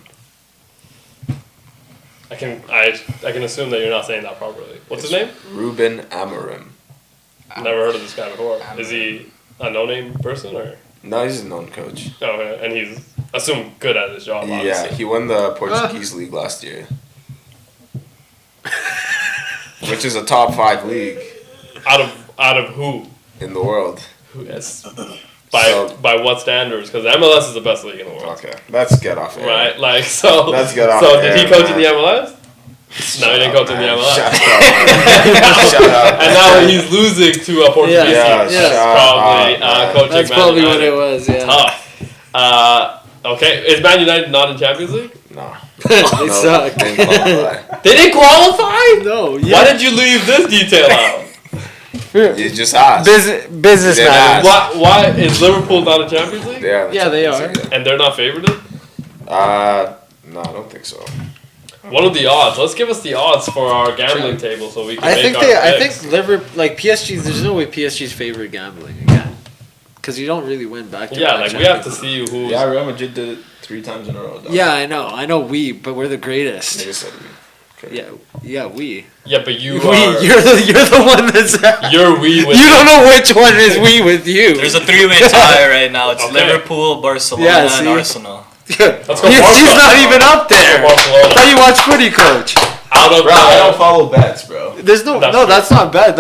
I can assume that you're not saying that properly. What's his name? Ruben Amorim. Never heard of this guy before. Is he a no-name person or? No, he's a known coach. Oh, okay. And he's assumed good at his job. Obviously. Yeah, he won the Portuguese league last year, which is a top 5 league. Out of who? In the world. Yes. By what standards? Because MLS is the best league in the world. Okay, let's get off air. Right, Let's get off. So did he coach man. in the MLS? No, he didn't coach in the MLS. Shut up. Shut up. And now he's losing to a Portuguese team. That's probably coaching That's Man probably United. what it was. Yeah. Tough. Okay, is Man United not in Champions League? No. They suck. They didn't qualify. They didn't qualify? No. Yeah. Why did you leave this detail out? You just asked. Business They matters. asked. Why is Liverpool not in Champions League? Yeah, they are. And they're not favorited? No, I don't think so. What are the odds? Let's give us the odds for our gambling table so we can I make think our I picks. think Liverpool, PSG. There's no way PSG's favorite gambling again, because you don't really win back. Yeah, we have to see who. Yeah, Real Madrid did it 3 times in a row. Though. Yeah, I know, but we're the greatest. They just said we. Okay. Yeah, we. Yeah, but you We, are. you're the one that's. You're we with. You don't know which one is we with you. There's a 3-way tie right now. It's Okay. Liverpool, Barcelona, Yeah, and see? Arsenal. Let's go PSG's Barca. not even up there. Barcelona. I thought you watch footy, coach. Out of Bro, I don't follow bets, bro. There's no, That's no, true. that's not bad.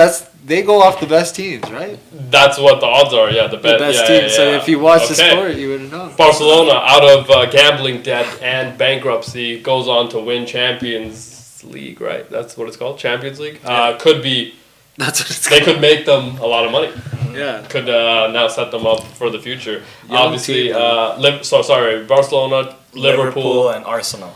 They go off the best teams, right? That's what the odds are. Yeah, the The best yeah, teams. So yeah. if you watch the Okay. sport, you would have known. Barcelona, out of gambling debt and bankruptcy, goes on to win Champions League. Right, that's what it's called, Champions League. Could be. That's what it's They called. could make them a lot of money. Yeah. Could now set them up for the future. Young Obviously, team, Barcelona, Liverpool, and Arsenal.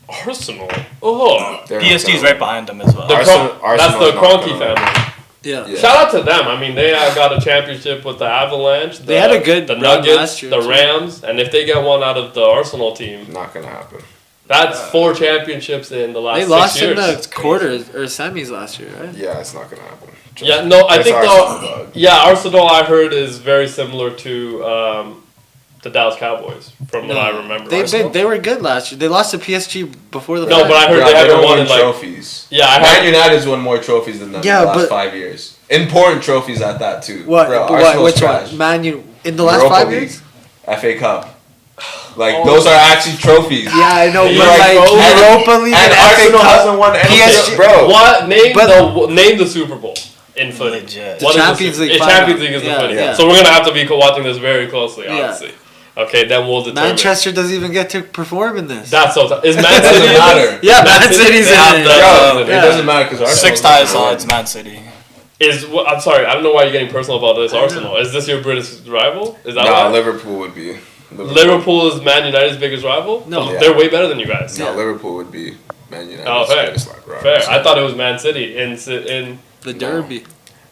Arsenal. Oh, They're PSG's not right behind them as well. the Arsenal- that's the Arsenal's not Kroenke gonna- family. Yeah. Yeah. Shout out to them. I mean, they got a championship with the Avalanche. They had a good the run Nuggets, last year, the too. Rams, and if they get one out of the Arsenal team, Not gonna happen. that's 4 championships in the last They 6 lost years. in the quarters or semis last year, right? Yeah, it's not gonna happen. Yeah, no, I It's think Arsenal, though. dog. Yeah, Arsenal I heard is very similar to the Dallas Cowboys from what I remember. They were good last year. They lost to PSG before the. No, but I heard Yeah, they they haven't don't won win in like. trophies. Yeah, I Man heard. United's won more trophies than them Yeah, in the last but- 5 years. Important trophies at that too. What? Bro, But what? Arsenal's Which trash. one? Man U in the last Europa 5 League, years? FA Cup. Like Oh. those are actually trophies. Yeah, I know, Yeah, but like, like and- Europa League And FA Arsenal Cup, hasn't won anything, PSG bro. What name But- name the Super Bowl in footy? Legit. The What is Champions League final. Champions League is the Yeah, footy. yeah. So we're gonna have to be watching this very closely, Yeah. obviously. Okay, then we'll determine. Manchester doesn't even get to perform in this. That's so tough. Is Man It doesn't City in matter. this? Yeah, Man Man City, City's they have in it. the- Bro, Yeah. it doesn't matter because 6 ties odds, Man City. I'm sorry, I don't know why you're getting personal about this Arsenal. Is this your British rival? Is that No, why? Liverpool would be. Liverpool is Man United's biggest rival? No. But they're way better than you guys. No, Liverpool would be Man United's Oh, fair. biggest rival. Fair. I thought it was Man City in The Derby.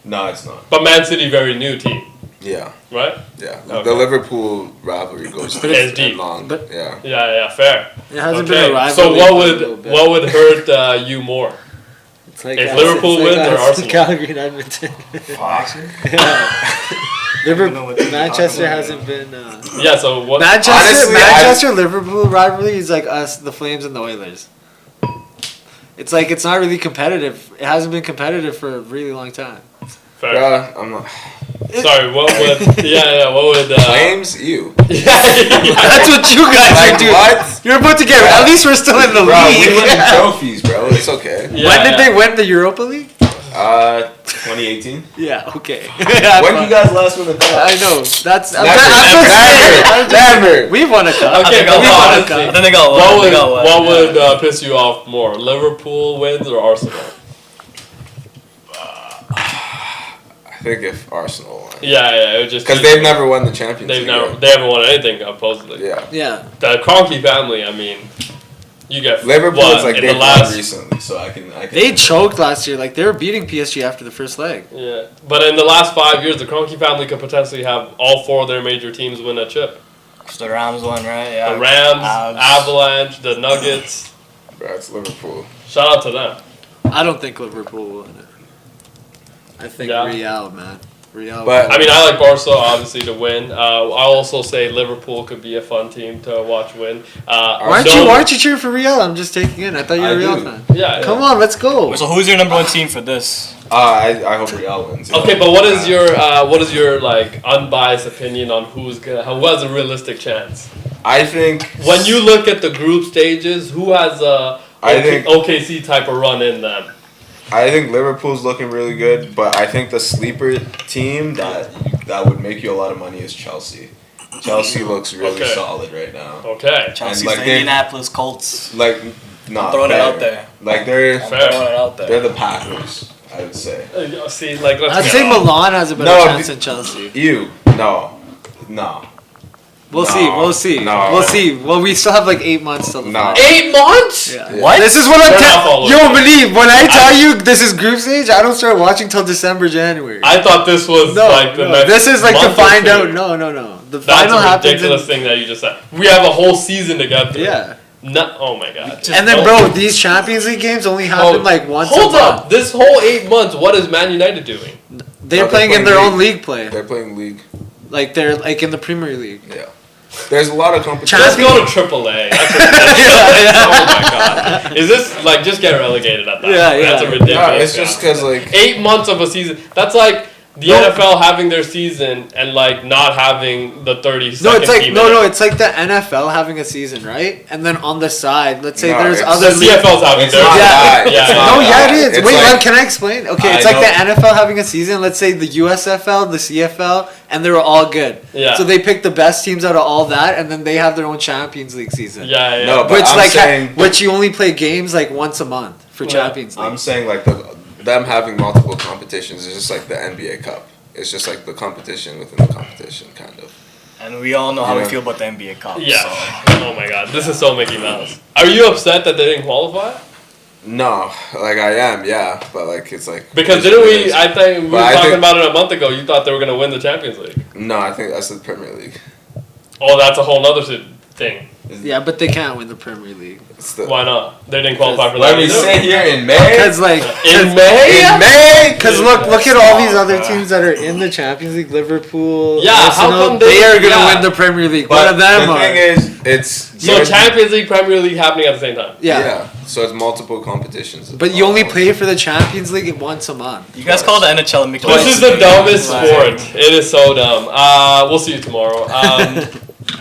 No, it's not. but Man City very new team, Yeah, right? yeah. Okay. The Liverpool rivalry goes But it's deep. long. But- yeah. Yeah, fair. It hasn't Okay. been a rivalry. So for a little bit. what would hurt you more? It's like if us- Liverpool it's like wins or us, Arsenal? Calgary and Edmonton. Fuck. Manchester hasn't been. Yeah. So what? Manchester Liverpool rivalry is like us, the Flames, and the Oilers. It's like it's not really competitive. It hasn't been competitive for a really long time. Fair. Yeah, I'm not. Sorry, what would? What would? Flames? You. That's what you guys are doing. What? You're about to get. At least we're still in the league. We win trophies, bro. It's okay. When did they win the Europa League? 2018. Yeah. Okay. When did you guys last win the cup? I know. That's Never. We won a cup. Okay, I think they got one. What would piss you off more, Liverpool wins or Arsenal? I think if Arsenal won. Yeah, it would just because they've never won the Champions League. They haven't won anything supposedly. Yeah. The Kroenke family, I mean, you get Liverpool. It's like they've won recently, so I can. They choked last year. Like they were beating PSG after the first leg. Yeah, but in the last 5 years, the Kroenke family could potentially have all 4 of their major teams win a chip. The Rams won, right? Yeah. The Rams, Avalanche, the Nuggets. Bro, it's Liverpool. Shout out to them. I don't think Liverpool will win it. I think Real, man. Real. But I mean, I like Barca obviously to win. I'll also say Liverpool could be a fun team to watch win. Why aren't you cheering for Real? I'm just taking in. I thought you were a Real fan. Yeah. Come on, let's go. So who's your number 1 team for this? I hope Real wins. Okay, but what is your like unbiased opinion on who has a realistic chance? I think when you look at the group stages, who has a OKC type of run in them? I think Liverpool's looking really good, but I think the sleeper team that would make you a lot of money is Chelsea. Chelsea looks really solid right now. Okay. Chelsea's the Indianapolis Colts. Like, not throwing it out there. Like they're the Packers, I would say. See, like I'd say Milan has a better chance than Chelsea. No. We'll see. No. We'll see. Well, we still have like 8 months till the final. 8 months? Yeah. What? This is what I'm telling. Yo, Muneeb, when I tell you this is group stage, I don't start watching till December, January. I thought this was like the next. This is like to find out. No. The final happens. That's a ridiculous thing that you just said. We have a whole season to get through. Yeah. No, oh my god. And then, bro, these Champions League games only happen like once a month. Hold up. This whole 8 months, what is Man United doing? They're playing in their own league play. They're playing league. Like they're like in the Premier League. Yeah. There's a lot of competition. Just go to AAA. Oh my god. Is this like just get relegated at that? Yeah. That's a ridiculous. No, it's just because like 8 months of a season. That's like the NFL having their season and like not having the 30 seconds. No, it's like it's like the NFL having a season, right? And then on the side, let's say there's other the CFL's having theirs. It is. Wait, can I explain? Okay, it's like the NFL having a season. Let's say the USFL, the CFL, and they were all good. Yeah. So they pick the best teams out of all that, and then they have their own Champions League season. Yeah. No, but I'm saying which you only play games like once a month for Champions League. I'm saying like them having multiple competitions is just like the NBA Cup. It's just like the competition within the competition, kind of. And we all know how we feel about the NBA Cup. Yeah. So. Oh my god, this is so Mickey Mouse. Are you upset that they didn't qualify? No, like I am, yeah, but like it's like because didn't we? I think we were talking about it a month ago. You thought they were gonna win the Champions League. No, I think that's the Premier League. Oh, that's a whole nother thing. Yeah, but they can't win the Premier League. Why not? They didn't qualify for that. Let me sit here in May. Because like in May. Because look at all these other teams that are in the Champions League. Liverpool. Yeah, Arsenal, how come they are gonna win the Premier League? But one of them the thing is, it's so Champions League, Premier League happening at the same time. Yeah. So it's multiple competitions. But you only play for the Champions League once a month. You guys call the NHL a Mickey This is the dumbest sport. It is so dumb. We'll see you tomorrow.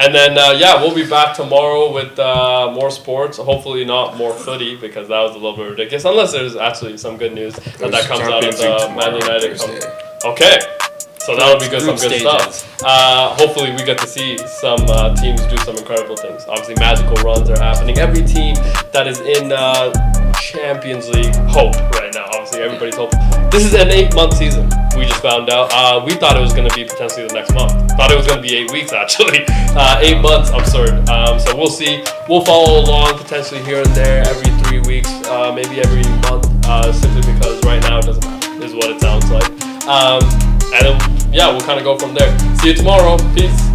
And then, we'll be back tomorrow with more sports. Hopefully not more footy because that was a little bit ridiculous. Unless there's actually some good news that comes out of the Man United. Okay. So that'll be good, some good stuff. Hopefully we get to see some teams do some incredible things. Obviously magical runs are happening. Every team that is in Champions League hope right now. Obviously everybody's hoping. This is an 8-month season. We just found out. We thought it was going to be potentially the next month. Thought it was going to be 8 weeks actually. 8 months, absurd. So we'll see. We'll follow along potentially here and there every 3 weeks, maybe every month, simply because right now it doesn't matter, is what it sounds like. And then, we'll kind of go from there. See you tomorrow. Peace.